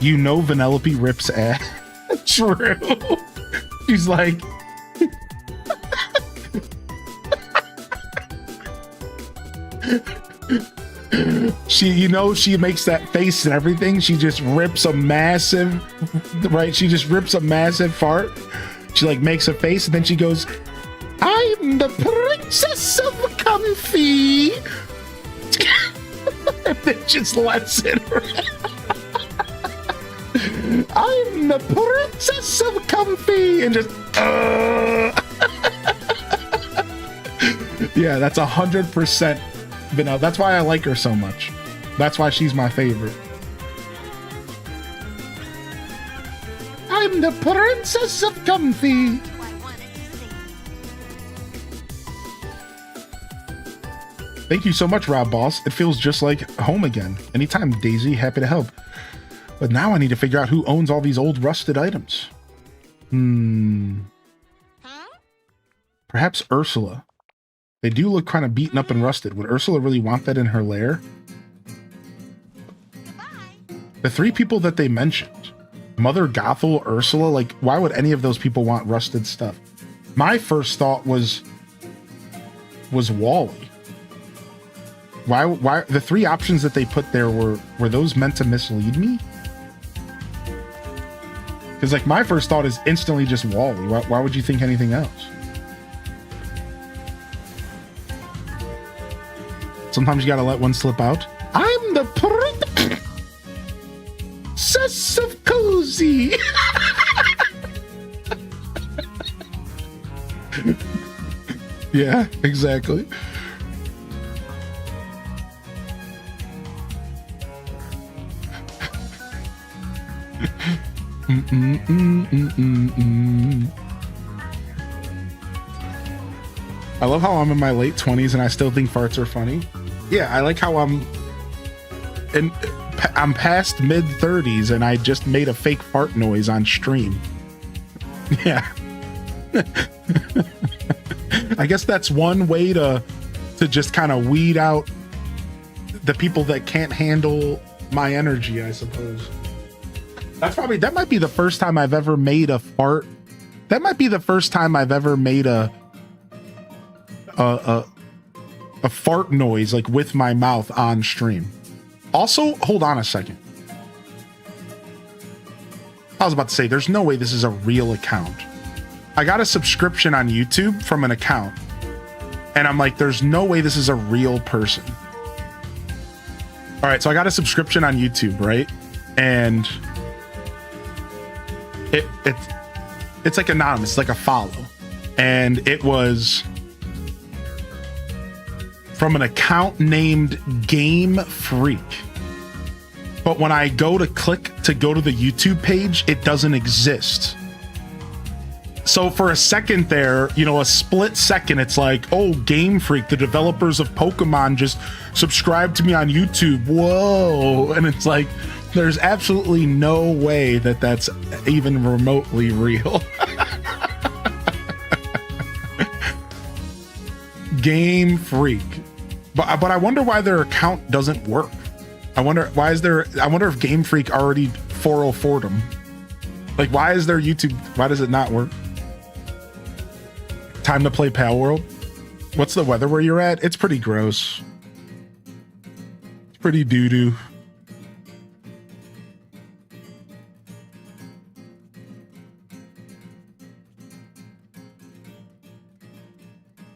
You know Vanellope rips ass. True. She's like... she makes that face and everything. She just rips a massive... Right? She just rips a massive fart. She like makes a face and then she goes, I'm the princess of comfy. And then just lets it rip. I'm the princess of comfy, and just yeah, that's 100% Vanilla. That's why I like her so much. That's why she's my favorite. I'm the princess of comfy. Thank you so much, Rob Boss. It feels just like home again. Anytime, Daisy. Happy to help. But now I need to figure out who owns all these old rusted items. Perhaps Ursula. They do look kind of beaten up and rusted. Would Ursula really want that in her lair? The three people that they mentioned, Mother Gothel, Ursula, like, why would any of those people want rusted stuff? My first thought was Wally. Why the three options that they put there were those meant to mislead me? Because like my first thought is instantly just Wally. Why would you think anything else? Sometimes you gotta let one slip out. I'm the princess of cozy. Yeah, exactly. I love how I'm in my late 20s and I still think farts are funny. Yeah, I like how I'm past mid 30s and I just made a fake fart noise on stream. Yeah. I guess that's one way to just kind of weed out the people that can't handle my energy, I suppose. That might be the first time I've ever made a fart. That might be the first time I've ever made a fart noise like with my mouth on stream. Also, hold on a second. I was about to say, there's no way this is a real account. I got a subscription on YouTube from an account, and I'm like, there's no way this is a real person. All right, so I got a subscription on YouTube, right? And it's like anonymous, it's like a follow. And it was from an account named Game Freak. But when I go to click to go to the YouTube page, it doesn't exist. So for a second there, you know, a split second, it's like, oh, Game Freak, the developers of Pokemon just subscribed to me on YouTube. Whoa. And it's like, there's absolutely no way that that's even remotely real. Game Freak. But I wonder why their account doesn't work. I wonder if Game Freak already 404'd them. Like, why is their YouTube, why does it not work? Time to play Pal World. What's the weather where you're at? It's pretty gross. It's pretty doo-doo.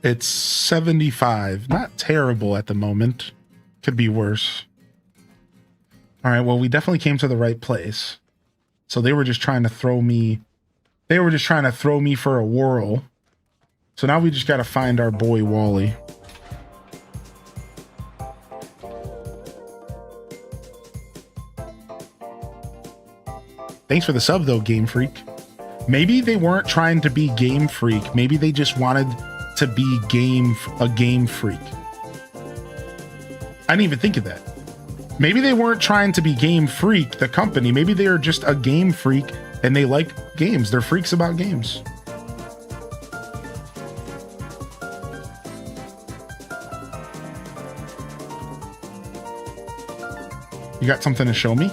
It's 75. Not terrible at the moment. Could be worse. All right, well, we definitely came to the right place. So they were just trying to throw me. They were just trying to throw me for a whirl. So now we just got to find our boy Wally. Thanks for the sub though, Game Freak. Maybe they weren't trying to be Game Freak. Maybe they just wanted to be a Game Freak. I didn't even think of that. Maybe they weren't trying to be Game Freak, the company. Maybe they are just a game freak and they like games. They're freaks about games. You got something to show me?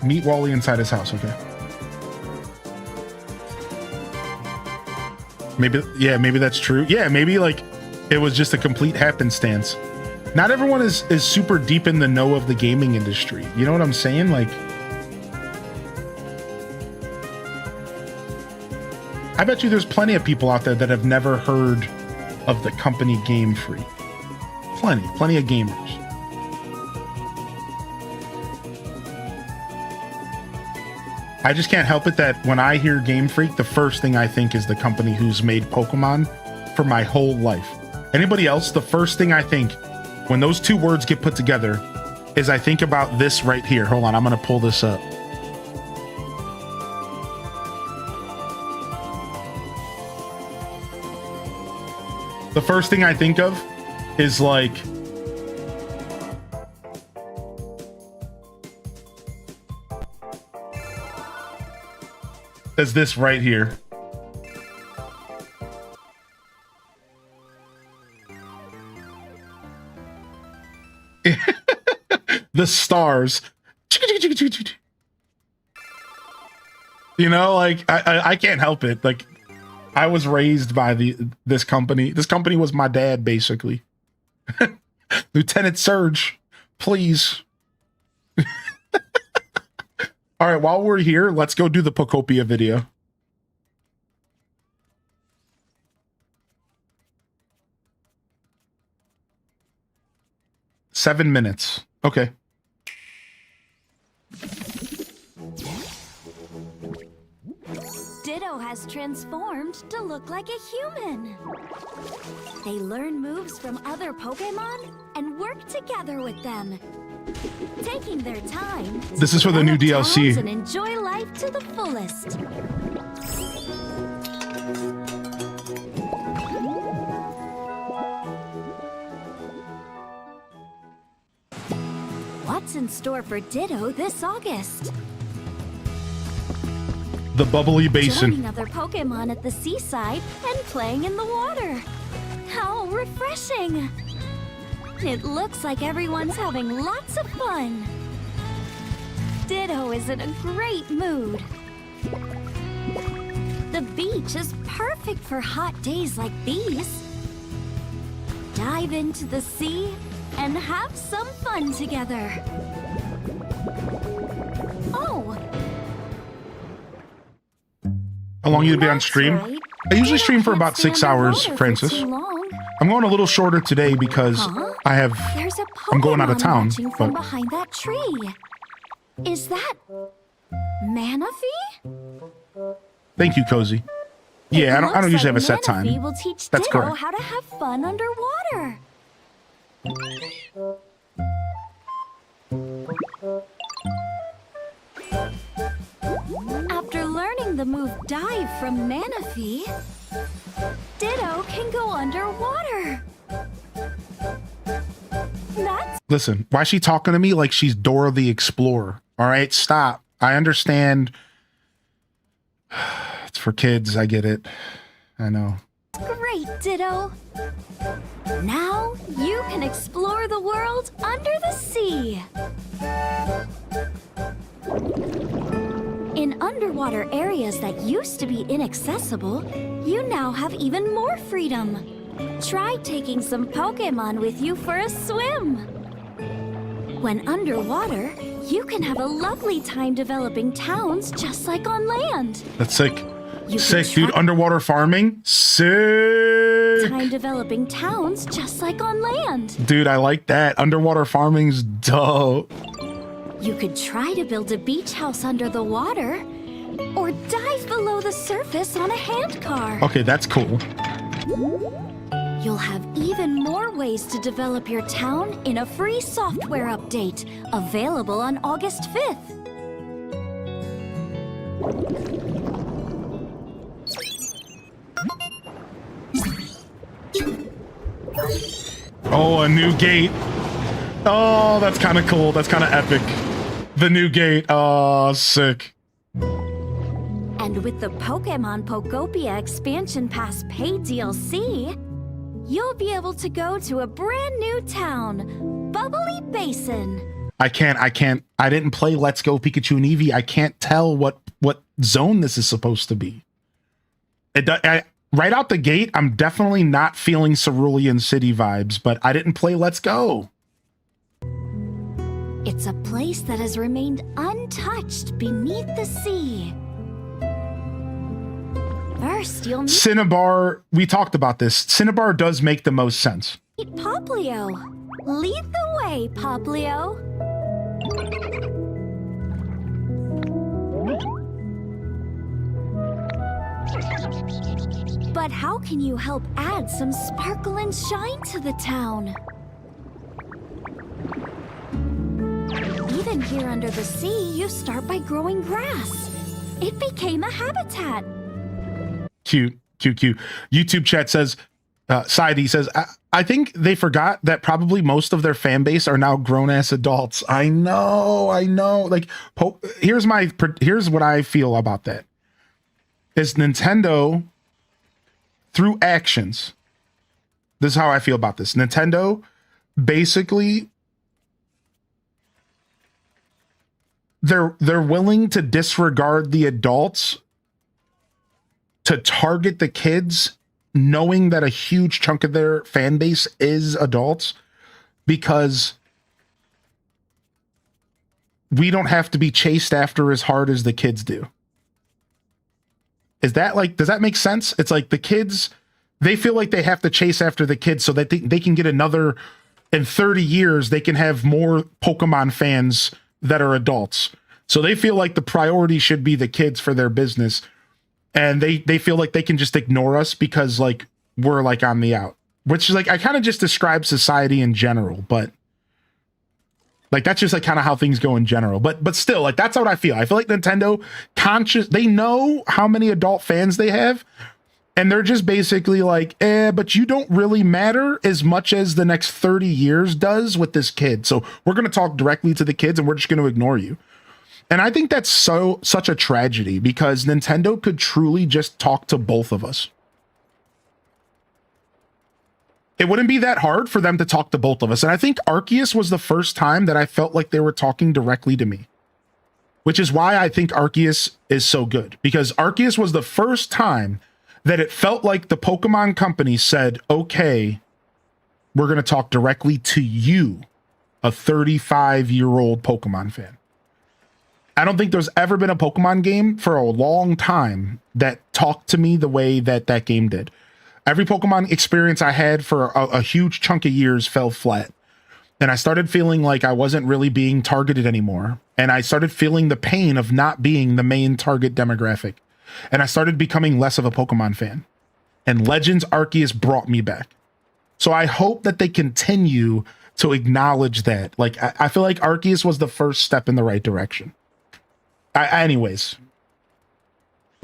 Meet Wally inside his house, okay. Maybe that's true. Yeah, maybe like it was just a complete happenstance. Not everyone is super deep in the know of the gaming industry. You know what I'm saying? Like, I bet you there's plenty of people out there that have never heard of the company Game Freak. Plenty of gamers. I just can't help it that when I hear Game Freak, the first thing I think is the company who's made Pokemon for my whole life. Anybody else, the first thing I think when those two words get put together is I think about this right here. Hold on, I'm going to pull this up. The first thing I think of is like is this right here. The stars. You know, like I can't help it. Like I was raised by this company. This company was my dad, basically. Lieutenant Surge, please. All right, while we're here, let's go do the Pokopia video. Seven minutes. Okay. Ditto has transformed to look like a human. They learn moves from other Pokemon and work together with them. Taking their time. This is for the new DLC. And enjoy life to the fullest. What's in store for Ditto this August? The bubbly basin. Joining other Pokemon at the seaside and playing in the water. How refreshing! It looks like everyone's having lots of fun. Ditto is in a great mood. The beach is perfect for hot days like these. Dive into the sea and have some fun together. Oh! How long you to be on That's stream? right. I usually Ditto stream for can't about stay 6 underwater hours, for Francis. too long. I'm going a little shorter today because Huh? I have. There's a I'm going out of Pokemon town, watching from but- behind that tree. Is that Manaphy? Thank you, Cozy. Yeah, I don't Looks usually have a like set Manaphy time. will teach That's Ditto correct. how to have fun underwater. After learning the move Dive from Manaphy, Ditto can go underwater. That's Listen, why is she talking to me like she's Dora the Explorer? All right, stop. I understand. It's for kids. I get it. I know. great, Ditto. Now you can explore the world under the sea. In underwater areas that used to be inaccessible, you now have even more freedom. Try taking some Pokemon with you for a swim. When underwater, you can have a lovely time developing towns just like on land. That's sick. You can Sick, dude. try Underwater farming. Sick. time developing towns just like on land. Dude, I like that. Underwater farming's dope. You could try to build a beach house under the water, or dive below the surface on a handcar. Okay, that's cool. You'll have even more ways to develop your town in a free software update, available on August 5th. Oh, a new gate. Oh, that's kind of cool. That's kind of epic. The new gate. Oh, sick. And with the Pokemon Pokopia Expansion Pass paid DLC, you'll be able to go to a brand new town, Bubbly Basin. I can't. I didn't play Let's Go Pikachu and Eevee. I can't tell what zone this is supposed to be. Right out the gate, I'm definitely not feeling Cerulean City vibes, but I didn't play Let's Go. It's a place that has remained untouched beneath the sea. First, you'll meet Cinnabar, we talked about this. Cinnabar does make the most sense. Poplio. Lead the way, Poplio. But how can you help add some sparkle and shine to the town? Even here under the sea, you start by growing grass. It became a habitat. Cute. YouTube chat says, Saidi says, I think they forgot that probably most of their fan base are now grown-ass adults. I know. Like, here's what I feel about that. Is Nintendo, through actions, this is how I feel about this. Nintendo basically, they're willing to disregard the adults to target the kids, knowing that a huge chunk of their fan base is adults, because we don't have to be chased after as hard as the kids do. Is that like, does that make sense? It's like the kids, they feel like they have to chase after the kids so that they can get another, in 30 years, they can have more Pokemon fans that are adults. So they feel like the priority should be the kids for their business. And they feel like they can just ignore us because like we're like on the out, which is like, I kind of just describe society in general, but like, that's just like kind of how things go in general. But still, like, that's what I feel. I feel like Nintendo they know how many adult fans they have. And they're just basically like, but you don't really matter as much as the next 30 years does with this kid. So we're going to talk directly to the kids and we're just going to ignore you. And I think that's such a tragedy because Nintendo could truly just talk to both of us. it wouldn't be that hard for them to talk to both of us. And I think Arceus was the first time that I felt like they were talking directly to me, which is why I think Arceus is so good, because Arceus was the first time that it felt like the Pokemon company said, okay, we're going to talk directly to you, a 35-year-old Pokemon fan. I don't think there's ever been a Pokemon game for a long time that talked to me the way that that game did. Every Pokemon experience I had for a huge chunk of years fell flat. And I started feeling like I wasn't really being targeted anymore. And I started feeling the pain of not being the main target demographic. And I started becoming less of a Pokemon fan. And Legends Arceus brought me back. So I hope that they continue to acknowledge that. Like, I feel like Arceus was the first step in the right direction. Anyways.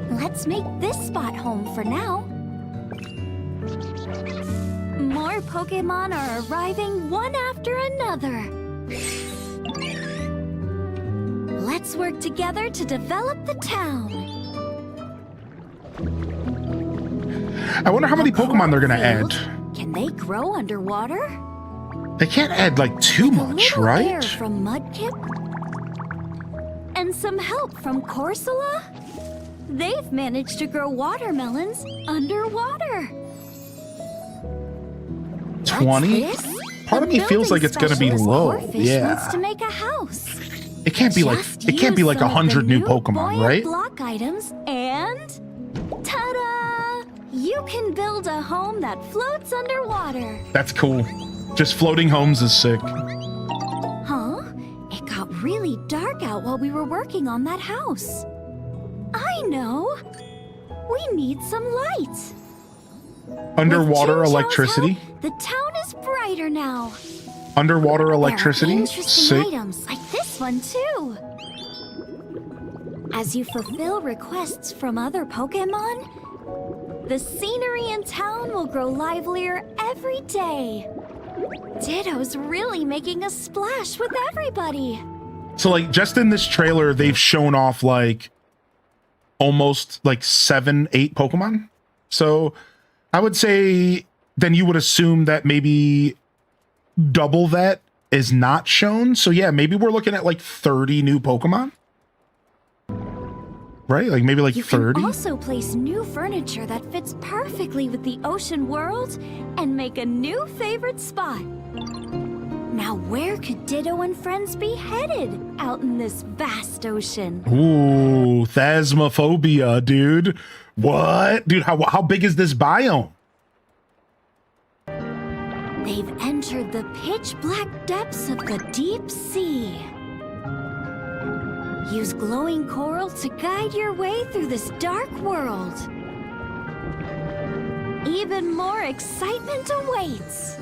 Let's make this spot home for now. More Pokemon are arriving one after another. Let's work together to develop the town. I wonder how many Pokemon they're going to add. Can they grow underwater? They can't add like too much, Air right? from Mudkip? And some help from Corsola? They've managed to grow watermelons underwater. 20? What's this? Part of me feels like it's gonna be low. Yeah. Wants to make a house. It can't be like Just it can't be use like some of the 100 new Pokemon, buoyant right? Block items and ta-da! You can build a home that floats underwater. That's cool. Just floating homes is sick. Huh? It got really dark out while we were working on that house. I know. We need some light. Underwater With Chin Chou's electricity. help, the town is brighter now. Underwater There are electricity. interesting Sick. items like this one too. As you fulfill requests from other Pokemon, the scenery in town will grow livelier every day. Ditto's really making a splash with everybody. So like just in this trailer, they've shown off like almost like 7, 8 Pokemon. So I would say then you would assume that maybe double that is not shown. So yeah, maybe we're looking at like 30 new Pokemon. Right? Like maybe like You 30. can also place new furniture that fits perfectly with the ocean world and make a new favorite spot. Now where could Ditto and friends be headed out in this vast ocean? Ooh, Phasmophobia, dude. What? Dude, how big is this biome? They've entered the pitch black depths of the deep sea. Use glowing coral to guide your way through this dark world. Even more excitement awaits.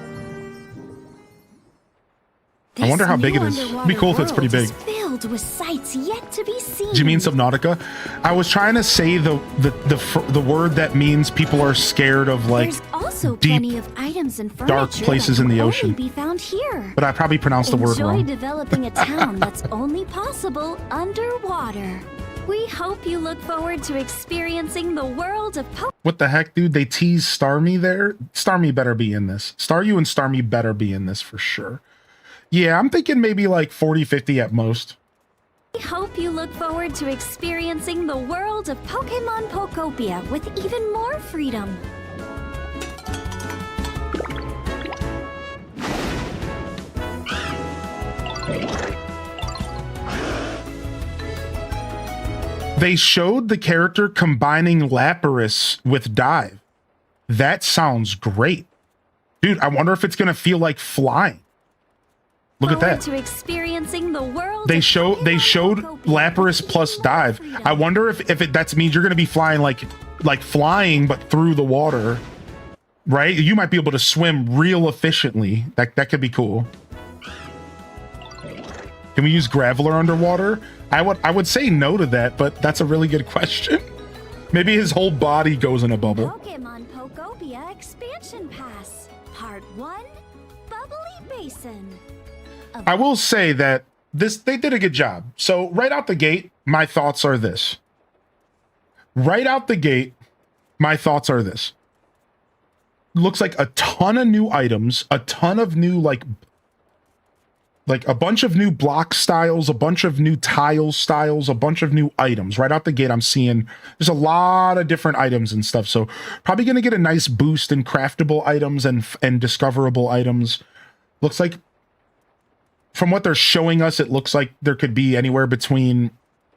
I wonder how big it is. This new It'd be cool if it's pretty underwater big. world is filled with sights yet to be seen. Do you mean Subnautica? I was trying to say the word that means people are scared of like There's also deep, plenty of items and furniture dark places that in the can ocean. only be found here. but I probably pronounced the word Enjoy wrong. developing a town that's only possible underwater. We hope you look forward to experiencing the world of What the heck, dude? They teased Starmie there. Starmie better be in this. Staryu and Starmie better be in this for sure. Yeah, I'm thinking maybe like 40, 50 at most. We hope you look forward to experiencing the world of Pokemon Pokopia with even more freedom. They showed the character combining Lapras with Dive. That sounds great. Dude, I wonder if it's going to feel like flying. Look at Forward that. to experiencing the world They of showed Pokemon Lapras plus Dive. I wonder if that means you're going to be flying like flying but through the water. Right? You might be able to swim real efficiently. That could be cool. Can we use Graveler underwater? I would say no to that, but that's a really good question. Maybe his whole body goes in a bubble. Pokemon Pokopia Expansion Pass, Part 1, Bubbly Basin. I will say that they did a good job. So right out the gate, my thoughts are this. looks like a ton of new items, a ton of new like a bunch of new block styles, a bunch of new tile styles, a bunch of new items. Right out the gate, I'm seeing there's a lot of different items and stuff. So probably going to get a nice boost in craftable items and discoverable items. Looks like, from what they're showing us, it looks like there could be anywhere between,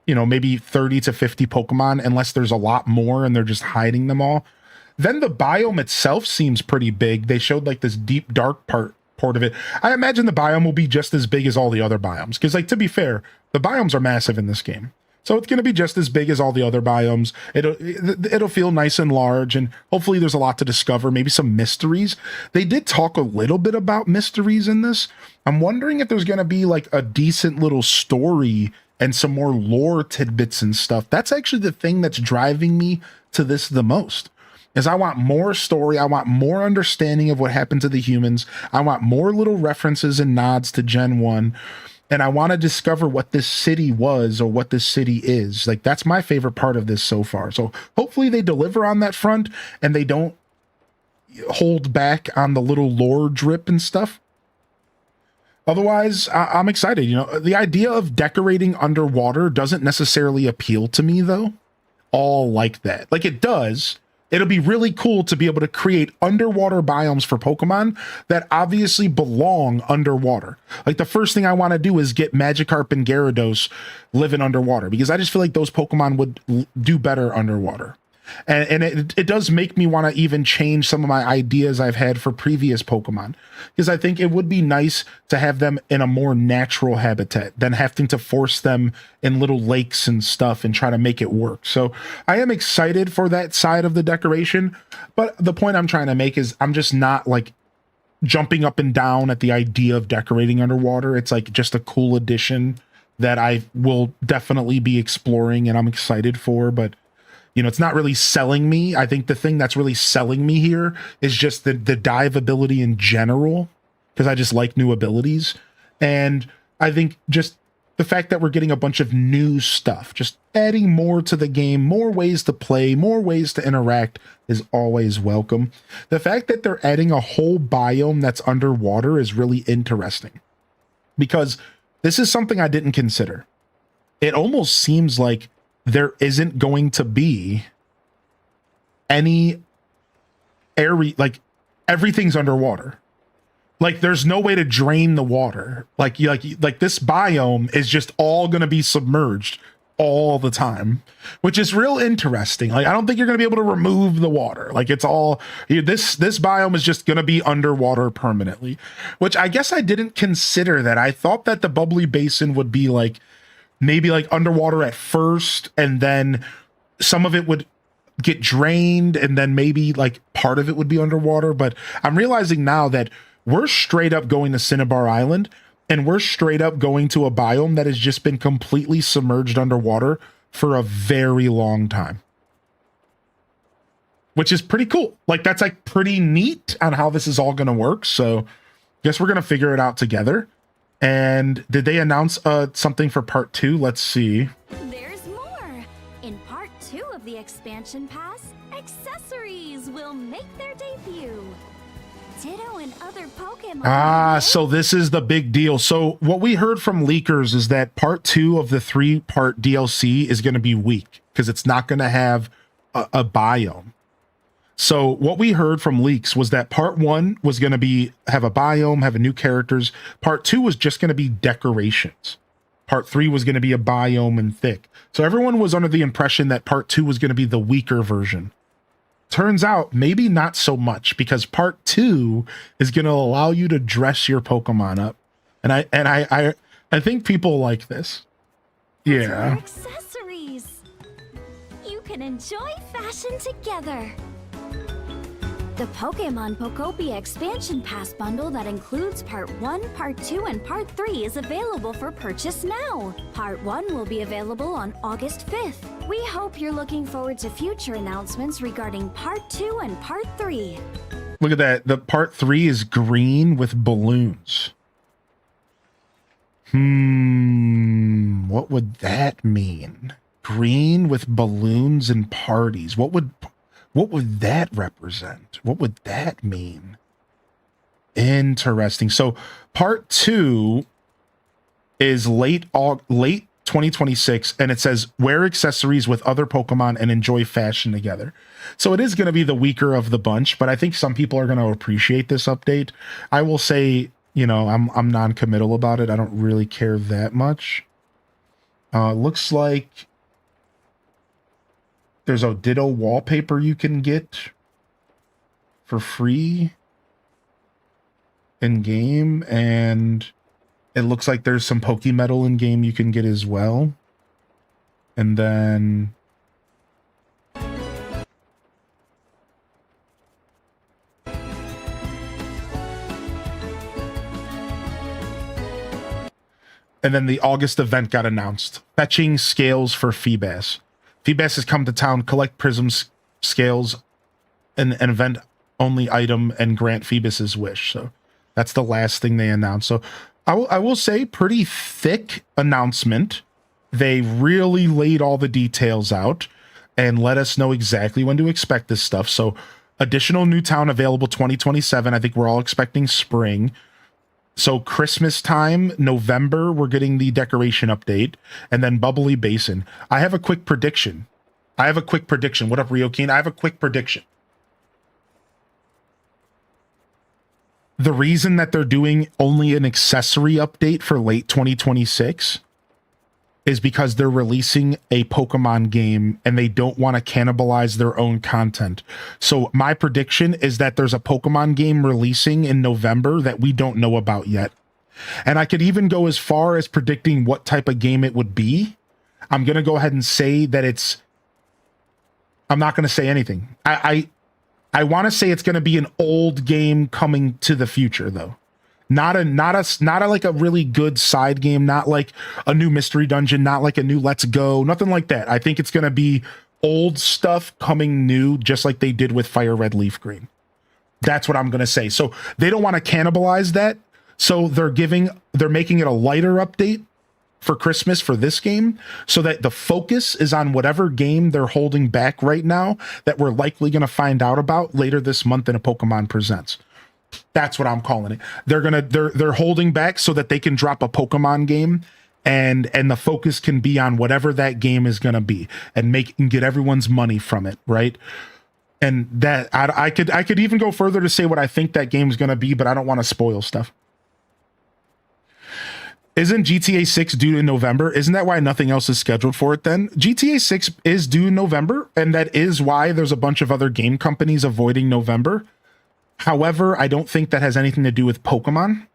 you know, maybe 30 to 50 Pokemon, unless there's a lot more and they're just hiding them all. Then the biome itself seems pretty big. They showed like this deep, dark part of it. I imagine the biome will be just as big as all the other biomes. Because, like, to be fair, the biomes are massive in this game. So it's going to be just as big as all the other biomes. It'll feel nice and large, and hopefully there's a lot to discover, maybe some mysteries. They did talk a little bit about mysteries in this. I'm wondering if there's going to be like a decent little story and some more lore tidbits and stuff. That's actually the thing that's driving me to this the most. Is I want more story. I want more understanding of what happened to the humans. I want more little references and nods to Gen 1. And I want to discover what this city was or what this city is. Like, that's my favorite part of this so far. So hopefully they deliver on that front and they don't hold back on the little lore drip and stuff. Otherwise, I'm excited. You know, the idea of decorating underwater doesn't necessarily appeal to me, though. All like that. Like, it does. It'll be really cool to be able to create underwater biomes for Pokemon that obviously belong underwater. Like, the first thing I want to do is get Magikarp and Gyarados living underwater, because I just feel like those Pokemon would do better underwater. And it does make me want to even change some of my ideas I've had for previous Pokemon, because I think it would be nice to have them in a more natural habitat than having to force them in little lakes and stuff and try to make it work. So I am excited for that side of the decoration, but the point I'm trying to make is I'm just not like jumping up and down at the idea of decorating underwater. It's like just a cool addition that I will definitely be exploring and I'm excited for, but you know, it's not really selling me. I think the thing that's really selling me here is just the dive ability in general, because I just like new abilities. And I think just the fact that we're getting a bunch of new stuff, just adding more to the game, more ways to play, more ways to interact is always welcome. The fact that they're adding a whole biome that's underwater is really interesting, because this is something I didn't consider. It almost seems like there isn't going to be any area, like everything's underwater. Like, there's no way to drain the water. Like this biome is just all going to be submerged all the time, which is real interesting. Like, I don't think you're going to be able to remove the water. Like, it's all this biome is just going to be underwater permanently, which I guess I didn't consider that. I thought that the bubbly basin would be like, maybe like underwater at first, and then some of it would get drained, and then maybe like part of it would be underwater. But I'm realizing now that we're straight up going to Cinnabar Island, and we're straight up going to a biome that has just been completely submerged underwater for a very long time, which is pretty cool. Like, that's like pretty neat on how this is all going to work. So guess we're going to figure it out together. And did they announce something for part 2? Let's see. There's more. In part 2 of the expansion pass, accessories will make their debut. Ditto and other Pokemon. So this is the big deal. So what we heard from leakers is that part 2 of the 3-part DLC is going to be weak because it's not going to have a biome. So what we heard from leaks was that part 1 was going to have a biome, have a new characters. Part 2 was just going to be decorations. Part 3 was going to be a biome and thick. So everyone was under the impression that part 2 was going to be the weaker version. Turns out maybe not so much, because part 2 is going to allow you to dress your Pokemon up. And I think people like this. Yeah. Accessories. You can enjoy fashion together. The Pokemon Pokopia Expansion Pass bundle that includes Part 1, Part 2, and Part 3 is available for purchase now. Part 1 will be available on August 5th. We hope you're looking forward to future announcements regarding Part 2 and Part 3. Look at that. The Part 3 is green with balloons. What would that mean? Green with balloons and parties. What What would that represent? What would that mean? Interesting. So part 2 is late 2026, and it says wear accessories with other Pokemon and enjoy fashion together. So it is going to be the weaker of the bunch, but I think some people are going to appreciate this update. I will say, you know, I'm non-committal about it. I don't really care that much. Looks like there's a Ditto wallpaper you can get for free in game, and it looks like there's some Pokemetal in game you can get as well. And then the August event got announced. Fetching scales for Feebas. Feebas has come to town, collect Prism's scales, an event only item, and grant Phoebus's wish. So that's the last thing they announced. So I will say pretty thick announcement. They really laid all the details out and let us know exactly when to expect this stuff. So additional new town available 2027. I think we're all expecting spring. So Christmas time, November, we're getting the decoration update, and then Bubbly Basin. I have a quick prediction. What up, Ryokeen? I have a quick prediction. The reason that they're doing only an accessory update for late 2026 is because they're releasing a Pokemon game and they don't want to cannibalize their own content. So my prediction is that there's a Pokemon game releasing in November that we don't know about yet. And I could even go as far as predicting what type of game it would be. I'm going to go ahead and say that I'm not going to say anything. I want to say it's going to be an old game coming to the future, though. Not a like a really good side game, not like a new mystery dungeon, not like a new Let's Go, nothing like that. I think it's going to be old stuff coming new, just like they did with Fire Red Leaf Green. That's what I'm going to say. So they don't want to cannibalize that. So they're making it a lighter update for Christmas for this game, so that the focus is on whatever game they're holding back right now that we're likely going to find out about later this month in a Pokemon Presents. That's what I'm calling it. They're holding back so that they can drop a Pokemon game, and the focus can be on whatever that game is going to be, and get everyone's money from it, right? And that I could even go further to say what I think that game is going to be, but I don't want to spoil stuff. Isn't GTA 6 due in November? Isn't that why nothing else is scheduled for it then? GTA 6 is due in November, and that is why there's a bunch of other game companies avoiding November. However, I don't think that has anything to do with Pokemon,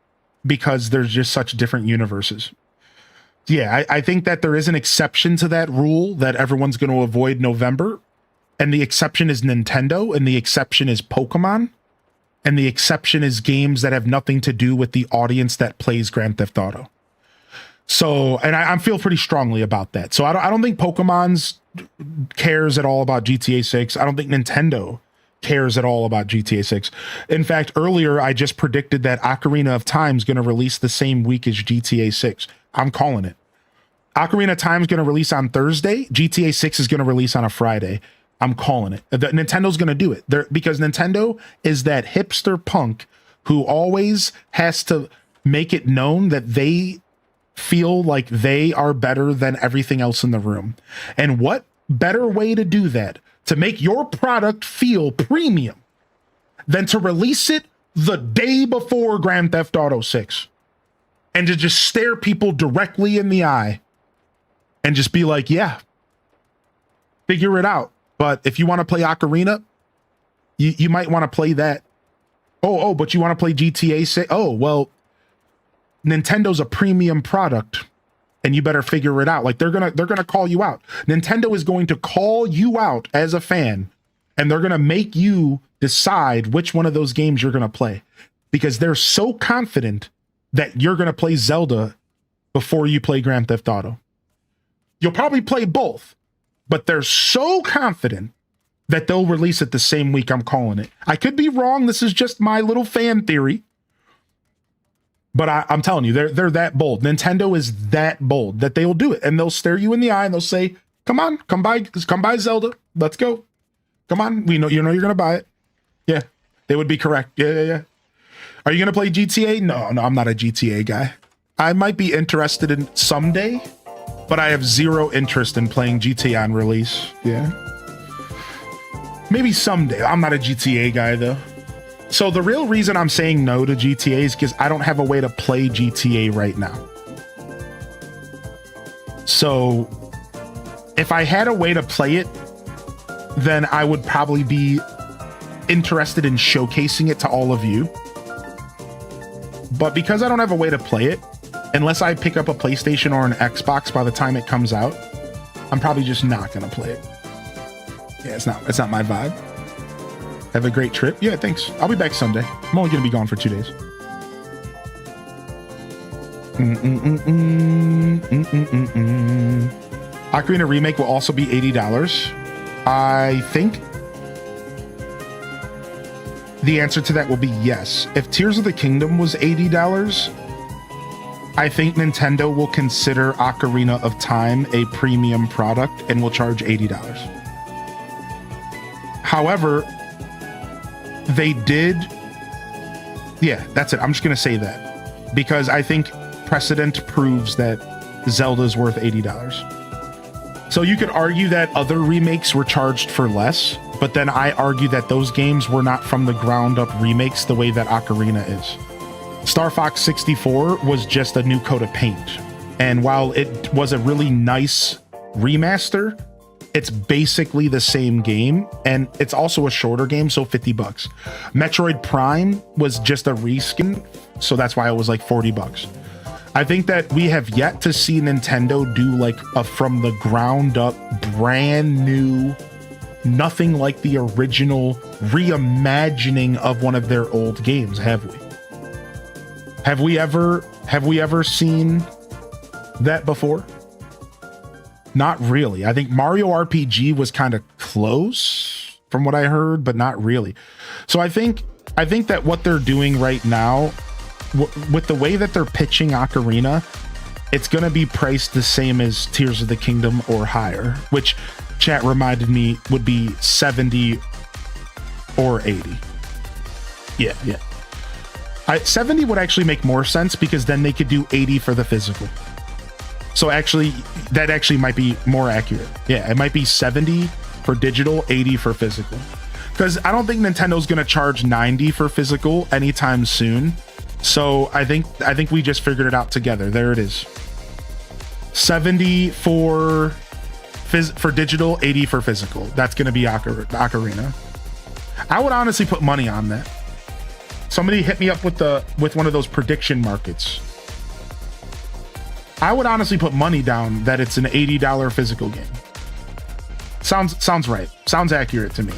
because there's just such different universes. Yeah, I think that there is an exception to that rule that everyone's going to avoid November, and the exception is Nintendo, and the exception is Pokemon, and the exception is games that have nothing to do with the audience that plays Grand Theft Auto. So, and I feel pretty strongly about that. So I don't think Pokemon's cares at all about GTA 6. I don't think Nintendo cares at all about GTA 6. In fact, earlier I just predicted that Ocarina of Time is going to release the same week as GTA 6. I'm calling it. Ocarina of Time is going to release on Thursday. GTA 6 is going to release on a Friday. I'm calling it. Nintendo's going to do it. Because Nintendo is that hipster punk who always has to make it known that they feel like they are better than everything else in the room. And what better way to do that, to make your product feel premium, than to release it the day before Grand Theft Auto 6 and to just stare people directly in the eye and just be like, yeah, figure it out. But if you want to play Ocarina, you might want to play that. Oh, but you want to play GTA 6? Oh, well, Nintendo's a premium product and you better figure it out. Like they're going to call you out. Nintendo is going to call you out as a fan, and they're going to make you decide which one of those games you're going to play, because they're so confident that you're going to play Zelda before you play Grand Theft Auto. You'll probably play both, but they're so confident that they'll release it the same week. I'm calling it. I could be wrong. This is just my little fan theory. But I'm telling you, they're that bold. Nintendo is that bold that they will do it, and they'll stare you in the eye and they'll say, "Come on, come buy Zelda. Let's go." Come on, we know you're gonna buy it. Yeah, they would be correct. Yeah. Are you gonna play GTA? No, I'm not a GTA guy. I might be interested in someday, but I have zero interest in playing GTA on release. Yeah. Maybe someday. I'm not a GTA guy though. So the real reason I'm saying no to GTA is because I don't have a way to play GTA right now. So if I had a way to play it, then I would probably be interested in showcasing it to all of you. But because I don't have a way to play it, unless I pick up a PlayStation or an Xbox by the time it comes out, I'm probably just not gonna play it. Yeah, it's not my vibe. Have a great trip. Yeah, thanks. I'll be back Sunday. I'm only gonna be gone for 2 days. Ocarina Remake will also be $80. I think the answer to that will be yes. If Tears of the Kingdom was $80, I think Nintendo will consider Ocarina of Time a premium product and will charge $80. However, they did. Yeah, that's it. I'm just going to say that because I think precedent proves that Zelda's worth $80. So you could argue that other remakes were charged for less, but then I argue that those games were not from the ground up remakes the way that Ocarina is. Star Fox 64 was just a new coat of paint. And while it was a really nice remaster, it's basically the same game, and it's also a shorter game, so $50. Metroid Prime was just a reskin, so that's why it was like $40. I think that we have yet to see Nintendo do like a from the ground up, brand new, nothing like the original reimagining of one of their old games, have we? Have we ever seen that before? Not really. I think Mario RPG was kind of close from what I heard, but not really. So I think that what they're doing right now, with the way that they're pitching Ocarina, it's going to be priced the same as Tears of the Kingdom or higher, which chat reminded me would be 70 or 80. Yeah. 70 would actually make more sense because then they could do 80 for the physical. So actually, that actually might be more accurate. Yeah, it might be 70 for digital, 80 for physical. Because I don't think Nintendo's going to charge 90 for physical anytime soon. So I think we just figured it out together. There it is. 70 for digital, 80 for physical. That's going to be Ocarina. I would honestly put money on that. Somebody hit me up with one of those prediction markets. I would honestly put money down that it's an $80 physical game. Sounds right. Sounds accurate to me.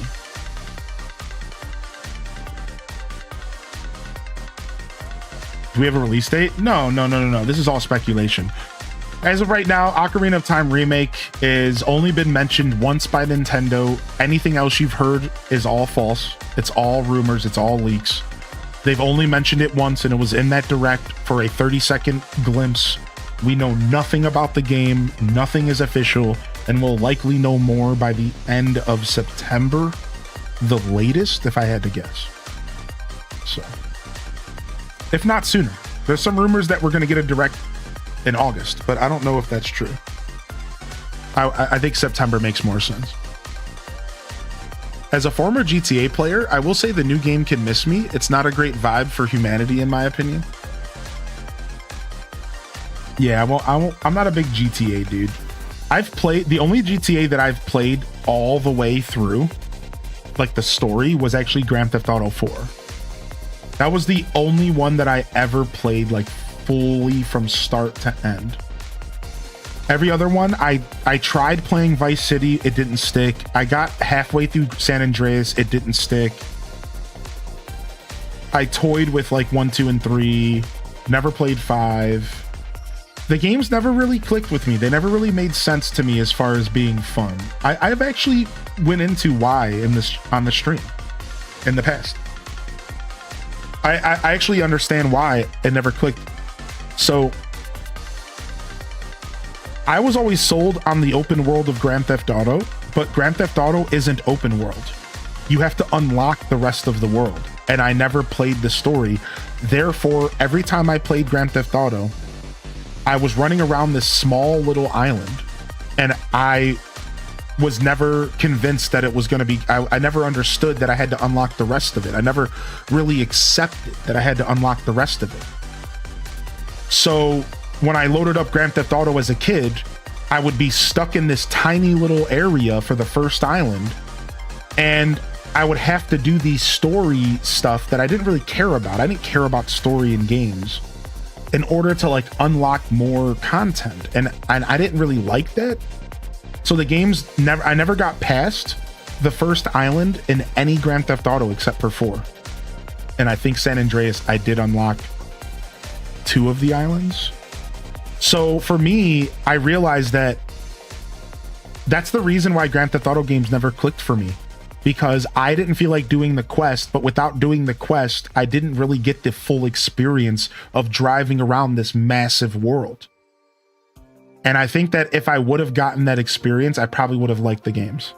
Do we have a release date? No. This is all speculation. As of right now, Ocarina of Time Remake is only been mentioned once by Nintendo. Anything else you've heard is all false. It's all rumors. It's all leaks. They've only mentioned it once, and it was in that direct for a 30-second glimpse. We know nothing about the game. Nothing is official, and we'll likely know more by the end of September, the latest, if I had to guess. So, if not sooner. There's some rumors that we're going to get a direct in August, but I don't know if that's true. I think September makes more sense. As a former GTA player, I will say the new game can miss me. It's not a great vibe for humanity, in my opinion. Yeah, well, I'm not a big GTA dude. The only GTA that I've played all the way through, like the story, was actually Grand Theft Auto 4. That was the only one that I ever played like fully from start to end. Every other one, I tried playing Vice City, it didn't stick. I got halfway through San Andreas, it didn't stick. I toyed with like 1, 2, and 3, never played 5. The games never really clicked with me. They never really made sense to me as far as being fun. I've actually went into why on the stream in the past. I actually understand why it never clicked. So I was always sold on the open world of Grand Theft Auto, but Grand Theft Auto isn't open world. You have to unlock the rest of the world, and I never played the story. Therefore, every time I played Grand Theft Auto, I was running around this small little island, and I was never convinced that it was going to be, I never understood that I had to unlock the rest of it. I never really accepted that I had to unlock the rest of it. So when I loaded up Grand Theft Auto as a kid, I would be stuck in this tiny little area for the first island, and I would have to do these story stuff that I didn't really care about. I didn't care about story in games in order to like unlock more content. And I didn't really like that. So the games I never got past the first island in any Grand Theft Auto except for 4. And I think San Andreas, I did unlock 2 of the islands. So for me, I realized that that's the reason why Grand Theft Auto games never clicked for me, because I didn't feel like doing the quest, but without doing the quest, I didn't really get the full experience of driving around this massive world. And I think that if I would have gotten that experience, I probably would have liked the games.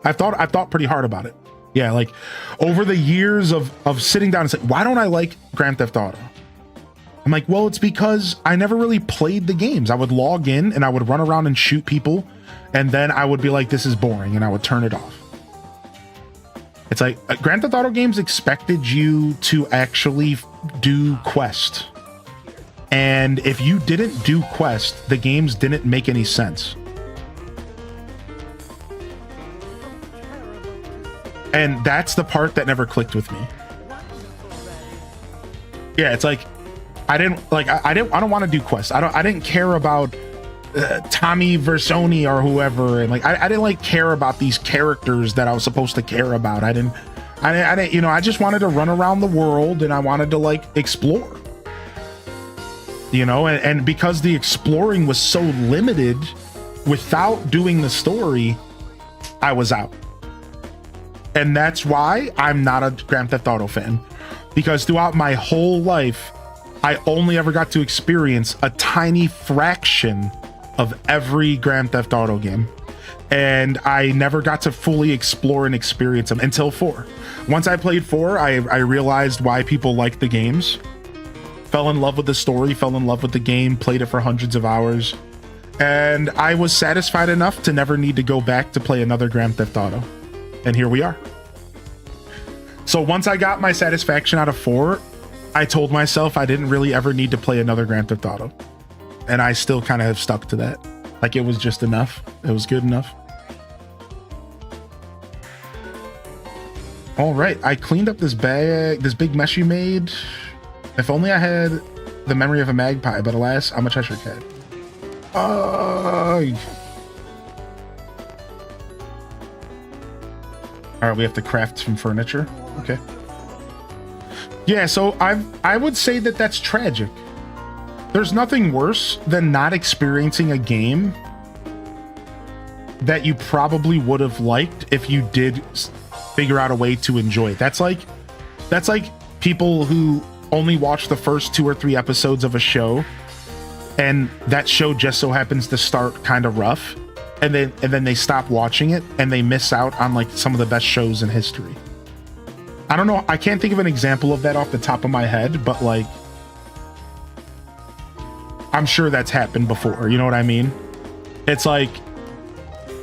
I thought pretty hard about it. Yeah, like over the years of sitting down and saying, why don't I like Grand Theft Auto? I'm like, well, it's because I never really played the games. I would log in and I would run around and shoot people, and then I would be like, this is boring, and I would turn it off. It's like Grand Theft Auto games expected you to actually do quest. And if you didn't do quest, the games didn't make any sense. And that's the part that never clicked with me. Yeah, it's like I don't want to do quests. I didn't care about Tommy Vercetti or whoever, and like I didn't like care about these characters that I was supposed to care about. I didn't, you know, I just wanted to run around the world and I wanted to like explore. You know, and because the exploring was so limited without doing the story, I was out. And that's why I'm not a Grand Theft Auto fan, because throughout my whole life, I only ever got to experience a tiny fraction of every Grand Theft Auto game. And I never got to fully explore and experience them until 4. Once I played 4, I realized why people like the games. Fell in love with the story, fell in love with the game, played it for hundreds of hours. And I was satisfied enough to never need to go back to play another Grand Theft Auto. And here we are. So once I got my satisfaction out of 4, I told myself I didn't really ever need to play another Grand Theft Auto. And I still kind of have stuck to that. Like it was just enough. It was good enough. All right, I cleaned up this bag, this big mess you made. If only I had the memory of a magpie, but alas, I'm a Cheshire cat. All right, we have to craft some furniture. Okay. Yeah, so I would say that that's tragic. There's nothing worse than not experiencing a game that you probably would have liked if you did figure out a way to enjoy it. That's like people who only watch the first 2 or 3 episodes of a show, and that show just so happens to start kind of rough, and then they stop watching it and they miss out on like some of the best shows in history. I don't know, I can't think of an example of that off the top of my head, but like I'm sure that's happened before, you know what I mean? It's like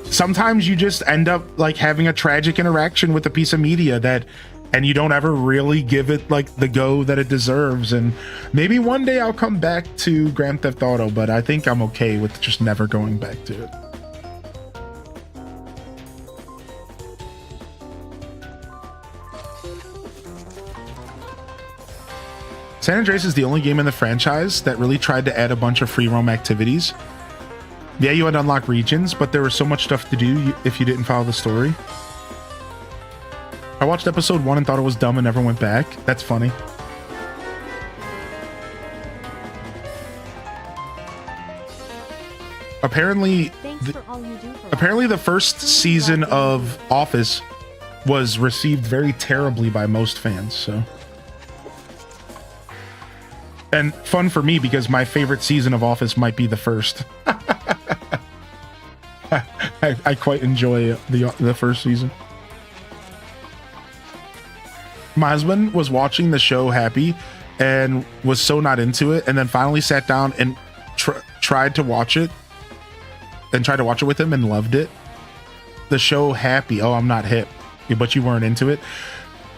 sometimes you just end up like having a tragic interaction with a piece of media and you don't ever really give it like the go that it deserves. And maybe one day I'll come back to Grand Theft Auto, but I think I'm okay with just never going back to it. San Andreas is the only game in the franchise that really tried to add a bunch of free roam activities. Yeah, you had to unlock regions, but there was so much stuff to do if you didn't follow the story. I watched episode 1 and thought it was dumb and never went back. That's funny. Apparently, the first season of Office was received very terribly by most fans, so. And fun for me because my favorite season of Office might be the first. I quite enjoy the first season. My husband was watching the show Happy and was so not into it, and then finally sat down and tried to watch it with him and loved it. The show Happy. Oh, I'm not hip, but you weren't into it.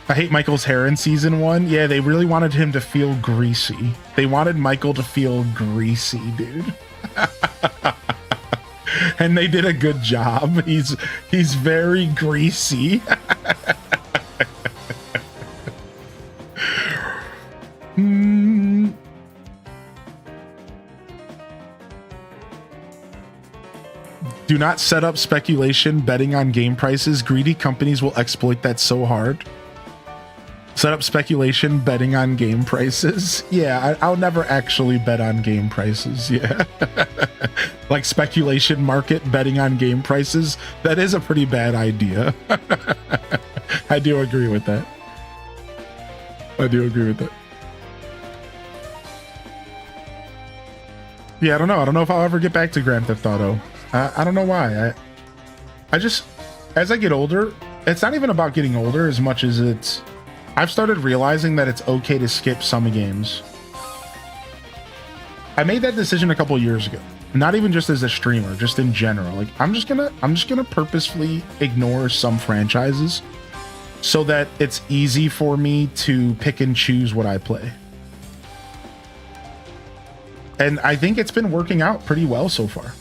I hate Michael's hair in season 1. Yeah, they really wanted him to feel greasy. They wanted Michael to feel greasy, dude. And they did a good job. He's very greasy. Do not set up speculation betting on game prices. Greedy companies will exploit that so hard. Set up speculation betting on game prices. Yeah, I'll never actually bet on game prices. Yeah. Like speculation market betting on game prices. That is a pretty bad idea. I do agree with that. Yeah, I don't know if I'll ever get back to Grand Theft Auto. I don't know why. I just, as I get older, it's not even about getting older as much as I've started realizing that it's okay to skip some games. I made that decision a couple years ago. Not even just as a streamer, just in general. Like I'm just gonna purposefully ignore some franchises so that it's easy for me to pick and choose what I play. And I think it's been working out pretty well so far.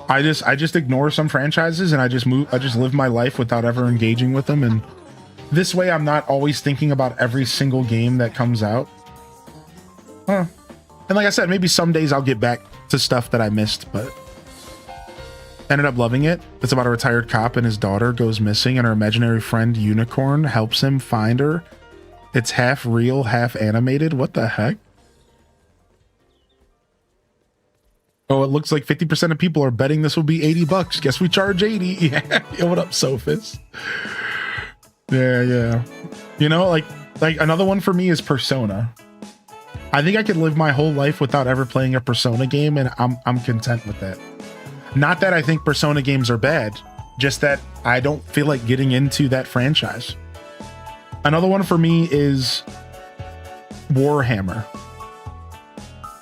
I just ignore some franchises and I just live my life without ever engaging with them, and this way I'm not always thinking about every single game that comes out. And like I said, maybe some days I'll get back to stuff that I missed, but ended up loving it. It's about a retired cop and his daughter goes missing and her imaginary friend Unicorn helps him find her. It's half real, half animated. What the heck? Oh, it looks like 50% of people are betting this will be $80. Guess we charge 80. Yeah. Yo, what up, Sophis? Yeah. You know, like another one for me is Persona. I think I could live my whole life without ever playing a Persona game, and I'm content with that. Not that I think Persona games are bad, just that I don't feel like getting into that franchise. Another one for me is Warhammer.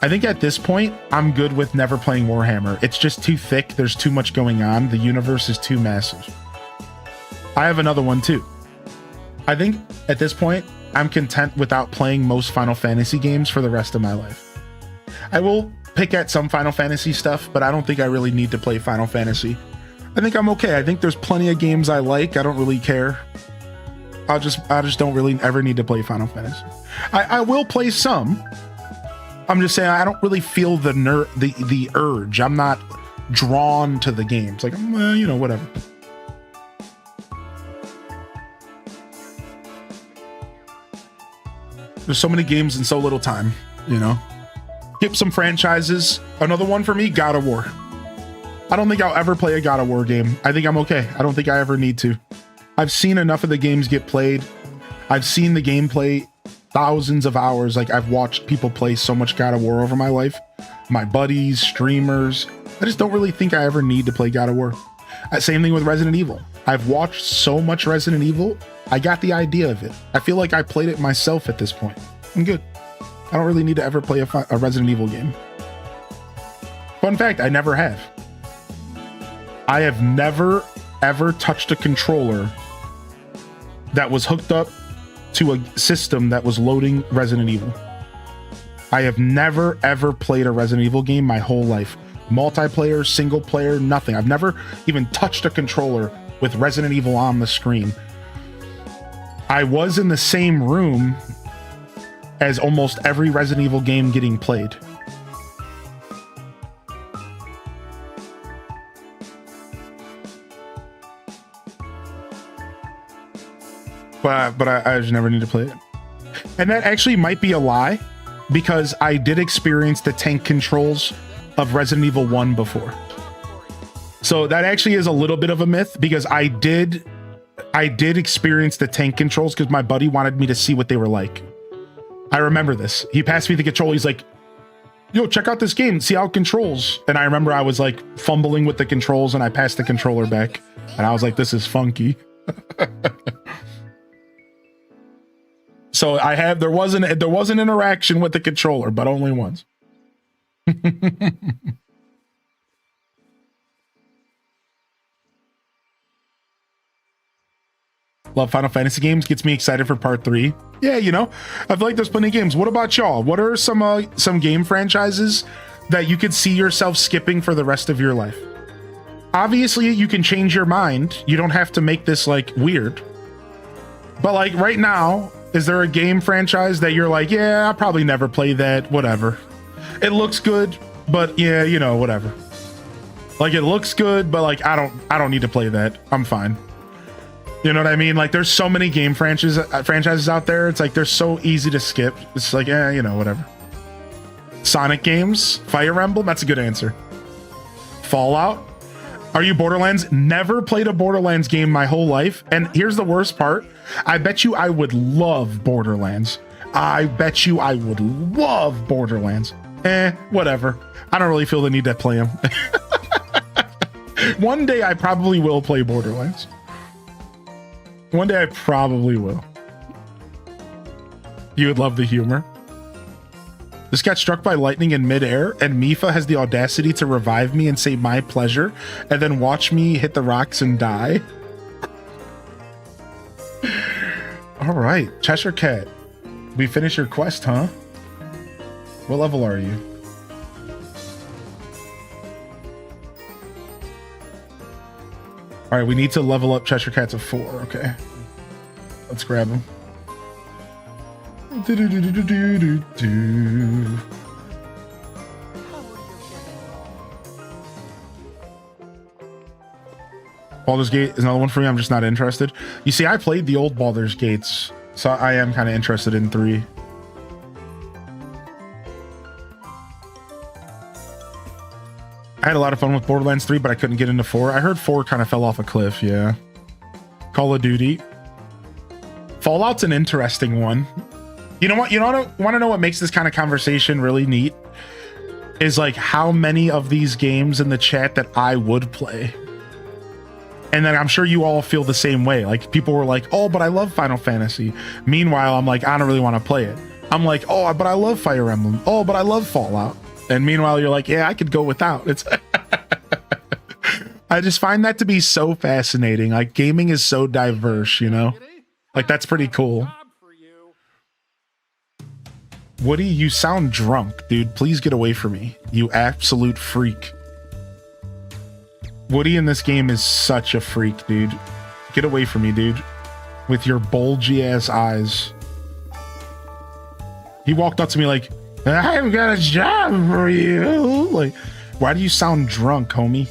I think at this point, I'm good with never playing Warhammer. It's just too thick. There's too much going on. The universe is too massive. I have another one too. I think at this point, I'm content without playing most Final Fantasy games for the rest of my life. I will pick at some Final Fantasy stuff, but I don't think I really need to play Final Fantasy. I think I'm okay. I think there's plenty of games I like. I don't really care. I just don't really ever need to play Final Fantasy. I will play some. I'm just saying I don't really feel the urge. I'm not drawn to the games. Like, you know, whatever. There's so many games in so little time, you know. Skip some franchises. Another one for me, God of War. I don't think I'll ever play a God of War game. I think I'm okay. I don't think I ever need to. I've seen enough of the games get played. I've seen the gameplay thousands of hours. Like, I've watched people play so much God of War over my life. My buddies, streamers. I just don't really think I ever need to play God of War. Same thing with Resident Evil. I've watched so much Resident Evil. I got the idea of it. I feel like I played it myself at this point. I'm good. I don't really need to ever play a Resident Evil game. Fun fact, I never have. I have never, ever touched a controller that was hooked up to a system that was loading Resident Evil. I have never, ever played a Resident Evil game my whole life. Multiplayer, single player, nothing. I've never even touched a controller with Resident Evil on the screen. I was in the same room as almost every Resident Evil game getting played. But I just never need to play it. And that actually might be a lie, because I did experience the tank controls of Resident Evil 1 before. So that actually is a little bit of a myth, because I did experience the tank controls because my buddy wanted me to see what they were like. I remember this. He passed me the controller. He's like, yo, check out this game, see how it controls. And I remember I was like fumbling with the controls and I passed the controller back. And I was like, this is funky. So there was an interaction with the controller, but only once. Love Final Fantasy games, gets me excited for part 3. Yeah, you know, I feel like there's plenty of games. What about y'all? What are some game franchises that you could see yourself skipping for the rest of your life? Obviously, you can change your mind. You don't have to make this like weird. But like right now, is there a game franchise that you're like, yeah, I'll probably never play that, whatever. It looks good, but yeah, you know, whatever. Like it looks good, but like I don't need to play that. I'm fine. You know what I mean? Like there's so many game franchises out there. It's like they're so easy to skip. It's like, yeah, you know, whatever. Sonic games, Fire Emblem, that's a good answer. Fallout. Are you Borderlands? Never played a Borderlands game my whole life. And here's the worst part. I bet you I would love Borderlands. I bet you I would love Borderlands. Whatever. I don't really feel the need to play them. One day I probably will play Borderlands. One day I probably will. You would love the humor. This got struck by lightning in midair, and Mifa has the audacity to revive me and say my pleasure, and then watch me hit the rocks and die. All right, Cheshire Cat. We finished your quest, huh? What level are you? All right, we need to level up Cheshire Cat to 4. Okay, let's grab him. Baldur's Gate is another one for me. I'm just not interested. You see, I played the old Baldur's Gates, so I am kind of interested in 3. I had a lot of fun with Borderlands 3, but I couldn't get into 4. I heard 4 kind of fell off a cliff, yeah. Call of Duty. Fallout's an interesting one. You know what? You want to know what makes this kind of conversation really neat? Is like how many of these games in the chat that I would play. And then I'm sure you all feel the same way. Like people were like, oh, but I love Final Fantasy. Meanwhile, I'm like, I don't really want to play it. I'm like, oh, but I love Fire Emblem. Oh, but I love Fallout. And meanwhile, you're like, yeah, I could go without. It's I just find that to be so fascinating. Like gaming is so diverse, you know? Like that's pretty cool. Woody, you sound drunk, dude. Please get away from me. You absolute freak. Woody in this game is such a freak, dude. Get away from me, dude. With your bulgy ass eyes. He walked up to me like, I've got a job for you. Like, why do you sound drunk, homie?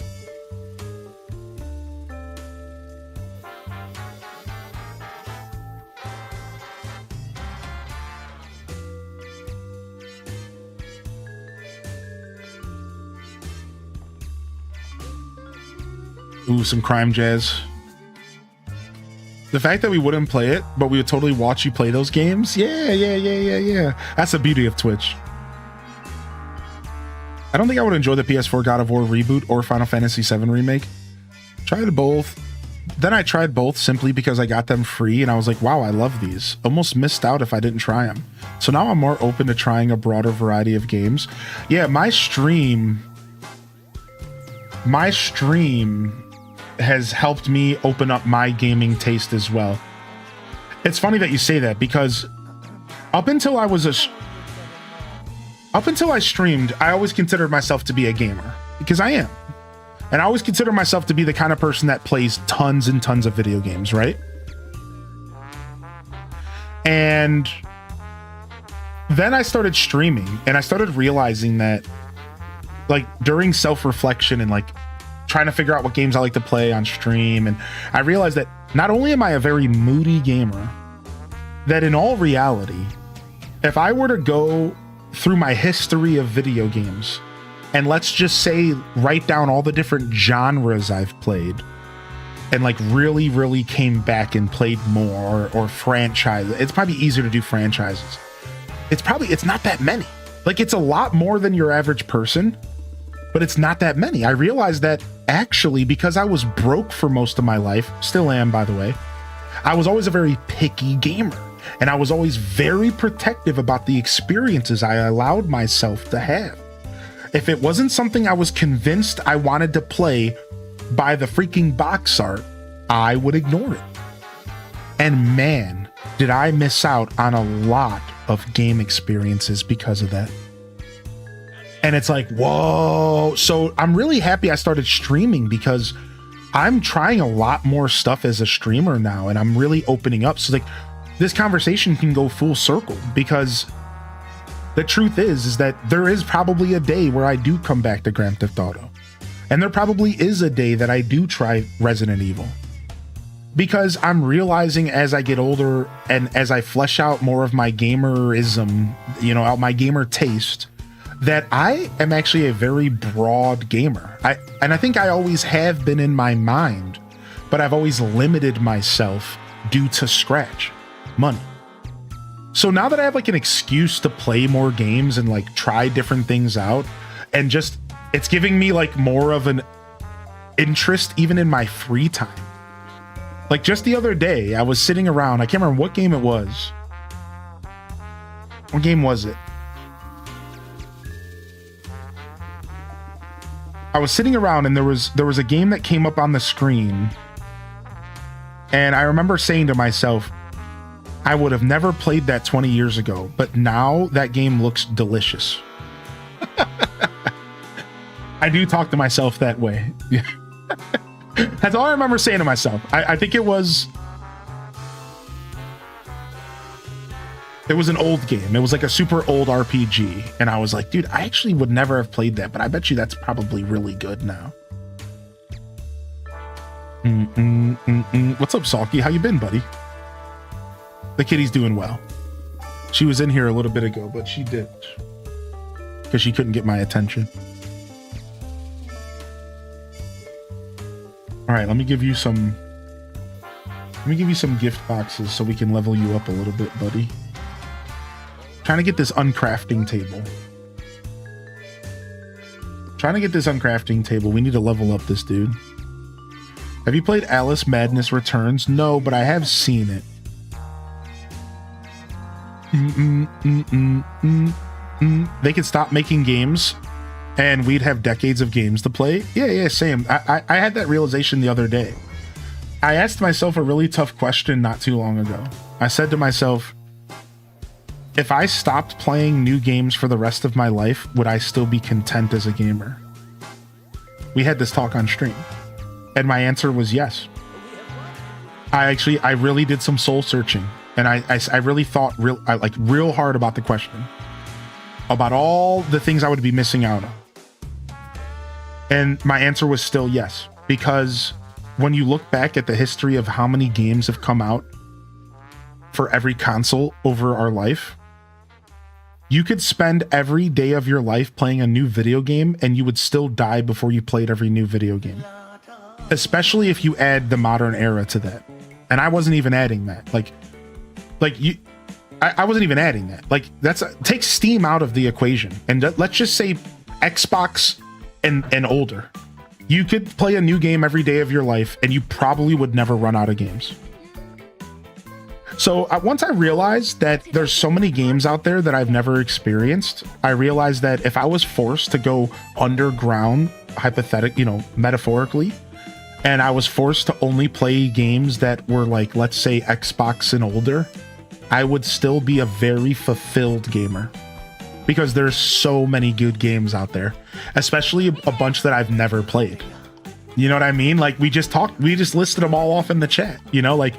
Ooh, some crime jazz. The fact that we wouldn't play it, but we would totally watch you play those games. Yeah. That's the beauty of Twitch. I don't think I would enjoy the PS4 God of War reboot or Final Fantasy VII remake. Tried both. Then I tried both simply because I got them free and I was like, wow, I love these. Almost missed out if I didn't try them. So now I'm more open to trying a broader variety of games. Yeah, my stream has helped me open up my gaming taste as well. It's funny that you say that because up until I streamed, I always considered myself to be a gamer because I am. And I always consider myself to be the kind of person that plays tons and tons of video games, right? And then I started streaming and I started realizing that like during self-reflection and like trying to figure out what games I like to play on stream, and I realized that not only am I a very moody gamer, that in all reality, if I were to go through my history of video games and let's just say write down all the different genres I've played and like really came back and played more or franchise, it's probably easier to do franchises. It's not that many. Like, it's a lot more than your average person, but it's not that many. I realized that actually, because I was broke for most of my life, still am, by the way, I was always a very picky gamer, and I was always very protective about the experiences I allowed myself to have. If it wasn't something I was convinced I wanted to play by the freaking box art, I would ignore it. And man, did I miss out on a lot of game experiences because of that. And it's like, whoa. So I'm really happy I started streaming because I'm trying a lot more stuff as a streamer now, and I'm really opening up. So like this conversation can go full circle, because the truth is that there is probably a day where I do come back to Grand Theft Auto. And there probably is a day that I do try Resident Evil. Because I'm realizing as I get older and as I flesh out more of my gamerism, you know, my gamer taste, that I am actually a very broad gamer. I think I always have been in my mind, but I've always limited myself due to scratch money. So now that I have like an excuse to play more games and like try different things out, and just it's giving me like more of an interest even in my free time. Like just the other day, I was sitting around, I can't remember what game it was. What game was it? I was sitting around and there was a game that came up on the screen. And I remember saying to myself, I would have never played that 20 years ago, but now that game looks delicious. I do talk to myself that way. That's all I remember saying to myself. I think it was an old game. It was like a super old RPG. And I was like, dude, I actually would never have played that, but I bet you that's probably really good now. What's up, Salky? How you been, buddy? The kitty's doing well. She was in here a little bit ago, but she dipped because she couldn't get my attention. All right, let me give you some gift boxes so we can level you up a little bit, buddy. Trying to get this uncrafting table. We need to level up this dude. Have you played Alice Madness Returns? No, but I have seen it. They could stop making games and we'd have decades of games to play. Yeah, same. I had that realization the other day. I asked myself a really tough question not too long ago. I said to myself, if I stopped playing new games for the rest of my life, would I still be content as a gamer? We had this talk on stream, and my answer was yes. I really did some soul searching, and I really thought real hard about the question, about all the things I would be missing out on. And my answer was still yes, because when you look back at the history of how many games have come out for every console over our life, you could spend every day of your life playing a new video game and you would still die before you played every new video game. Especially if you add the modern era to that. And I wasn't even adding that. I wasn't even adding that. Like, take Steam out of the equation and let's just say Xbox and older. You could play a new game every day of your life and you probably would never run out of games. So once I realized that there's so many games out there that I've never experienced, I realized that if I was forced to go underground, metaphorically, and I was forced to only play games that were like, let's say Xbox and older, I would still be a very fulfilled gamer, because there's so many good games out there, especially a bunch that I've never played. You know what I mean? Like we just listed them all off in the chat, like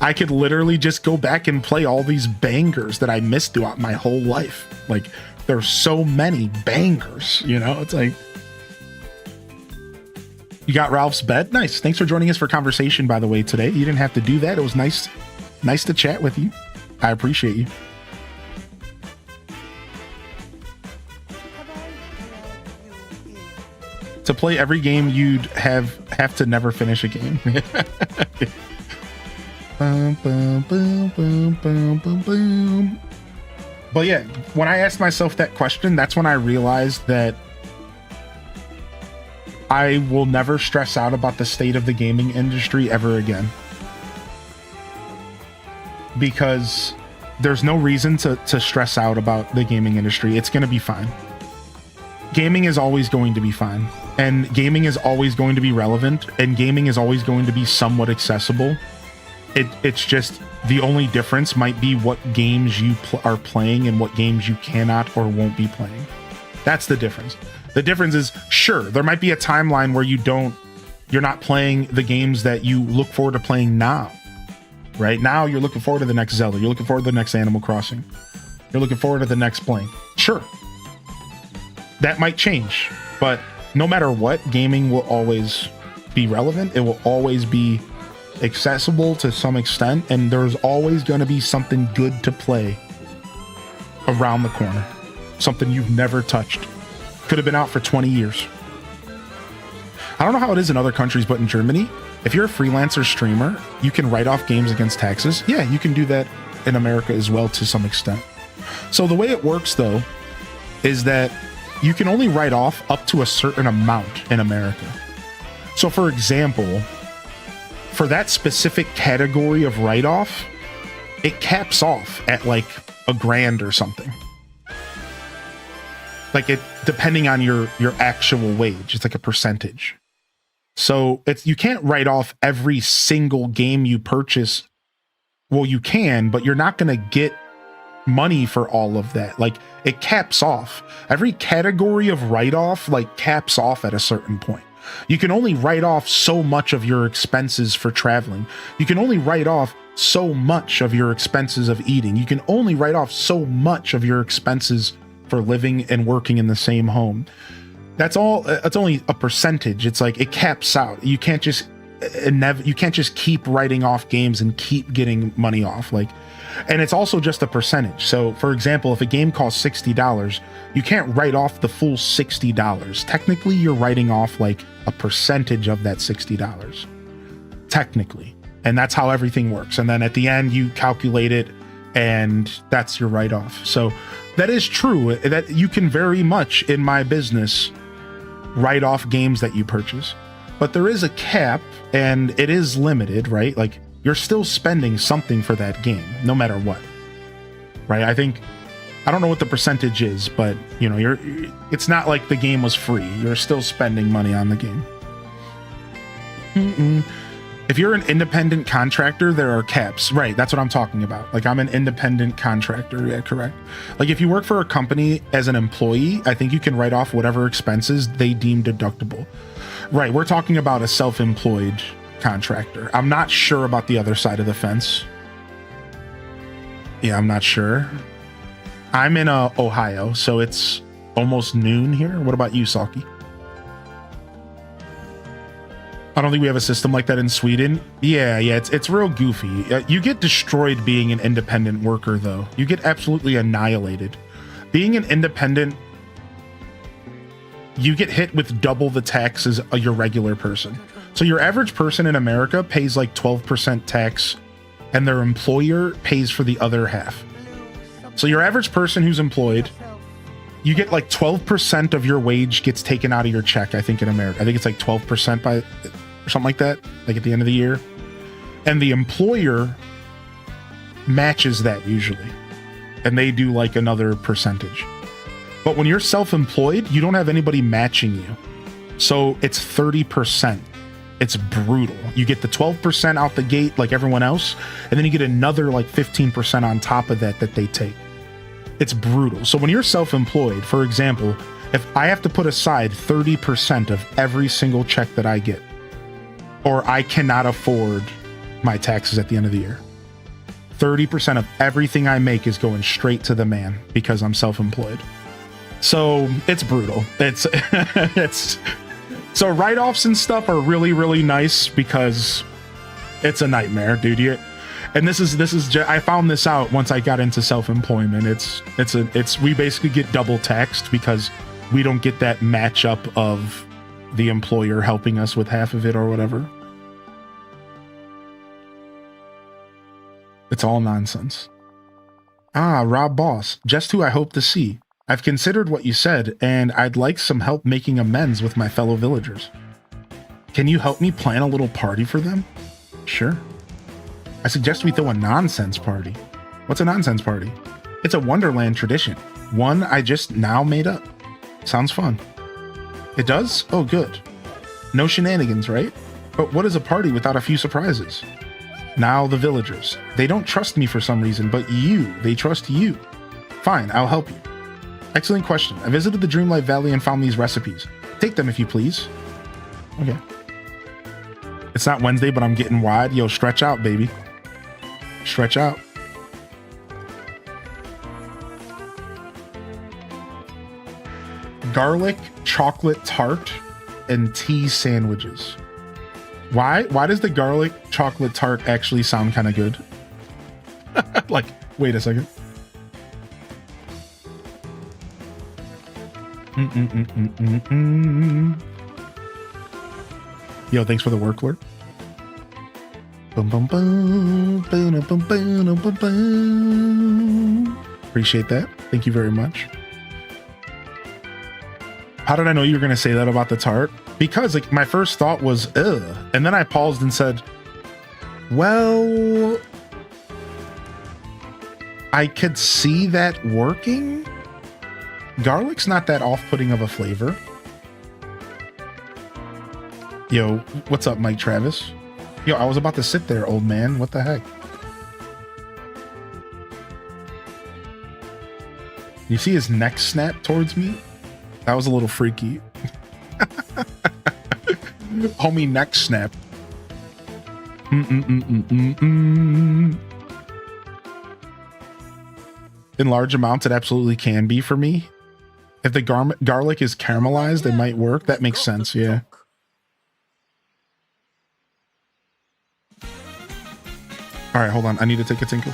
I could literally just go back and play all these bangers that I missed throughout my whole life. Like there's so many bangers, it's like, you got Ralph's bed. Nice. Thanks for joining us for conversation, by the way, today. You didn't have to do that. It was nice to chat with you. I appreciate you. To play every game, you'd have to never finish a game. Boom, boom, boom, boom, boom, boom, boom. But yeah, when I asked myself that question, that's when I realized that I will never stress out about the state of the gaming industry ever again. Because there's no reason to stress out about the gaming industry. It's going to be fine. Gaming is always going to be fine. And gaming is always going to be relevant. And gaming is always going to be somewhat accessible. It's just the only difference might be what games you are playing and what games you cannot or won't be playing. That's the difference. The difference is, sure, there might be a timeline where you're not playing the games that you look forward to playing now. Right now, you're looking forward to the next Zelda. You're looking forward to the next Animal Crossing. You're looking forward to the next blank. Sure. That might change, but no matter what, gaming will always be relevant. It will always be accessible to some extent, and there's always going to be something good to play around the corner. Something you've never touched. Could have been out for 20 years. I don't know how it is in other countries, but in Germany, if you're a freelancer streamer, you can write off games against taxes. Yeah, you can do that in America as well to some extent. So the way it works, though, is that you can only write off up to a certain amount in America. So, for example, for that specific category of write-off, it caps off at like $1,000 or something. Like it, depending on your actual wage, it's like a percentage. So you can't write off every single game you purchase. Well, you can, but you're not going to get money for all of that. Like it caps off. Every category of write-off like caps off at a certain point. You can only write off so much of your expenses for traveling. You can only write off so much of your expenses of eating. You can only write off so much of your expenses for living and working in the same home. That's all. It's only a percentage. It's like it caps out. You can't just keep writing off games and keep getting money off. Like, and it's also just a percentage. So, for example, if a game costs $60, you can't write off the full $60. Technically, you're writing off like a percentage of that $60. Technically, and that's how everything works. And then at the end, you calculate it, and that's your write-off. So that is true. That you can very much in my business write off games that you purchase, but there is a cap and it is limited, right? Like you're still spending something for that game no matter what, right? I don't know what the percentage is, but you know, it's not like the game was free. You're still spending money on the game. If you're an independent contractor, there are caps. Right, that's what I'm talking about. Like I'm an independent contractor. Yeah, correct. Like if you work for a company as an employee, I think you can write off whatever expenses they deem deductible. Right, we're talking about a self-employed contractor. I'm not sure about the other side of the fence. Yeah, I'm not sure. I'm in Ohio, so it's almost noon here. What about you, Salky? I don't think we have a system like that in Sweden. Yeah, it's real goofy. You get destroyed being an independent worker, though. You get absolutely annihilated. Being an independent, you get hit with double the taxes of your regular person. So your average person in America pays like 12% tax, and their employer pays for the other half. So your average person who's employed, you get like 12% of your wage gets taken out of your check, I think, in America. I think it's like 12% by... or something like that, like at the end of the year. And the employer matches that usually. And they do like another percentage. But when you're self-employed, you don't have anybody matching you. So it's 30%. It's brutal. You get the 12% out the gate like everyone else, and then you get another like 15% on top of that they take. It's brutal. So when you're self-employed, for example, if I have to put aside 30% of every single check that I get, or I cannot afford my taxes at the end of the year, 30% of everything I make is going straight to the man because I'm self-employed. So it's brutal. It's so write-offs and stuff are really, really nice because it's a nightmare, dude. And this is I found this out once I got into self-employment. We basically get double taxed because we don't get that matchup of the employer helping us with half of it or whatever. It's all nonsense. Ah, Rob Boss, just who I hope to see. I've considered what you said, and I'd like some help making amends with my fellow villagers. Can you help me plan a little party for them? Sure. I suggest we throw a nonsense party. What's a nonsense party? It's a Wonderland tradition. One I just now made up. Sounds fun. It does? Oh, good. No shenanigans, right? But what is a party without a few surprises? Now the villagers. They don't trust me for some reason, but they trust you. Fine, I'll help you. Excellent question. I visited the Dreamlight Valley and found these recipes. Take them if you please. Okay. It's not Wednesday, but I'm getting wide. Yo, stretch out, baby. Stretch out. Garlic chocolate tart and tea sandwiches. Why does the garlic chocolate tart actually sound kind of good? Like, wait a second. Yo, thanks for the work, Lord. Appreciate that. Thank you very much. How did I know you were going to say that about the tart? Because like my first thought was, ugh. And then I paused and said, well, I could see that working. Garlic's not that off-putting of a flavor. Yo, what's up, Mike Travis? Yo, I was about to sit there, old man. What the heck? You see his neck snap towards me? That was a little freaky. Homie neck snap. In large amounts, it absolutely can be for me. If the garlic is caramelized, it might work. That makes sense, yeah. All right, hold on. I need to take a tinkle.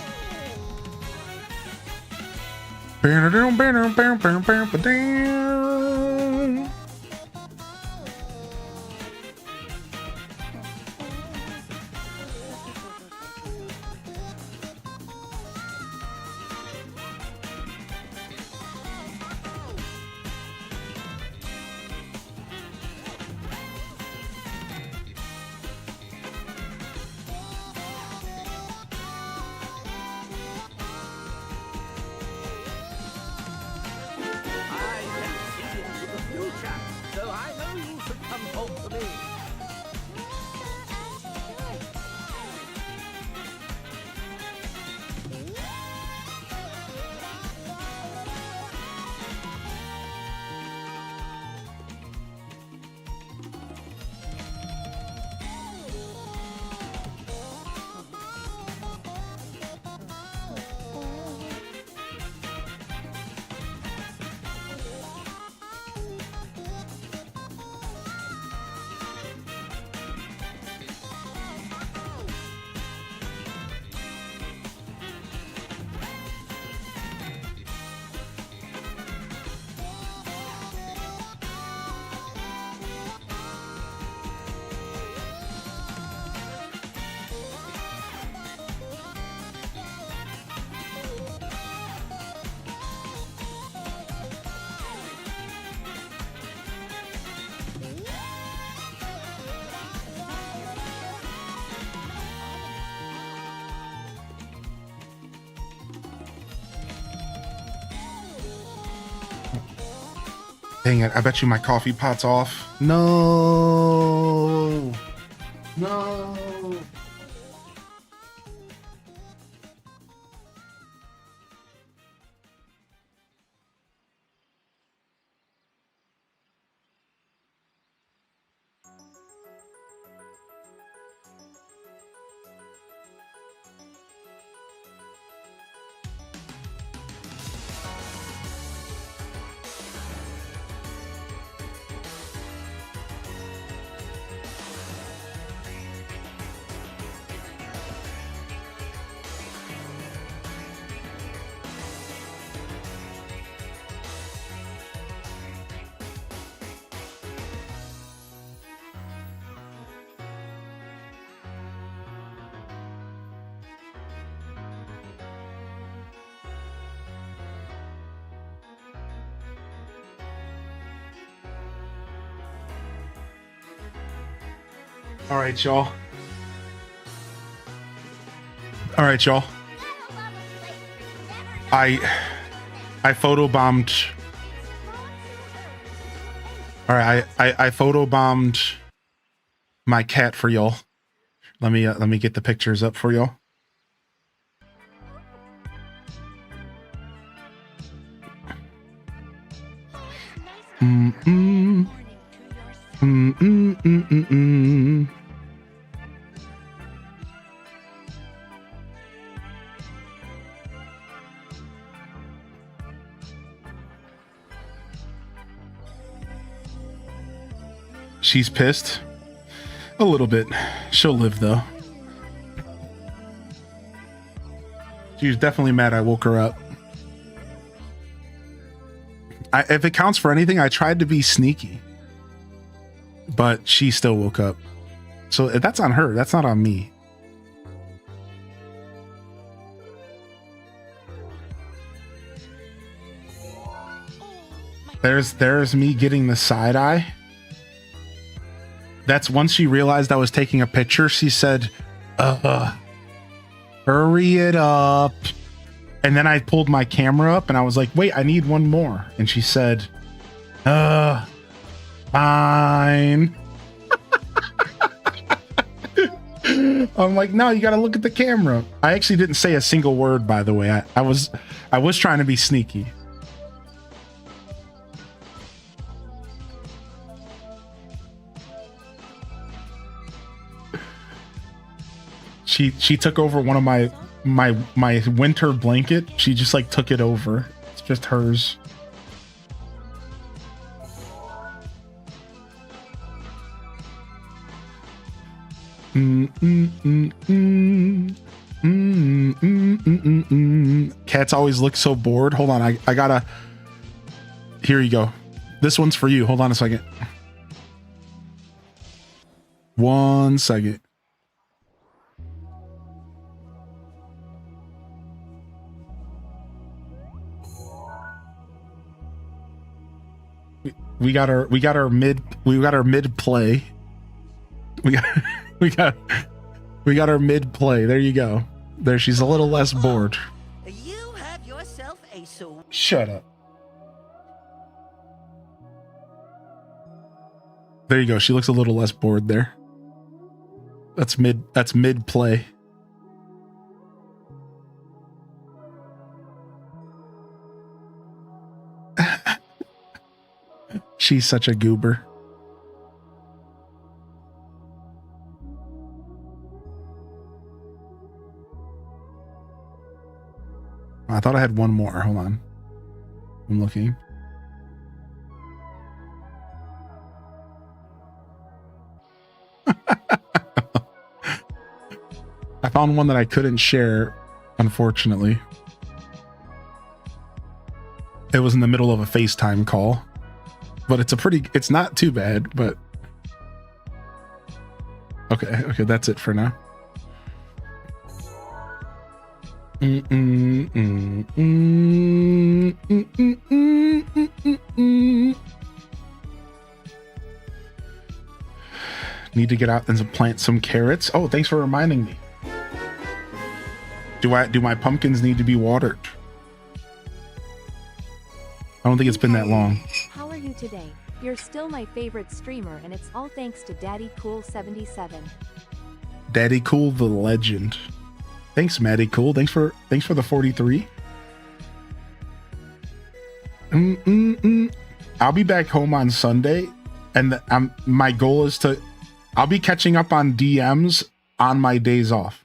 Dang it, I bet you my coffee pot's off. No. No. All right, y'all. All right, y'all. I photobombed. All right, I photobombed my cat for y'all. Let me get the pictures up for y'all. She's pissed. A little bit. She'll live though. She was definitely mad I woke her up. If it counts for anything, I tried to be sneaky. But she still woke up. So that's on her. That's not on me. There's me getting the side eye. That's once she realized I was taking a picture, she said, hurry it up. And then I pulled my camera up and I was like, wait, I need one more. And she said, fine. I'm like, no, you got to look at the camera. I actually didn't say a single word, by the way. I was trying to be sneaky. She took over one of my winter blanket. She just like took it over. It's just hers. Cats always look so bored. Hold on, I gotta. Here you go. This one's for you. Hold on a second. 1 second. We got our mid play. We got our mid play. There you go. There, she's a little less bored. You have yourself a so. Shut up. There you go. She looks a little less bored there. That's mid play. She's such a goober. I thought I had one more. Hold on. I'm looking. I found one that I couldn't share, unfortunately. It was in the middle of a FaceTime call. But it's not too bad, but okay, that's it for now. Need to get out and plant some carrots. Oh, thanks for reminding me. Do my pumpkins need to be watered? I don't think it's been that long. How are you today? You're still my favorite streamer and it's all thanks to Daddy Cool 77. Daddy Cool the legend. Thanks, Maddie Cool. Thanks for the 43. I'll be back home on Sunday, and my goal is I'll be catching up on DMs on my days off.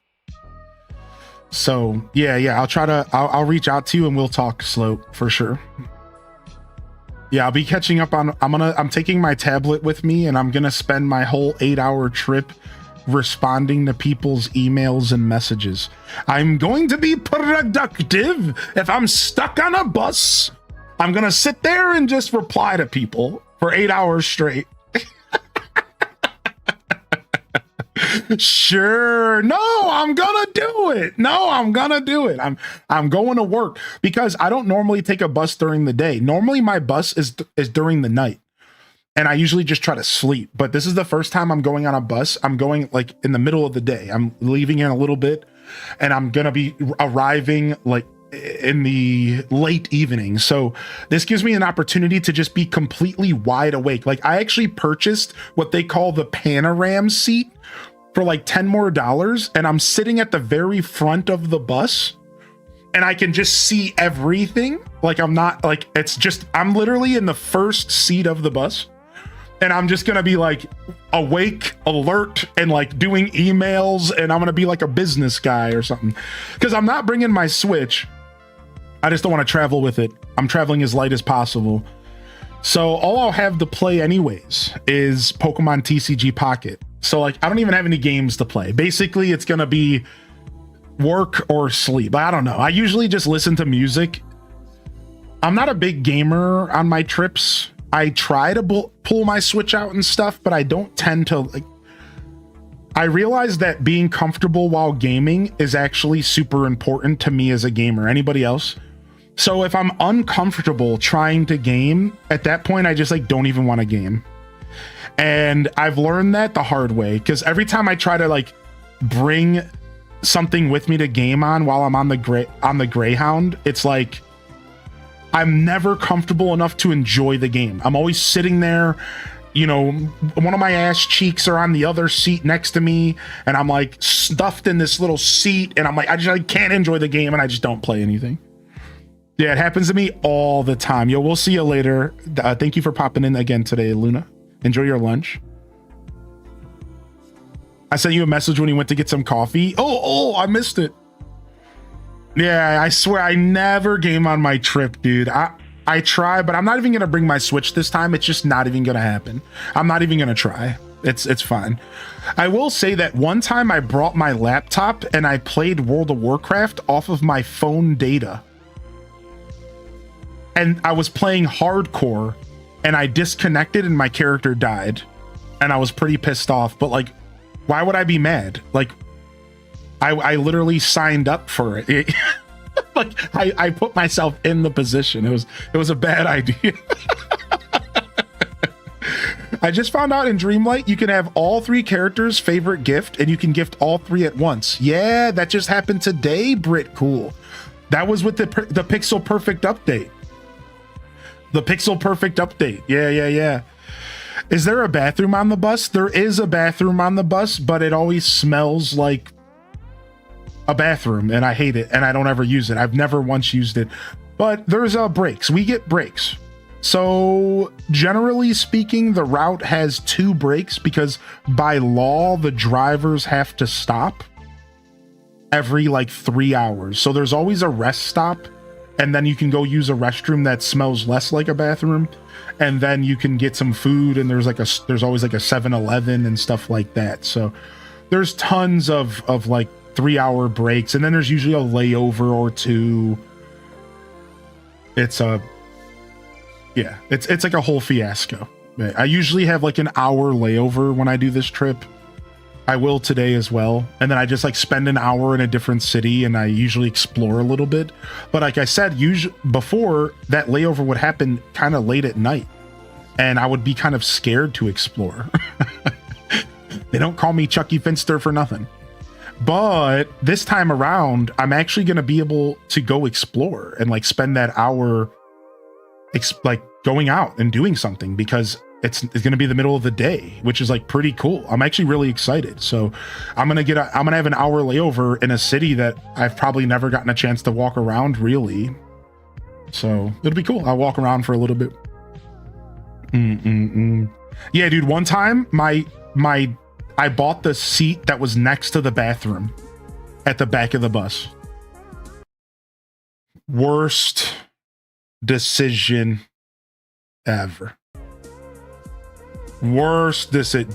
So yeah, I'll reach out to you and we'll talk slow for sure. Yeah, I'll be catching up on. I'm taking my tablet with me, and I'm gonna spend my whole 8-hour trip responding to people's emails and messages. I'm going to be productive. If I'm stuck on a bus, I'm gonna sit there and just reply to people for 8 hours straight. Sure. No, I'm gonna do it. I'm going to work because I don't normally take a bus during the day. Normally my bus is during the night. and I usually just try to sleep. But this is the first time I'm going on a bus. I'm going like in the middle of the day. I'm leaving in a little bit, and I'm gonna be arriving like in the late evening. So this gives me an opportunity to just be completely wide awake. Like I actually purchased what they call the Panoram seat for like $10 more, and I'm sitting at the very front of the bus, and I can just see everything. Like I'm not like, it's just, I'm literally in the first seat of the bus, and I'm just gonna be like awake, alert, and like doing emails, and I'm gonna be like a business guy or something, because I'm not bringing my Switch. I just don't want to travel with it. I'm traveling as light as possible. So all I'll have to play anyways is Pokemon TCG Pocket. So like, I don't even have any games to play. Basically, it's going to be work or sleep. I don't know. I usually just listen to music. I'm not a big gamer on my trips. I try to pull my Switch out and stuff, but I don't tend to like. I realize that being comfortable while gaming is actually super important to me as a gamer. Anybody else? So if I'm uncomfortable trying to game, at that point, I just like don't even want to game. And I've learned that the hard way, because every time I try to like bring something with me to game on while I'm on the Greyhound, it's like I'm never comfortable enough to enjoy the game. I'm always sitting there, you know, one of my ass cheeks are on the other seat next to me, and I'm like stuffed in this little seat, and I'm like, I can't enjoy the game, and I just don't play anything. Yeah, it happens to me all the time. Yo, we'll see you later. Thank you for popping in again today, Luna. Enjoy your lunch. I sent you a message when you went to get some coffee. Oh, I missed it. Yeah, I swear I never game on my trip, dude. I try, but I'm not even gonna bring my Switch this time. It's just not even gonna happen. I'm not even gonna try. It's fine. I will say that one time I brought my laptop and I played World of Warcraft off of my phone data. And I was playing hardcore, and I disconnected and my character died, and I was pretty pissed off. But like, why would I be mad? Like, I literally signed up for it. Like I put myself in the position. It was a bad idea. I just found out in Dreamlight you can have all 3 characters' favorite gift, and you can gift all 3 at once. Yeah, that just happened today, Brit Cool. That was with the Pixel Perfect update. The Pixel Perfect update. Yeah. Is there a bathroom on the bus? There is a bathroom on the bus, but it always smells like a bathroom, and I hate it, and I don't ever use it. I've never once used it. But there's breaks. We get breaks. So generally speaking, the route has 2 breaks because by law, the drivers have to stop every like 3 hours. So there's always a rest stop, and then you can go use a restroom that smells less like a bathroom, and then you can get some food, and there's always like a 7-Eleven and stuff like that. So there's tons of like 3-hour breaks, and then there's usually a layover or 2. It's like a whole fiasco. I usually have like an hour layover when I do this trip. I will today as well. And then I just like spend an hour in a different city, and I usually explore a little bit. But like I said, before, that layover would happen kind of late at night, and I would be kind of scared to explore. They don't call me Chucky Finster for nothing. But this time around, I'm actually going to be able to go explore and like spend that hour like going out and doing something, because it's going to be the middle of the day, which is like pretty cool. I'm actually really excited. So I'm going to have an hour layover in a city that I've probably never gotten a chance to walk around really. So it'll be cool. I'll walk around for a little bit. Yeah, dude, one time I bought the seat that was next to the bathroom at the back of the bus. Worst decision ever. Worst decision.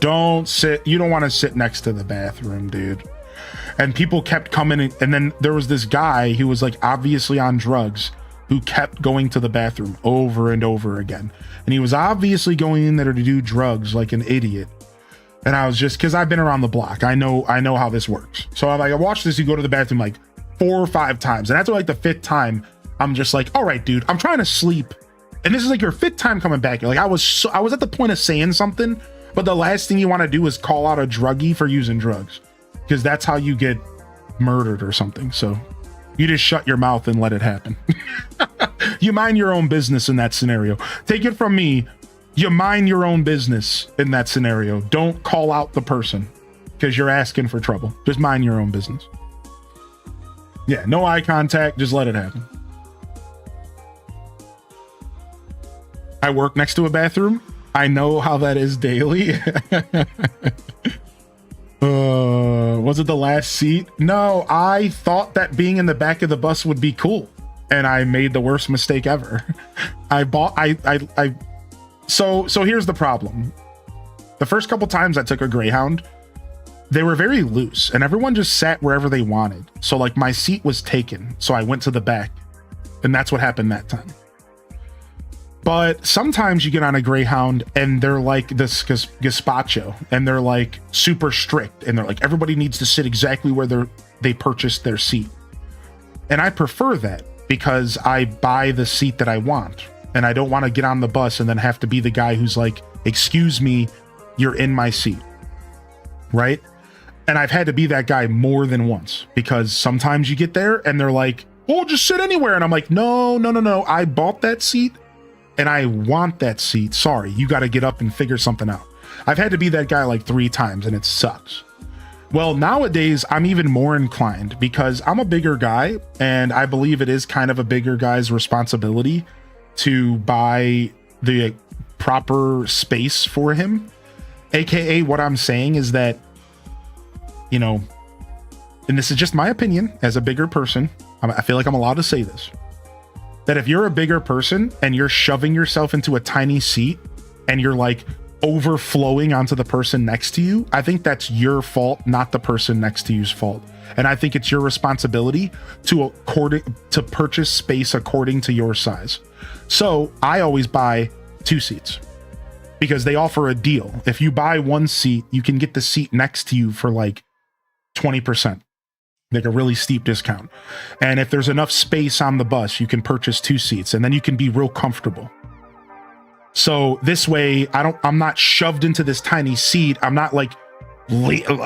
You don't want to sit next to the bathroom, dude. And people kept coming in, and then there was this guy who was like obviously on drugs who kept going to the bathroom over and over again. And he was obviously going in there to do drugs like an idiot. And I was just, because I've been around the block, I know how this works. So I'm like, I watched this, you go to the bathroom like 4 or 5 times. And after like the 5th time, I'm just like, all right, dude, I'm trying to sleep. And this is like your 5th time coming back. You're like, I was at the point of saying something, but the last thing you want to do is call out a druggie for using drugs, because that's how you get murdered or something. So you just shut your mouth and let it happen. You mind your own business in that scenario. Take it from me. You mind your own business in that scenario. Don't call out the person because you're asking for trouble. Just mind your own business. Yeah, no eye contact. Just let it happen. I work next to a bathroom. I know how that is daily. Was it the last seat? No, I thought that being in the back of the bus would be cool, and I made the worst mistake ever. So here's the problem. The first couple times I took a Greyhound, they were very loose and everyone just sat wherever they wanted. So like my seat was taken, so I went to the back, and that's what happened that time. But sometimes you get on a Greyhound and they're like this gazpacho, and they're like super strict, and they're like, everybody needs to sit exactly where they purchased their seat. And I prefer that because I buy the seat that I want, and I don't want to get on the bus and then have to be the guy who's like, excuse me, you're in my seat, right? And I've had to be that guy more than once, because sometimes you get there and they're like, oh, just sit anywhere. And I'm like, no, I bought that seat and I want that seat. Sorry, you got to get up and figure something out. I've had to be that guy like 3 times, and it sucks. Well, nowadays I'm even more inclined, because I'm a bigger guy, and I believe it is kind of a bigger guy's responsibility to buy the proper space for him. AKA, what I'm saying is that, you know, and this is just my opinion as a bigger person, I feel like I'm allowed to say this, that if you're a bigger person and you're shoving yourself into a tiny seat and you're like overflowing onto the person next to you, I think that's your fault, not the person next to you's fault. And I think it's your responsibility to purchase space according to your size. So I always buy 2 seats because they offer a deal. If you buy 1 seat, you can get the seat next to you for like 20%. Like a really steep discount. And if there's enough space on the bus, you can purchase 2 seats, and then you can be real comfortable. So this way, I'm not shoved into this tiny seat. I'm not like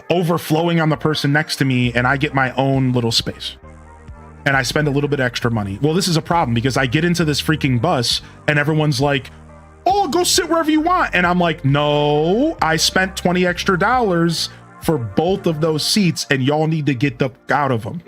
overflowing on the person next to me, and I get my own little space. And I spend a little bit extra money. Well, this is a problem because I get into this freaking bus and everyone's like, oh, go sit wherever you want. And I'm like, no, I spent $20 extra for both of those seats, and y'all need to get the out of them.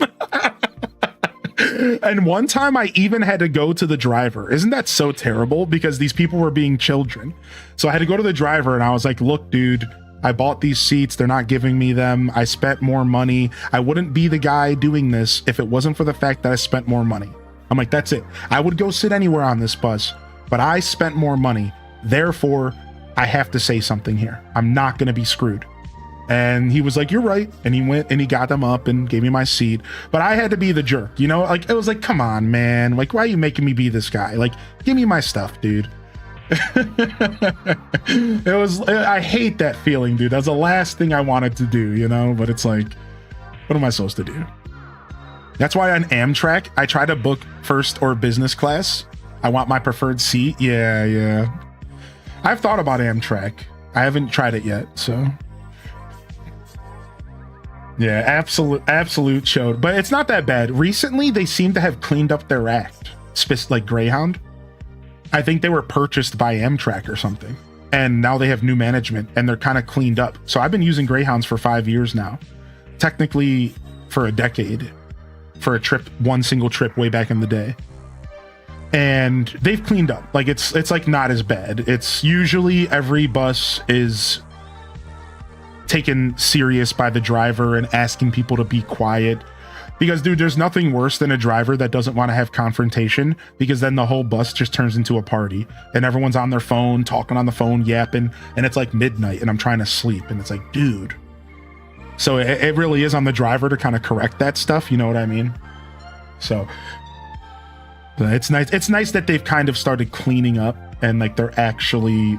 And one time I even had to go to the driver. Isn't that so terrible? Because these people were being children. So I had to go to the driver and I was like, look, dude, I bought these seats. They're not giving me them. I spent more money. I wouldn't be the guy doing this if it wasn't for the fact that I spent more money. I'm like, that's it. I would go sit anywhere on this bus, but I spent more money. Therefore, I have to say something here. I'm not going to be screwed. And he was like, you're right. And he went and he got them up and gave me my seat. But I had to be the jerk, you know? Like, it was like, come on, man. Like, why are you making me be this guy? Like, give me my stuff, dude. I hate that feeling, dude. That's the last thing I wanted to do, you know? But it's like, what am I supposed to do? That's why on Amtrak, I try to book first or business class. I want my preferred seat. Yeah. I've thought about Amtrak. I haven't tried it yet, so... Yeah, absolute showed, but it's not that bad. Recently, they seem to have cleaned up their act, like Greyhound. I think they were purchased by Amtrak or something, and now they have new management, and they're kind of cleaned up. So I've been using Greyhounds for 5 years now, technically for a decade, for a trip, one single trip way back in the day. And they've cleaned up. Like it's like not as bad. It's usually every bus is taken serious by the driver and asking people to be quiet, because dude, there's nothing worse than a driver that doesn't want to have confrontation, because then the whole bus just turns into a party and everyone's on their phone, talking on the phone, yapping, and it's like midnight and I'm trying to sleep, and it's like, dude. So it really is on the driver to kind of correct that stuff, you know what I mean? So it's nice that they've kind of started cleaning up, and like they're actually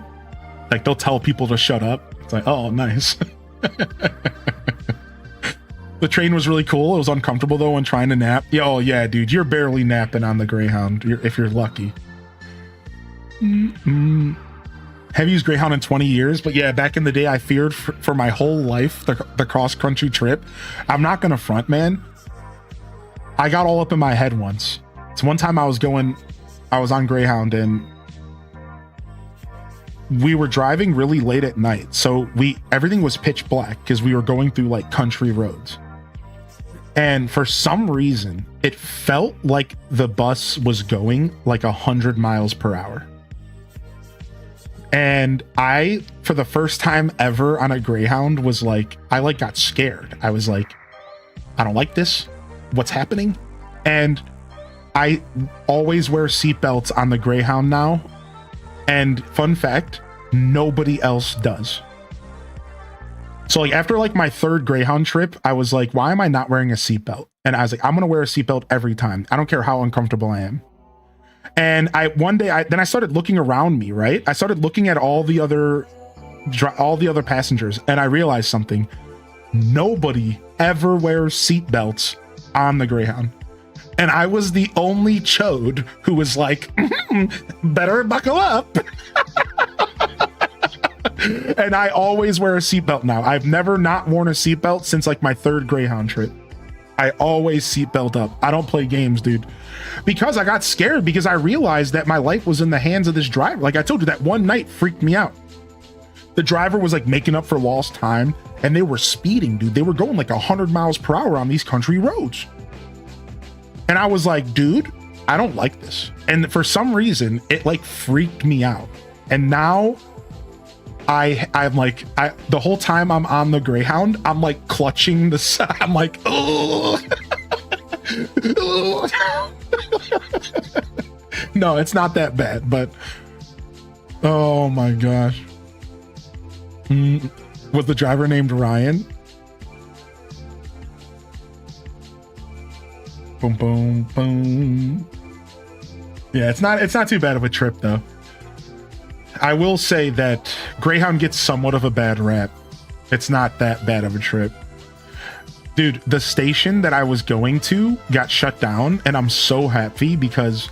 like, they'll tell people to shut up. It's like, oh, nice. The train was really cool. It was uncomfortable though when trying to nap. Yeah, oh yeah, dude, you're barely napping on the Greyhound if you're lucky. Have used Greyhound in 20 years, but yeah, back in the day, I feared for my whole life the cross-country trip. I'm not gonna front, man. I got all up in my head once. So one time I was on Greyhound and we were driving really late at night. So everything was pitch black because we were going through like country roads. And for some reason, it felt like the bus was going like 100 miles per hour. And I, for the first time ever on a Greyhound, was like, I like got scared. I was like, I don't like this. What's happening? And I always wear seatbelts on the Greyhound now. And fun fact, nobody else does. So like after like my third Greyhound trip, I was like, why am I not wearing a seatbelt? And I was like, I'm going to wear a seatbelt every time. I don't care how uncomfortable I am. And one day I started looking around me, right? I started looking at all the other passengers and I realized something. Nobody ever wears seatbelts on the Greyhound. And I was the only chode who was like, better buckle up. And I always wear a seatbelt now. I've never not worn a seatbelt since like my third Greyhound trip. I always seatbelt up. I don't play games, dude. Because I got scared because I realized that my life was in the hands of this driver. Like I told you, that one night freaked me out. The driver was like making up for lost time and they were speeding, dude. They were going like 100 miles per hour on these country roads. And I was like, dude, I don't like this. And for some reason, it like freaked me out. And now I'm like, the whole time I'm on the Greyhound, I'm like clutching the side. I'm like, oh. No, it's not that bad, but oh my gosh. Was the driver named Ryan? Boom, boom, boom. Yeah, it's not too bad of a trip though. I will say that Greyhound gets somewhat of a bad rap. It's not that bad of a trip. Dude, the station that I was going to got shut down, and I'm so happy because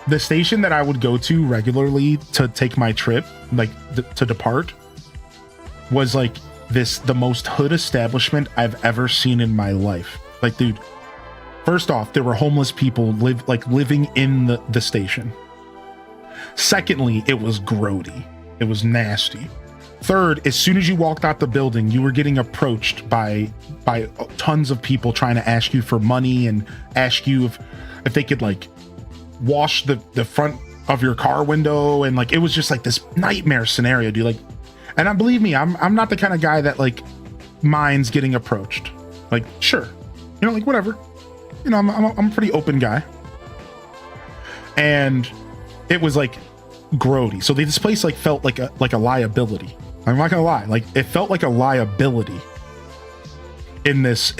the station that I would go to regularly to take my trip, like to depart, was like the most hood establishment I've ever seen in my life. Like, dude, first off, there were homeless people living in the station. Secondly, it was grody. It was nasty. Third, as soon as you walked out the building, you were getting approached by tons of people trying to ask you for money and ask you if they could like wash the front of your car window, and like it was just like this nightmare scenario, dude. Like, and believe me, I'm not the kind of guy that like minds getting approached. Like, sure, you know, like whatever. You know, I'm a pretty open guy. And it was like grody. So this place like felt like a liability. I'm not gonna lie, like it felt like a liability in this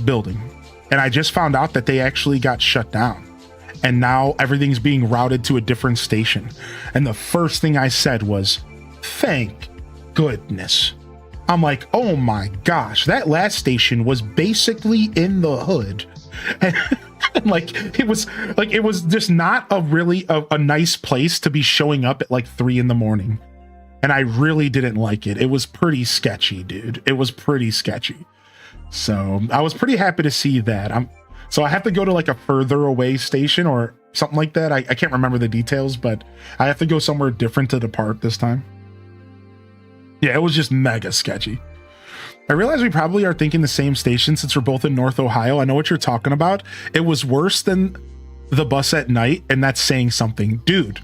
building. And I just found out that they actually got shut down. And now everything's being routed to a different station. And the first thing I said was, thank goodness. I'm like, oh my gosh, that last station was basically in the hood. And it was just not a nice place to be showing up at like 3 a.m. And I really didn't like it. It was pretty sketchy, dude. It was pretty sketchy. So I was pretty happy to see that. So I have to go to like a further away station or something like that. I can't remember the details, but I have to go somewhere different to depart this time. Yeah, it was just mega sketchy. I realize we probably are thinking the same station since we're both in North Ohio. I know what you're talking about. It was worse than the bus at night, and that's saying something. Dude.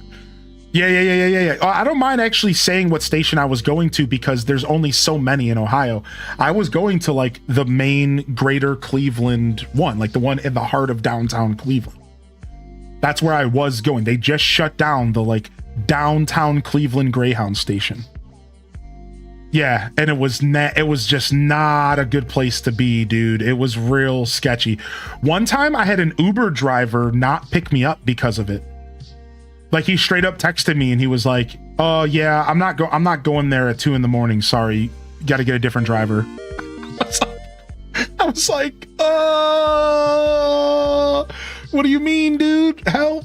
Yeah. I don't mind actually saying what station I was going to because there's only so many in Ohio. I was going to like the main greater Cleveland one, like the one in the heart of downtown Cleveland. That's where I was going. They just shut down the like downtown Cleveland Greyhound station. Yeah, and it was just not a good place to be, dude. It was real sketchy. One time I had an Uber driver not pick me up because of it. Like he straight up texted me and he was like, "Oh yeah, I'm not going there at 2 a.m. Sorry, got to get a different driver." I was like, "What do you mean, dude? Help!"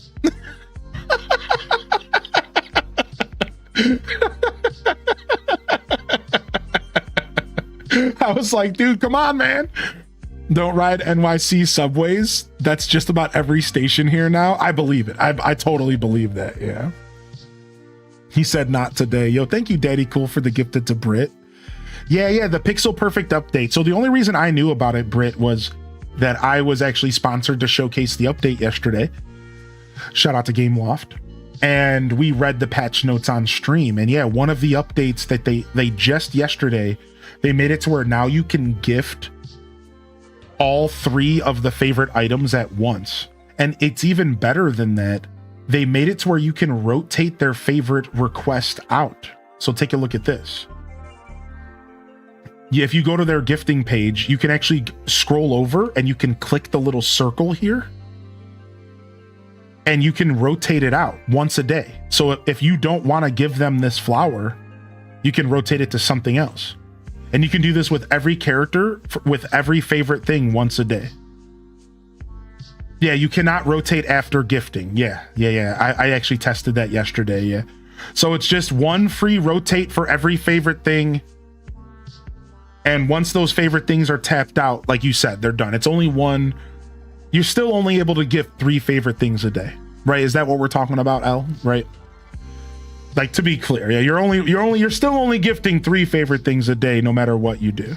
I was like, dude, come on, man. Don't ride NYC subways. That's just about every station here now. I believe it. I totally believe that. Yeah. He said not today. Yo, thank you, Daddy Cool, for the gifted to Brit. Yeah, the Pixel Perfect update. So the only reason I knew about it, Brit, was that I was actually sponsored to showcase the update yesterday. Shout out to Game Loft. And we read the patch notes on stream. And yeah, one of the updates that they just yesterday, they made it to where now you can gift all 3 of the favorite items at once. And it's even better than that. They made it to where you can rotate their favorite request out. So take a look at this. Yeah, if you go to their gifting page, you can actually scroll over and you can click the little circle here. And you can rotate it out once a day. So if you don't want to give them this flower, you can rotate it to something else. And you can do this with every character, with every favorite thing once a day. Yeah, you cannot rotate after gifting. Yeah. I actually tested that yesterday, yeah. So it's just one free rotate for every favorite thing. And once those favorite things are tapped out, like you said, they're done. It's only one. You're still only able to gift 3 favorite things a day, right? Is that what we're talking about, L? Right? Like, to be clear, yeah, you're still only gifting 3 favorite things a day, no matter what you do.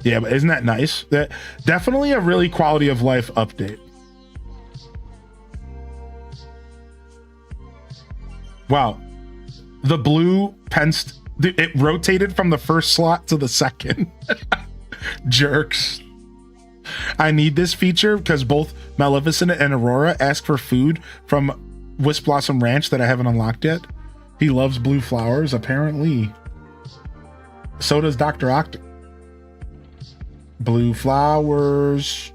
Yeah, but isn't that nice? That definitely a really quality of life update. Wow, the blue pens, it rotated from the first slot to the second. Jerks. I need this feature because both Maleficent and Aurora ask for food from Wisp Blossom Ranch that I haven't unlocked yet. He loves blue flowers, apparently. So does Dr. Octa. Blue flowers.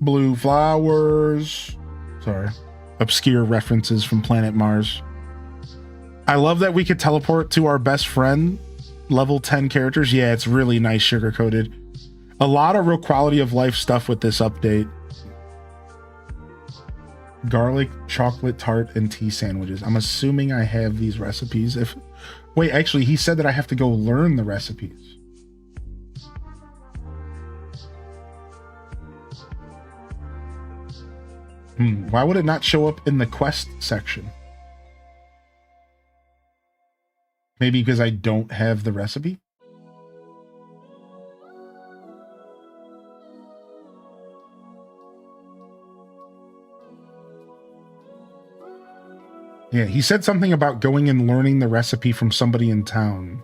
Blue flowers. Sorry. Obscure references from Planet Mars. I love that we could teleport to our best friend. Level 10 characters. Yeah, it's really nice sugar-coated. A lot of real quality of life stuff with this update. Garlic, chocolate tart, and tea sandwiches. I'm assuming I have these recipes. Wait, actually, he said that I have to go learn the recipes. Why would it not show up in the quest section? Maybe because I don't have the recipe? Yeah, he said something about going and learning the recipe from somebody in town.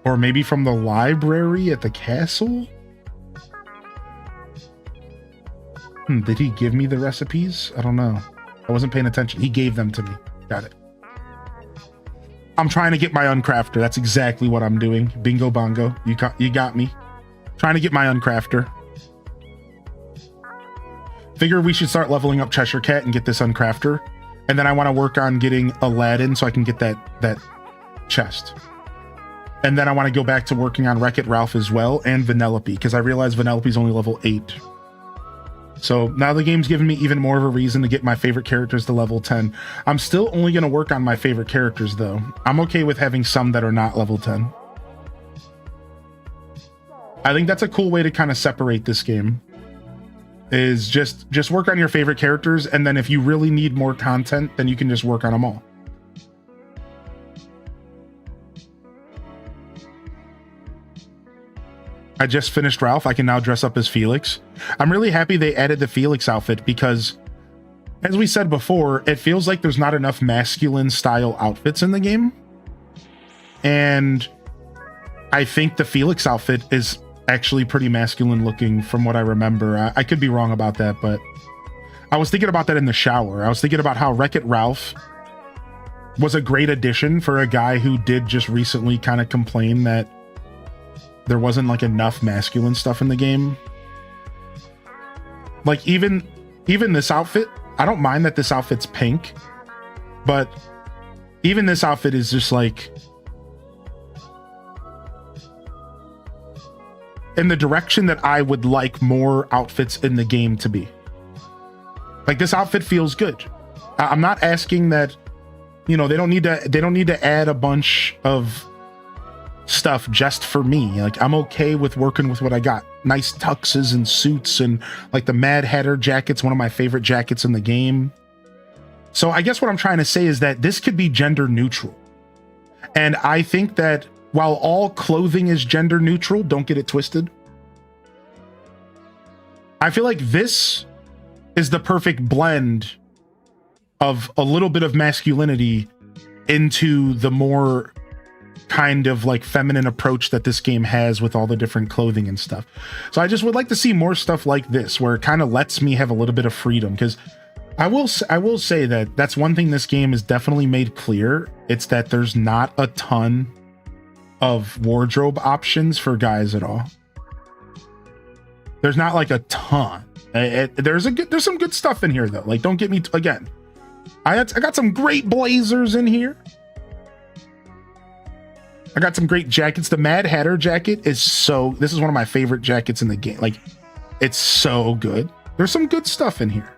Or maybe from the library at the castle? Did he give me the recipes? I don't know. I wasn't paying attention. He gave them to me. Got it. I'm trying to get my uncrafter. That's exactly what I'm doing. Bingo bongo. You got me. Trying to get my uncrafter. Figure we should start leveling up Cheshire Cat and get this uncrafter. And then I want to work on getting Aladdin so I can get that chest. And then I want to go back to working on Wreck-It Ralph as well and Vanellope, because I realized Vanellope's only level 8. So now the game's given me even more of a reason to get my favorite characters to level 10. I'm still only going to work on my favorite characters, though. I'm okay with having some that are not level 10. I think that's a cool way to kind of separate this game. Is just work on your favorite characters, and then if you really need more content, then you can just work on them all. I just finished Ralph. I can now dress up as Felix. I'm really happy they added the Felix outfit because, as we said before, it feels like there's not enough masculine style outfits in the game. And I think the Felix outfit is actually pretty masculine looking from what I remember. I could be wrong about that, but I was thinking about that in the shower. I was thinking about how Wreck-It Ralph was a great addition for a guy who did just recently kind of complain that there wasn't like enough masculine stuff in the game. Like even this outfit, I don't mind that this outfit's pink, but even this outfit is just like in the direction that I would like more outfits in the game to be. Like this outfit feels good. I'm not asking that You know, they don't need to add a bunch of stuff just for me. Like, I'm okay with working with what I got. Nice tuxes and suits, and like the Mad Hatter jacket's one of my favorite jackets in the game. So I guess what I'm trying to say is that this could be gender neutral. And I think that while all clothing is gender neutral, don't get it twisted, I feel like this is the perfect blend of a little bit of masculinity into the more kind of like feminine approach that this game has with all the different clothing and stuff. So I just would like to see more stuff like this, where it kind of lets me have a little bit of freedom, because I will say that that's one thing this game has definitely made clear. It's that there's not a ton of wardrobe options for guys at all. There's not like a ton. There's some good stuff in here though. Like, don't get me again. I got some great blazers in here. I got some great jackets. The Mad Hatter jacket is this is one of my favorite jackets in the game. Like, it's so good. There's some good stuff in here.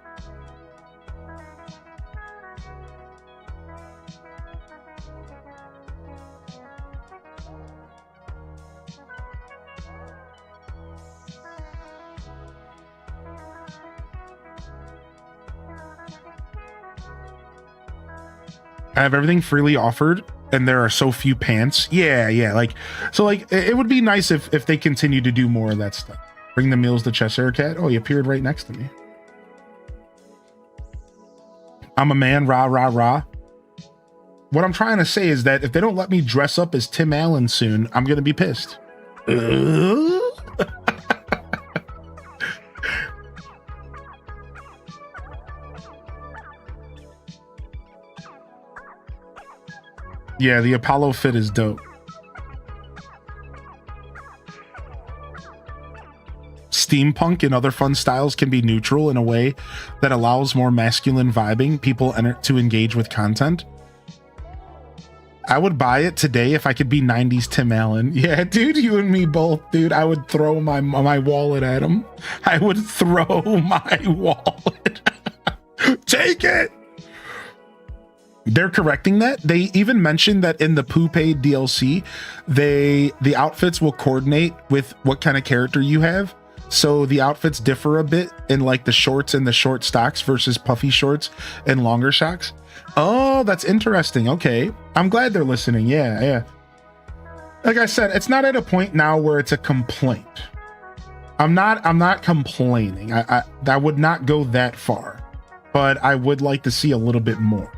I have everything freely offered, and there are so few pants. Yeah, like, so like it would be nice if they continue to do more of that stuff. Bring the meals to Cheshire Cat. Oh, he appeared right next to me. I'm a man, rah rah rah. What I'm trying to say is that if they don't let me dress up as Tim Allen soon, I'm gonna be pissed. Yeah, the Apollo fit is dope. Steampunk and other fun styles can be neutral in a way that allows more masculine vibing people to engage with content. I would buy it today if I could be 90s Tim Allen. Yeah, dude, you and me both, dude. I would throw my wallet at him. I would throw my wallet. Take it. They're correcting that. They even mentioned that in the Poupade DLC, the outfits will coordinate with what kind of character you have. So the outfits differ a bit in like the shorts and the short stocks versus puffy shorts and longer socks. Oh, that's interesting. Okay. I'm glad they're listening. Yeah. Like I said, it's not at a point now where it's a complaint. I'm not complaining. I would not go that far, but I would like to see a little bit more.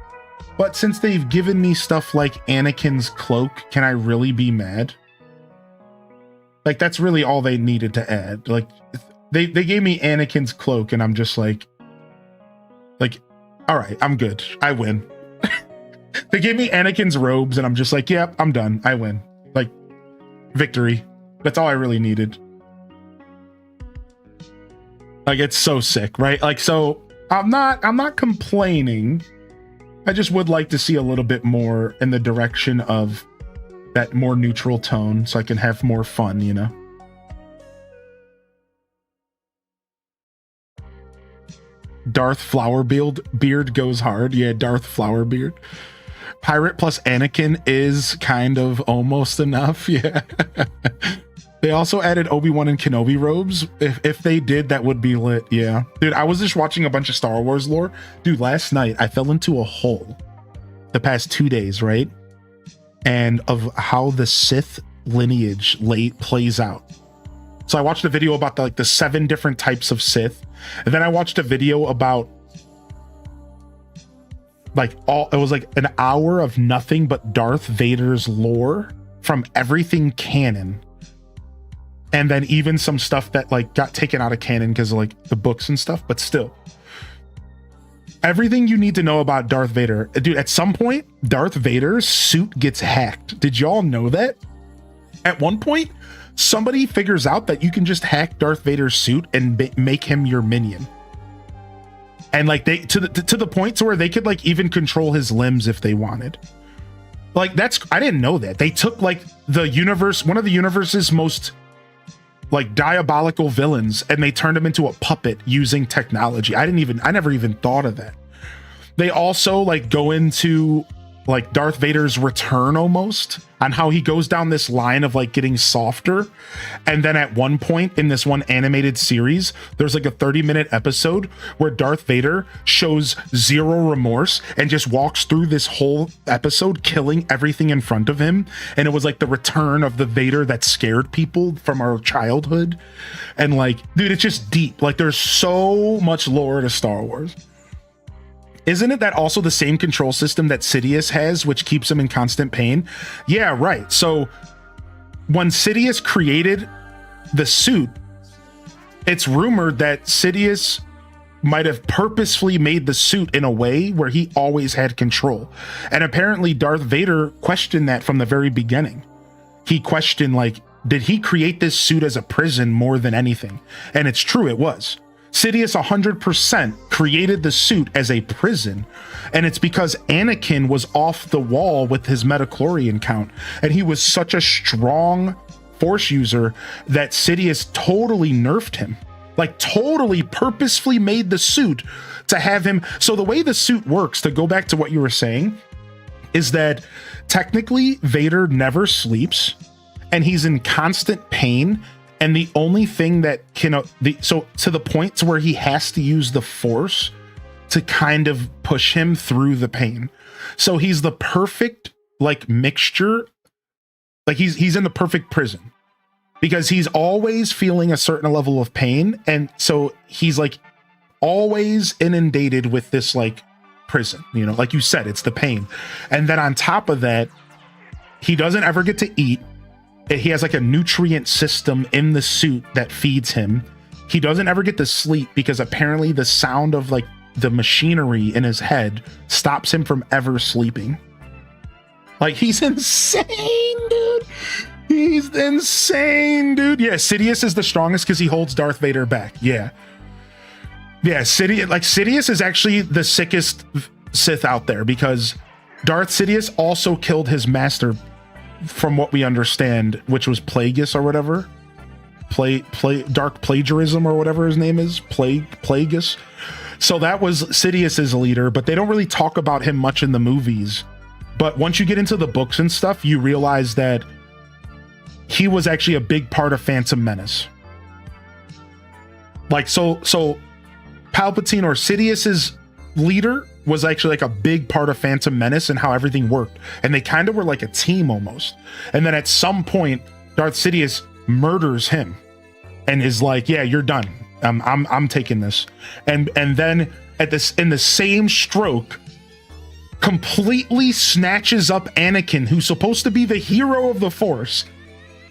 But since they've given me stuff like Anakin's cloak, can I really be mad? Like, that's really all they needed to add. Like, they gave me Anakin's cloak, and I'm just like, all right, I'm good. I win. They gave me Anakin's robes, and I'm just like, yep, I'm done. I win. Like, victory. That's all I really needed. Like, it's so sick, right? Like, so I'm not complaining. I just would like to see a little bit more in the direction of that more neutral tone so I can have more fun, you know? Darth Flowerbeard goes hard. Yeah, Darth Flowerbeard. Pirate plus Anakin is kind of almost enough. Yeah. They also added Obi-Wan and Kenobi robes. If they did, that would be lit. Yeah. Dude, I was just watching a bunch of Star Wars lore. Dude, last night I fell into a hole the past 2 days, right? And of how the Sith lineage plays out. So I watched a video about the 7 different types of Sith. And then I watched a video about it was like an hour of nothing but Darth Vader's lore from everything canon. And then even some stuff that like got taken out of canon because of like the books and stuff, but still. Everything you need to know about Darth Vader. Dude, at some point, Darth Vader's suit gets hacked. Did y'all know that? At one point, somebody figures out that you can just hack Darth Vader's suit and make him your minion. And like they to the point to where they could like even control his limbs if they wanted. Like I didn't know that. They took like one of the universe's most like diabolical villains, and they turned him into a puppet using technology. I never even thought of that. They also like go into like Darth Vader's return almost, on how he goes down this line of like getting softer. And then at one point in this one animated series, there's like a 30-minute episode where Darth Vader shows zero remorse and just walks through this whole episode killing everything in front of him. And it was like the return of the Vader that scared people from our childhood. And like, dude, it's just deep. Like there's so much lore to Star Wars. Isn't it that also the same control system that Sidious has, which keeps him in constant pain? Yeah, right. So when Sidious created the suit, it's rumored that Sidious might have purposefully made the suit in a way where he always had control. And apparently Darth Vader questioned that from the very beginning. He questioned, like, did he create this suit as a prison more than anything? And it's true, it was. Sidious 100% created the suit as a prison, and it's because Anakin was off the wall with his metachlorian count, and he was such a strong Force user that Sidious totally nerfed him, like totally purposefully made the suit to have him. So the way the suit works, to go back to what you were saying, is that technically Vader never sleeps, and he's in constant pain. And the only thing that can, so to the point to where he has to use the Force to kind of push him through the pain. So he's the perfect like mixture. Like he's in the perfect prison because he's always feeling a certain level of pain. And so he's like always inundated with this like prison, you know, like you said, it's the pain. And then on top of that, he doesn't ever get to eat. He has like a nutrient system in the suit that feeds him. He doesn't ever get to sleep because apparently the sound of like the machinery in his head stops him from ever sleeping. Like he's insane, dude. He's insane, dude. Yeah, Sidious is the strongest because he holds Darth Vader back. Yeah. Yeah, Sidious is actually the sickest Sith out there because Darth Sidious also killed his master, from what we understand, which was Plagueis or whatever. Dark Plagiarism or whatever his name is. Plagueis. So that was Sidious's leader, but they don't really talk about him much in the movies. But once you get into the books and stuff, you realize that he was actually a big part of Phantom Menace. Like, so Palpatine or Sidious's leader was actually like a big part of Phantom Menace and how everything worked. And they kind of were like a team almost. And then at some point, Darth Sidious murders him and is like, yeah, you're done. I'm taking this. And then in the same stroke, completely snatches up Anakin, who's supposed to be the hero of the Force,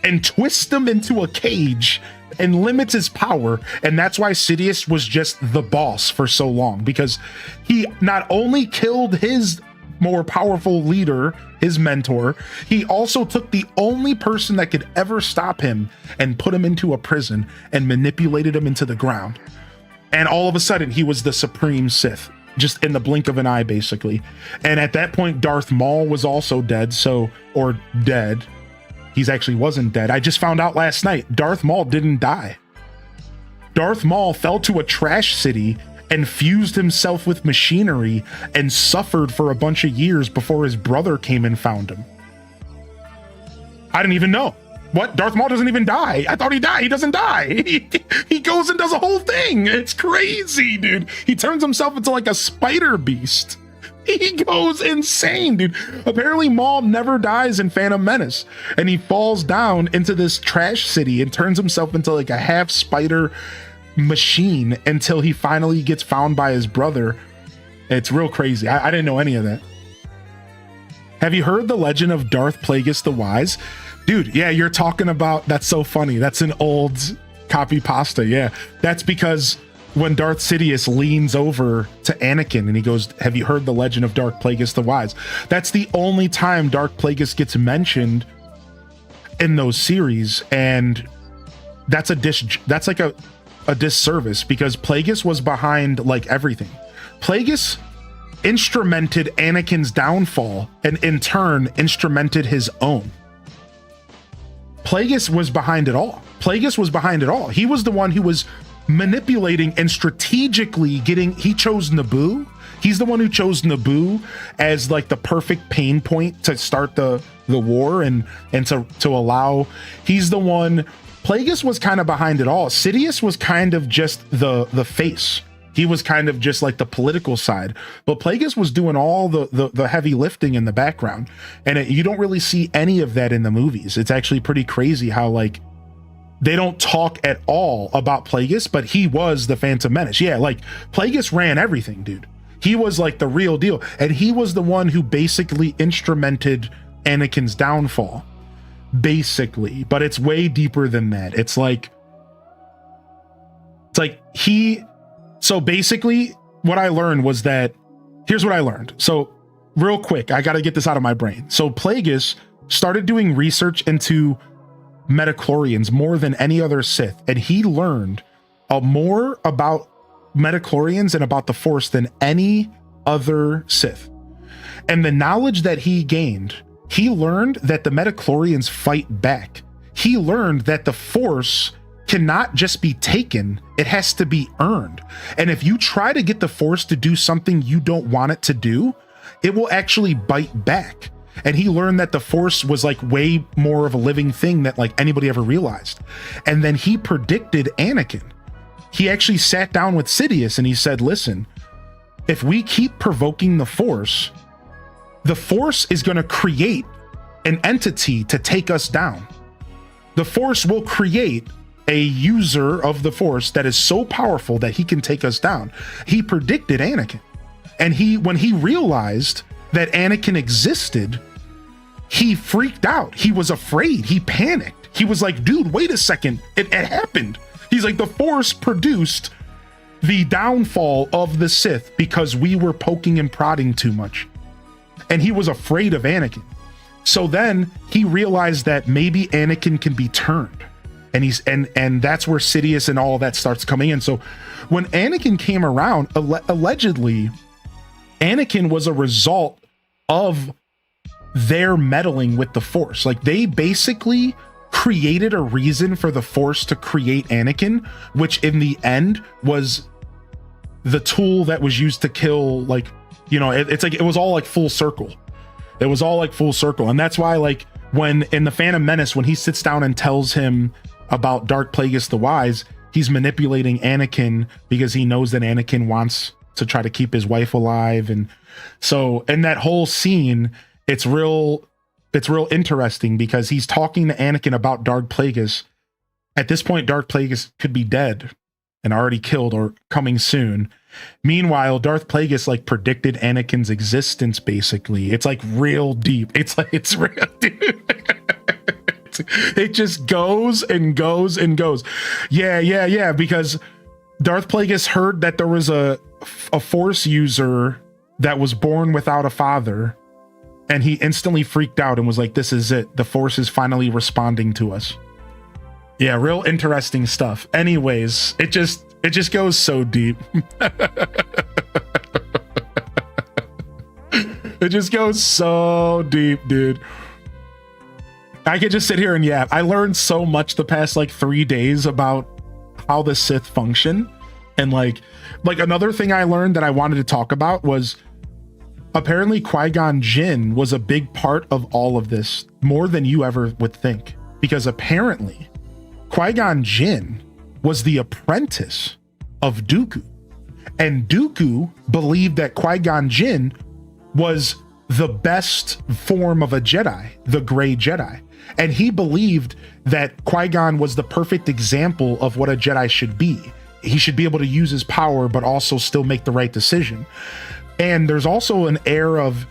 and twists him into a cage and limits his power. And that's why Sidious was just the boss for so long, because he not only killed his more powerful leader, his mentor, he also took the only person that could ever stop him and put him into a prison and manipulated him into the ground. And all of a sudden he was the supreme Sith, just in the blink of an eye, basically. And at that point, Darth Maul was also dead. Or dead. He's actually wasn't dead. I just found out last night, Darth Maul didn't die. Darth Maul fell to a trash city and fused himself with machinery and suffered for a bunch of years before his brother came and found him. I didn't even know. What? Darth Maul doesn't even die. I thought he died. He doesn't die. He goes and does a whole thing. It's crazy, dude. He turns himself into like a spider beast. He goes insane, dude. Apparently Maul never dies in Phantom Menace, and he falls down into this trash city and turns himself into like a half spider machine until he finally gets found by his brother. It's real crazy. I didn't know any of that. Have you heard the legend of Darth Plagueis the Wise? Dude, yeah, you're talking about, that's so funny. That's an old copy pasta. Yeah, that's because when Darth Sidious leans over to Anakin and he goes, have you heard the legend of Darth Plagueis the Wise? That's the only time Darth Plagueis gets mentioned in those series. And that's like a disservice, because Plagueis was behind like everything. Plagueis instrumented Anakin's downfall and in turn instrumented his own. Plagueis was behind it all. He was the one who was manipulating and strategically he chose Naboo. He's the one who chose Naboo as like the perfect pain point to start the war and to allow. He's the one. Plagueis was kind of behind it all. Sidious was kind of just the face. He was kind of just like the political side, but Plagueis was doing all the heavy lifting in the background, and you don't really see any of that in the movies. It's actually pretty crazy how like they don't talk at all about Plagueis, but he was the Phantom Menace. Yeah, like Plagueis ran everything, dude. He was like the real deal, and he was the one who basically instrumented Anakin's downfall, basically. But it's way deeper than that. It's like he. So basically, what I learned was that, here's what I learned. So real quick, I got to get this out of my brain. So Plagueis started doing research into metachlorians more than any other Sith, and he learned more about metachlorians and about the Force than any other Sith. And the knowledge that he gained, he learned that the metachlorians fight back. He learned that the Force cannot just be taken, it has to be earned. And if you try to get the Force to do something you don't want it to do, it will actually bite back. And he learned that the Force was like way more of a living thing that like anybody ever realized. And then he predicted Anakin. He actually sat down with Sidious and he said, listen, if we keep provoking the Force is going to create an entity to take us down. The Force will create a user of the Force that is so powerful that he can take us down. He predicted Anakin. And when he realized that Anakin existed, he freaked out. He was afraid. He panicked. He was like, dude, wait a second. It happened. He's like, the Force produced the downfall of the Sith because we were poking and prodding too much. And he was afraid of Anakin. So then he realized that maybe Anakin can be turned. And that's where Sidious and all of that starts coming in. So when Anakin came around, allegedly, Anakin was a result of their meddling with the Force. Like they basically created a reason for the Force to create Anakin, which in the end was the tool that was used to kill, like, you know, it's like, it was all like full circle. It was all like full circle. And that's why, like, when in the Phantom Menace, when he sits down and tells him about Darth Plagueis the Wise, he's manipulating Anakin because he knows that Anakin wants to try to keep his wife alive. And so in that whole scene, it's real interesting because he's talking to Anakin about Darth Plagueis. At this point, Darth Plagueis could be dead and already killed or coming soon. Meanwhile, Darth Plagueis like predicted Anakin's existence, basically. It's like real deep. It's real, dude. It just goes and goes and goes. Yeah. Because Darth Plagueis heard that there was a Force user that was born without a father, and he instantly freaked out and was like, this is it. The Force is finally responding to us. Yeah, real interesting stuff. Anyways, it just goes so deep. It just goes so deep, dude. I could just sit here and yap. I learned so much the past like 3 days about how the Sith function. And like another thing I learned that I wanted to talk about was apparently Qui-Gon Jinn was a big part of all of this, more than you ever would think. Because apparently Qui-Gon Jinn was the apprentice of Dooku. And Dooku believed that Qui-Gon Jinn was the best form of a Jedi, the Gray Jedi. And he believed that Qui-Gon was the perfect example of what a Jedi should be. He should be able to use his power, but also still make the right decision. And there's also an air of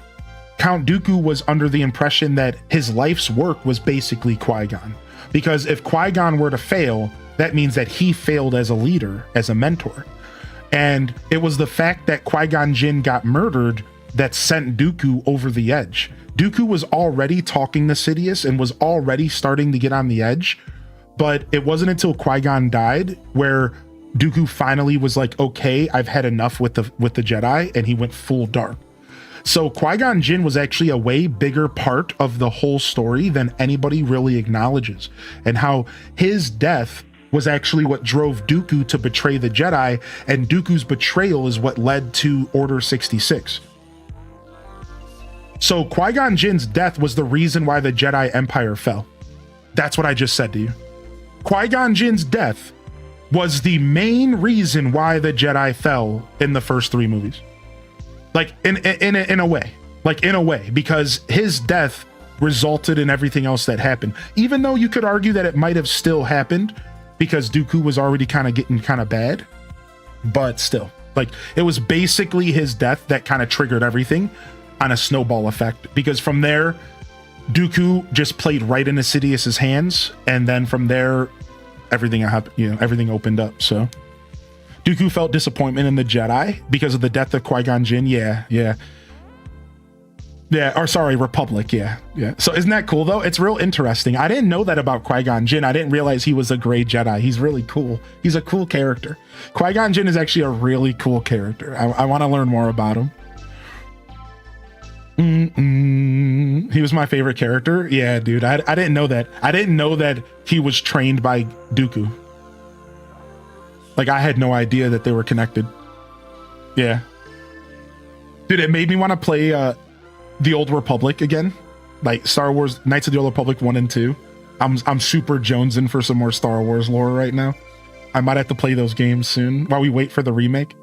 Count Dooku was under the impression that his life's work was basically Qui-Gon. Because if Qui-Gon were to fail, that means that he failed as a leader, as a mentor. And it was the fact that Qui-Gon Jinn got murdered that sent Dooku over the edge. Dooku was already talking to Sidious and was already starting to get on the edge, but it wasn't until Qui-Gon died where Dooku finally was like, okay, I've had enough with the Jedi, and he went full dark. So Qui-Gon Jinn was actually a way bigger part of the whole story than anybody really acknowledges, and how his death was actually what drove Dooku to betray the Jedi, and Dooku's betrayal is what led to Order 66. So Qui-Gon Jinn's death was the reason why the Jedi Empire fell. That's what I just said to you. Qui-Gon Jinn's death was the main reason why the Jedi fell in the first 3 movies. Like in a way, because his death resulted in everything else that happened. Even though you could argue that it might have still happened because Dooku was already kind of getting kind of bad, but still, like, it was basically his death that kind of triggered everything on a snowball effect, because from there, Dooku just played right into Sidious's hands, and then from there, everything opened up. So Dooku felt disappointment in the Jedi because of the death of Qui-Gon Jinn. Republic. Yeah. So isn't that cool though? It's real interesting. I didn't know that about Qui-Gon Jinn. I didn't realize he was a gray Jedi. He's really cool. He's a cool character. Qui-Gon Jinn is actually a really cool character. I want to learn more about him. He was my favorite character. Yeah, dude. I didn't know that. I didn't know that he was trained by Dooku. Like, I had no idea that they were connected. Yeah. Dude, it made me want to play The Old Republic again. Like Star Wars Knights of the Old Republic 1 and 2. I'm super jonesing for some more Star Wars lore right now. I might have to play those games soon while we wait for the remake.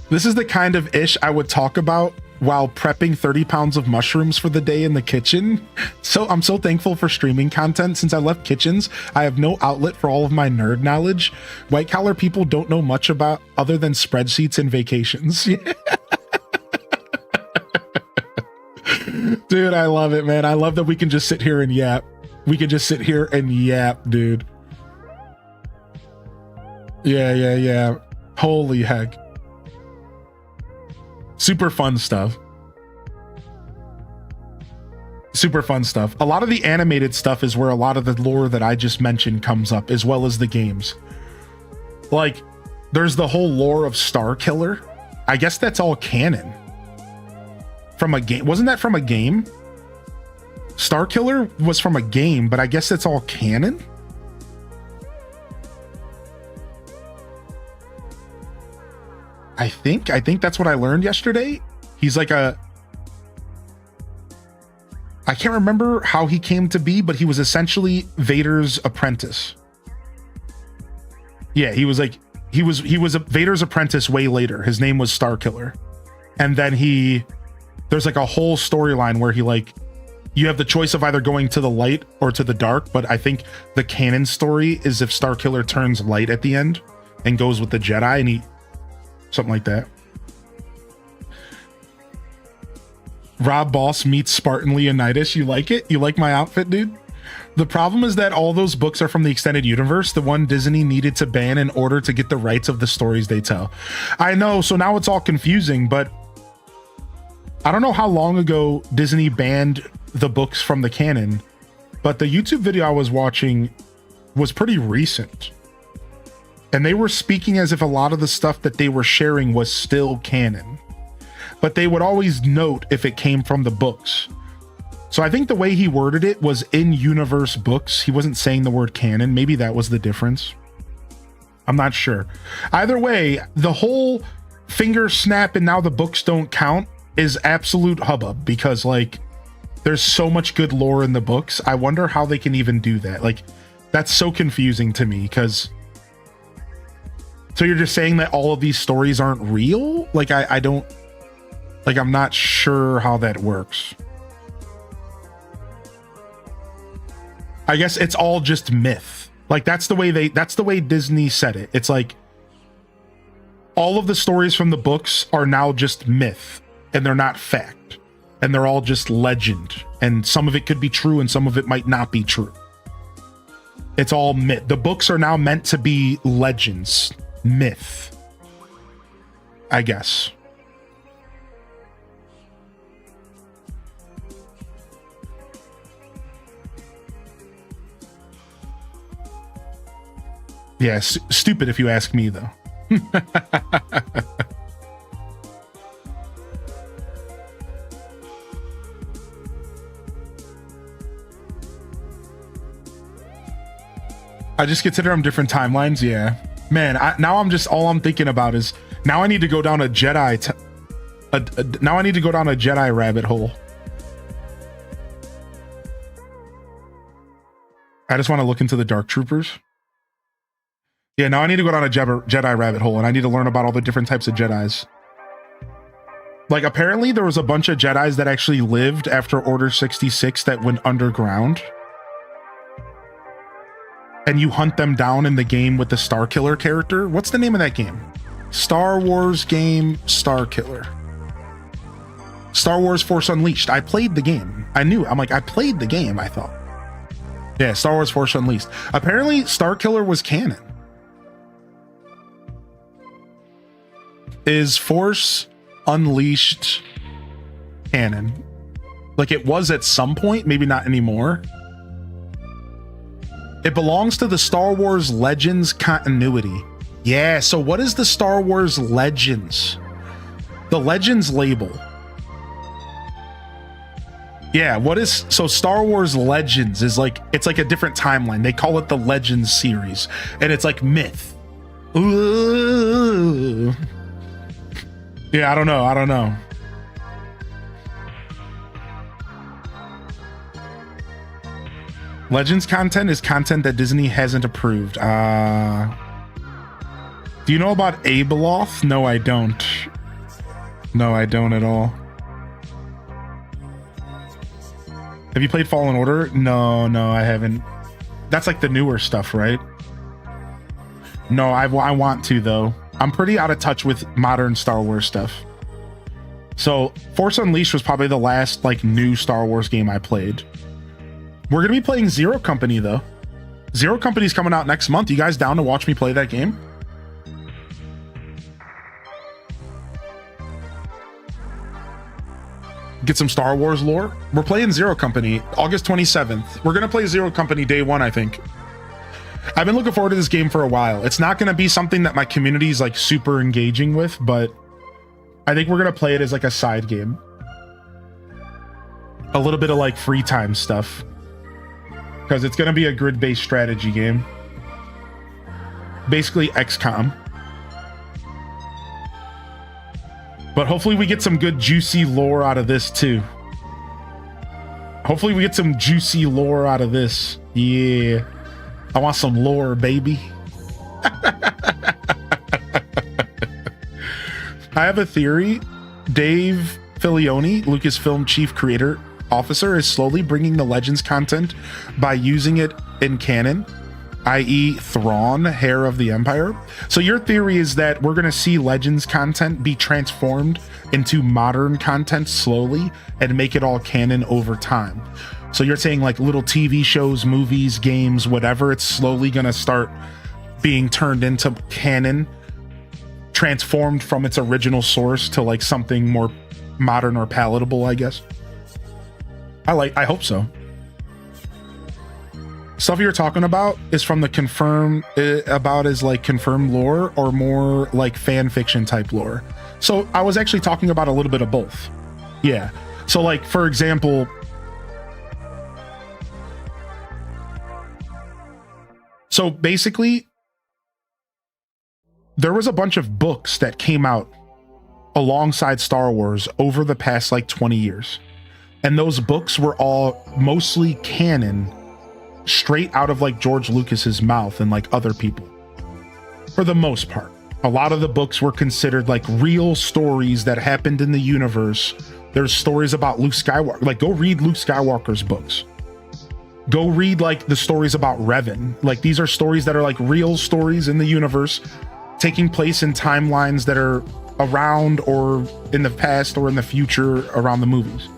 This is the kind of ish I would talk about while prepping 30 pounds of mushrooms for the day in the kitchen. So I'm so thankful for streaming content. Since I left kitchens, I have no outlet for all of my nerd knowledge. White collar people don't know much about other than spreadsheets and vacations. Dude, I love it, man. I love that we can just sit here and yap. We can just sit here and yap, dude. Yeah. Holy heck. Super fun stuff. A lot of the animated stuff is where a lot of the lore that I just mentioned comes up, as well as the games. Like, there's the whole lore of Starkiller. I guess that's all canon. From a game. Wasn't that from a game? Starkiller was from a game, but I guess that's all canon? I think that's what I learned yesterday. He's like I can't remember how he came to be, but he was essentially Vader's apprentice. Yeah, he was a Vader's apprentice way later. His name was Starkiller. And then there's like a whole storyline where you have the choice of either going to the light or to the dark, but I think the canon story is if Starkiller turns light at the end and goes with the Jedi, and something like that. Rob Boss meets Spartan Leonidas. You like it? You like my outfit, dude? The problem is that all those books are from the extended universe, the one Disney needed to ban in order to get the rights of the stories they tell. I know, so now it's all confusing, but I don't know how long ago Disney banned the books from the canon, but the YouTube video I was watching was pretty recent. And they were speaking as if a lot of the stuff that they were sharing was still canon, but they would always note if it came from the books. So I think the way he worded it was in-universe books. He wasn't saying the word canon. Maybe that was the difference. I'm not sure. Either way, the whole finger snap and now the books don't count is absolute hubbub, because like there's so much good lore in the books. I wonder how they can even do that. Like, that's so confusing to me, because so you're just saying that all of these stories aren't real? Like, I don't, like, I'm not sure how that works. I guess it's all just myth. Like, that's the way Disney said it. It's like all of the stories from the books are now just myth, and they're not fact, and they're all just legend, and some of it could be true and some of it might not be true. It's all myth. The books are now meant to be legends. Myth, I guess. Yeah, stupid if you ask me, though. I just consider them different timelines. Yeah, man. Now I'm just all I'm thinking about is now I need to go down a Jedi. Now I need to go down a Jedi rabbit hole. I just want to look into the Dark Troopers. Yeah, now I need to go down a Jedi rabbit hole, and I need to learn about all the different types of Jedis. Like, apparently there was a bunch of Jedis that actually lived after Order 66 that went underground. And you hunt them down in the game with the Starkiller character. What's the name of that game? Star Wars game Starkiller. Star Wars Force Unleashed. I played the game. I played the game, I thought. Yeah, Star Wars Force Unleashed. Apparently, Starkiller was canon. Is Force Unleashed canon? Like, it was at some point, maybe not anymore. It belongs to the Star Wars Legends continuity. Yeah, so what is the Star Wars Legends? The Legends label. Yeah, what is... So Star Wars Legends is like... It's like a different timeline. They call it the Legends series. And it's like myth. Ooh. Yeah, I don't know. Legends content is content that Disney hasn't approved. Do you know about Abeloth? No, I don't. No, I don't at all. Have you played Fallen Order? No, I haven't. That's like the newer stuff, right? No, I want to, though. I'm pretty out of touch with modern Star Wars stuff. So Force Unleashed was probably the last like new Star Wars game I played. We're gonna be playing Zero Company though. Zero Company's coming out next month. You guys down to watch me play that game? Get some Star Wars lore. We're playing Zero Company August 27th. We're gonna play Zero Company day one, I think. I've been looking forward to this game for a while. It's not gonna be something that my community is like super engaging with, but I think we're gonna play it as like a side game. A little bit of like free time stuff. Because it's gonna be a grid-based strategy game. Basically XCOM. But hopefully we get some good juicy lore out of this too. Hopefully we get some juicy lore out of this. Yeah. I want some lore, baby. I have a theory. Dave Filoni, Lucasfilm chief creator officer, is slowly bringing the Legends content by using it in canon, i.e. Thrawn, Heir of the Empire. So your theory is that we're going to see Legends content be transformed into modern content slowly and make it all canon over time. So you're saying like little TV shows, movies, games, whatever, it's slowly going to start being turned into canon, transformed from its original source to like something more modern or palatable, I guess. I hope so. Stuff you're talking about is from the confirmed lore or more like fan fiction type lore. So I was actually talking about a little bit of both. Yeah. So like, for example, so basically there was a bunch of books that came out alongside Star Wars over the past like 20 years. And those books were all mostly canon, straight out of like George Lucas's mouth and like other people. For the most part, a lot of the books were considered like real stories that happened in the universe. There's stories about Luke Skywalker. Like, go read Luke Skywalker's books. Go read like the stories about Revan. Like, these are stories that are like real stories in the universe, taking place in timelines that are around or in the past or in the future around the movies.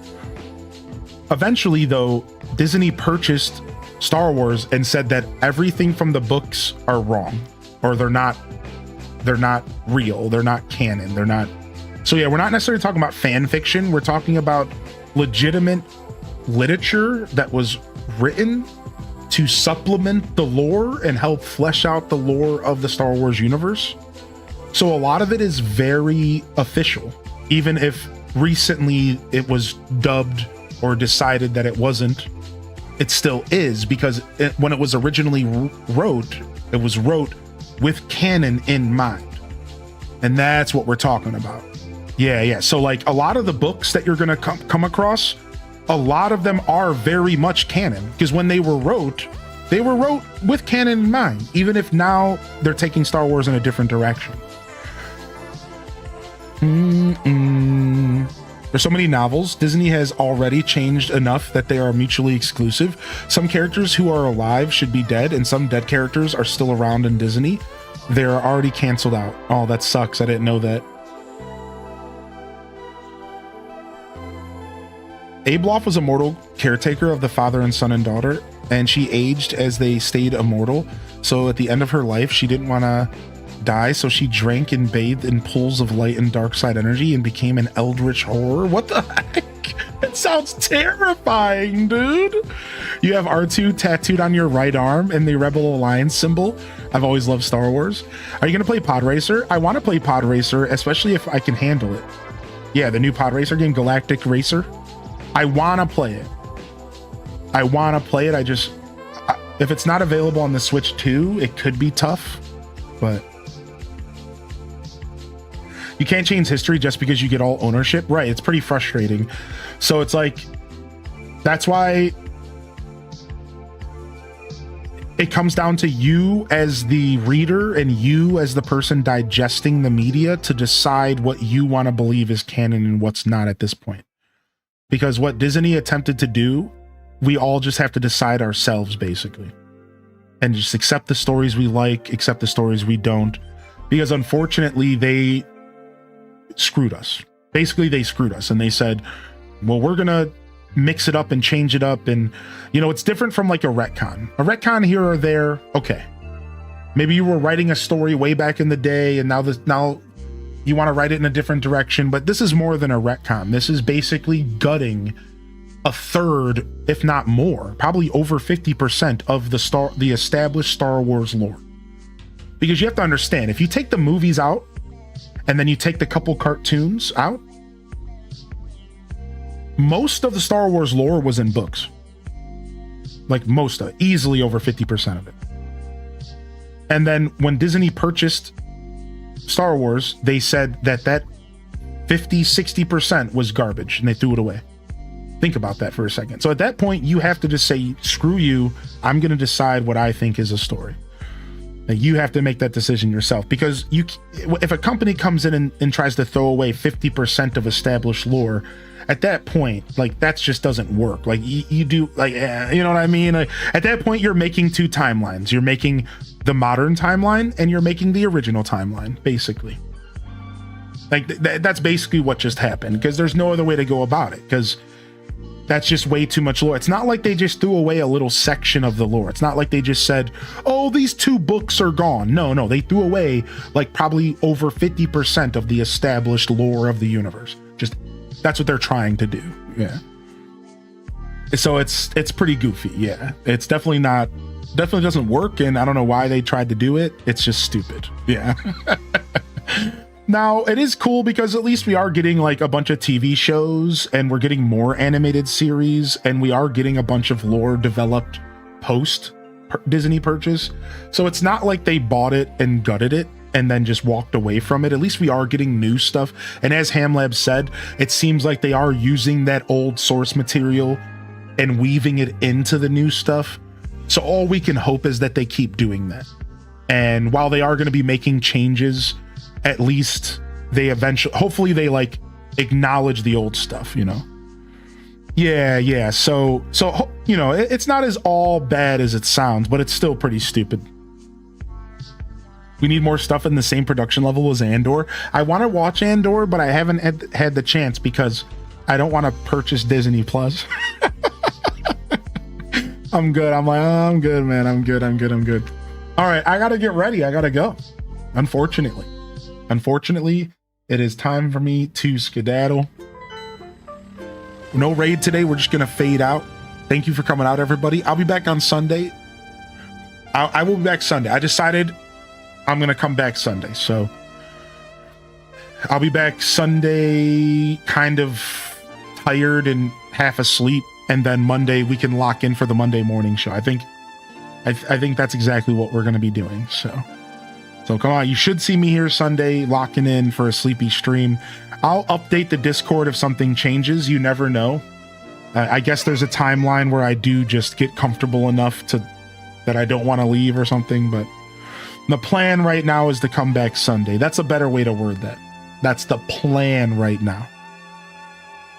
Eventually, though, Disney purchased Star Wars and said that everything from the books are wrong, or they're not real, they're not canon, they're not. So yeah, we're not necessarily talking about fan fiction. We're talking about legitimate literature that was written to supplement the lore and help flesh out the lore of the Star Wars universe. So a lot of it is very official, even if recently it was dubbed or decided that it wasn't. it still is, because when it was originally wrote, it was wrote with canon in mind. And that's what we're talking about. Yeah. So like a lot of the books that you're going to come across, a lot of them are very much canon, because when they were wrote with canon in mind, even if now they're taking Star Wars in a different direction. There's so many novels. Disney has already changed enough that they are mutually exclusive. Some characters who are alive should be dead, and some dead characters are still around in Disney. They're already canceled out. Oh, that sucks. I didn't know that. Abeloth was a mortal caretaker of the father and son and daughter, and she aged as they stayed immortal. So at the end of her life, she didn't want to die, so she drank and bathed in pools of light and dark side energy and became an eldritch horror. What the heck? That sounds terrifying, dude. You have R2 tattooed on your right arm and the Rebel Alliance symbol. I've always loved Star Wars. Are you going to play Pod Racer? I want to play Pod Racer, especially if I can handle it. Yeah, the new Pod Racer game, Galactic Racer. I want to play it. I just, if it's not available on the Switch 2, it could be tough, but you can't change history just because you get all ownership. Right. It's pretty frustrating. So it's like, that's why it comes down to you as the reader and you as the person digesting the media to decide what you want to believe is canon and what's not at this point. Because what Disney attempted to do, we all just have to decide ourselves, basically, and just accept the stories we like, accept the stories we don't, because unfortunately they screwed us. Basically, they screwed us, and they said, well, we're gonna mix it up and change it up. And you know, it's different from like a retcon here or there. Okay, maybe you were writing a story way back in the day, and now you want to write it in a different direction. But this is more than a retcon. This is basically gutting a third, if not more, probably over 50% of the established Star Wars lore. Because you have to understand, if you take the movies out and then you take the couple cartoons out, most of the Star Wars lore was in books. Like most of it, easily over 50% of it. And then when Disney purchased Star Wars, they said that 50-60% was garbage and they threw it away. Think about that for a second. So at that point, you have to just say, screw you, I'm going to decide what I think is a story. And you have to make that decision yourself, because if a company comes in and tries to throw away 50% of established lore, at that point, like, that just doesn't work. Like, you do, like, you know what I mean? Like, at that point, you're making two timelines. You're making the modern timeline and you're making the original timeline, basically. Like, that's basically what just happened, because there's no other way to go about it, because that's just way too much lore. It's not like they just threw away a little section of the lore. It's not like they just said, oh, these 2 books are gone. No, they threw away like probably over 50% of the established lore of the universe. Just, that's what they're trying to do. Yeah. So it's pretty goofy. Yeah. It's definitely doesn't work. And I don't know why they tried to do it. It's just stupid. Yeah. Now, it is cool because at least we are getting like a bunch of TV shows and we're getting more animated series, and we are getting a bunch of lore developed post Disney purchase. So it's not like they bought it and gutted it and then just walked away from it. At least we are getting new stuff. And as Hamlab said, it seems like they are using that old source material and weaving it into the new stuff. So all we can hope is that they keep doing that. And while they are going to be making changes, at least they hopefully they like acknowledge the old stuff, you know? Yeah. So, you know, it's not as all bad as it sounds, but it's still pretty stupid. We need more stuff in the same production level as Andor. I want to watch Andor, but I haven't had the chance because I don't want to purchase Disney Plus. I'm good. I'm like, oh, I'm good, man. I'm good. All right. I got to get ready. I got to go. Unfortunately, it is time for me to skedaddle. No raid today. We're just going to fade out. Thank you for coming out, everybody. I'll be back on Sunday. I will be back Sunday. I decided I'm going to come back Sunday. So I'll be back Sunday kind of tired and half asleep and then Monday we can lock in for the Monday morning show. I think that's exactly what we're going to be doing. So come on, you should see me here Sunday locking in for a sleepy stream. I'll update the Discord if something changes. You never know. I guess there's a timeline where I do just get comfortable enough that I don't want to leave or something, but the plan right now is to come back Sunday. That's a better way to word that. That's the plan right now.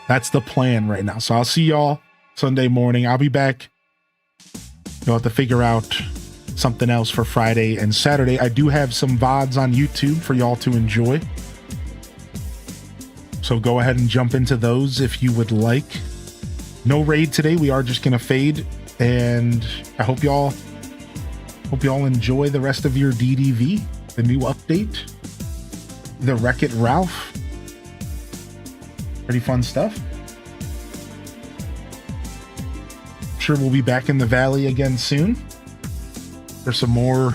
That's the plan right now. So I'll see y'all Sunday morning. I'll be back. You'll have to figure out something else for Friday and Saturday. I do have some VODs on YouTube for y'all to enjoy. So go ahead and jump into those if you would like. No raid today. We are just going to fade. And I hope y'all enjoy the rest of your DDV, the new update, the Wreck-It Ralph. Pretty fun stuff. I'm sure we'll be back in the valley again soon for some more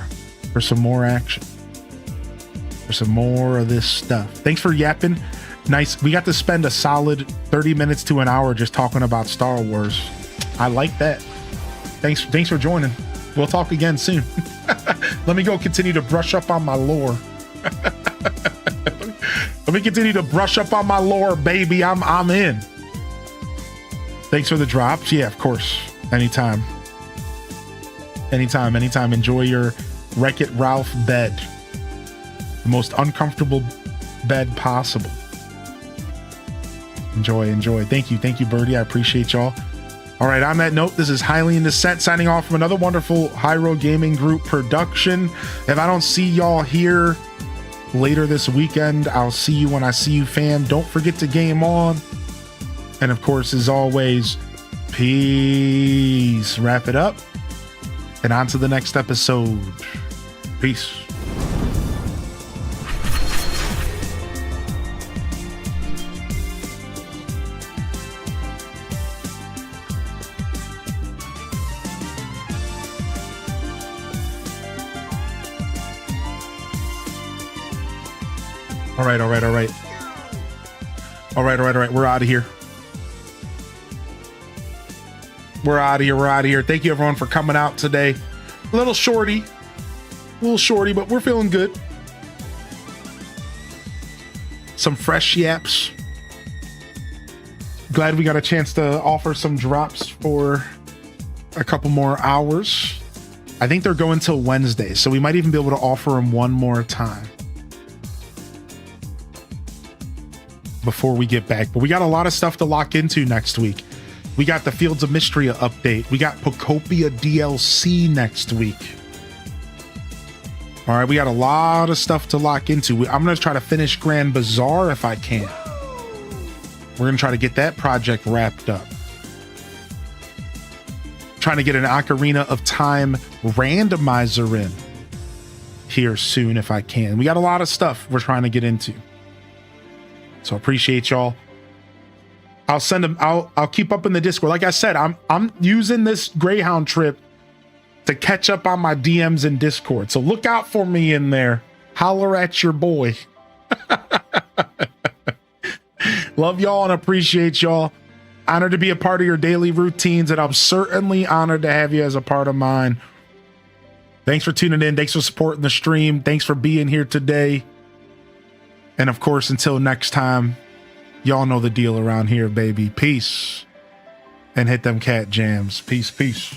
action. For some more of this stuff. Thanks for yapping. Nice. We got to spend a solid 30 minutes to an hour just talking about Star Wars. I like that. Thanks for joining. We'll talk again soon. Let me go continue to brush up on my lore. Let me continue to brush up on my lore, baby. I'm in. Thanks for the drops. Yeah, of course. Anytime. Enjoy your Wreck-It Ralph bed. The most uncomfortable bed possible. Enjoy. Thank you, Birdie. I appreciate y'all. All right, on that note, this is Highly in Descent signing off from another wonderful Hyro Gaming Group production. If I don't see y'all here later this weekend, I'll see you when I see you, fam. Don't forget to game on. And of course, as always, peace. Wrap it up. And on to the next episode. Peace. All right. We're out of here. We're out of here. Thank you, everyone, for coming out today. A little shorty, but we're feeling good. Some fresh yaps. Glad we got a chance to offer some drops for a couple more hours. I think they're going till Wednesday, so we might even be able to offer them one more time before we get back. But we got a lot of stuff to lock into next week. We got the Fields of Mystria update. We got Pocopia DLC next week. All right, we got a lot of stuff to lock into. I'm going to try to finish Grand Bazaar if I can. We're going to try to get that project wrapped up. Trying to get an Ocarina of Time randomizer in here soon if I can. We got a lot of stuff we're trying to get into. So appreciate y'all. I'll send them. I'll keep up in the Discord. Like I said, I'm using this Greyhound trip to catch up on my DMs in Discord. So look out for me in there. Holler at your boy. Love y'all and appreciate y'all. Honored to be a part of your daily routines, and I'm certainly honored to have you as a part of mine. Thanks for tuning in. Thanks for supporting the stream. Thanks for being here today. And of course, until next time, y'all know the deal around here, baby. Peace. And hit them cat jams. Peace.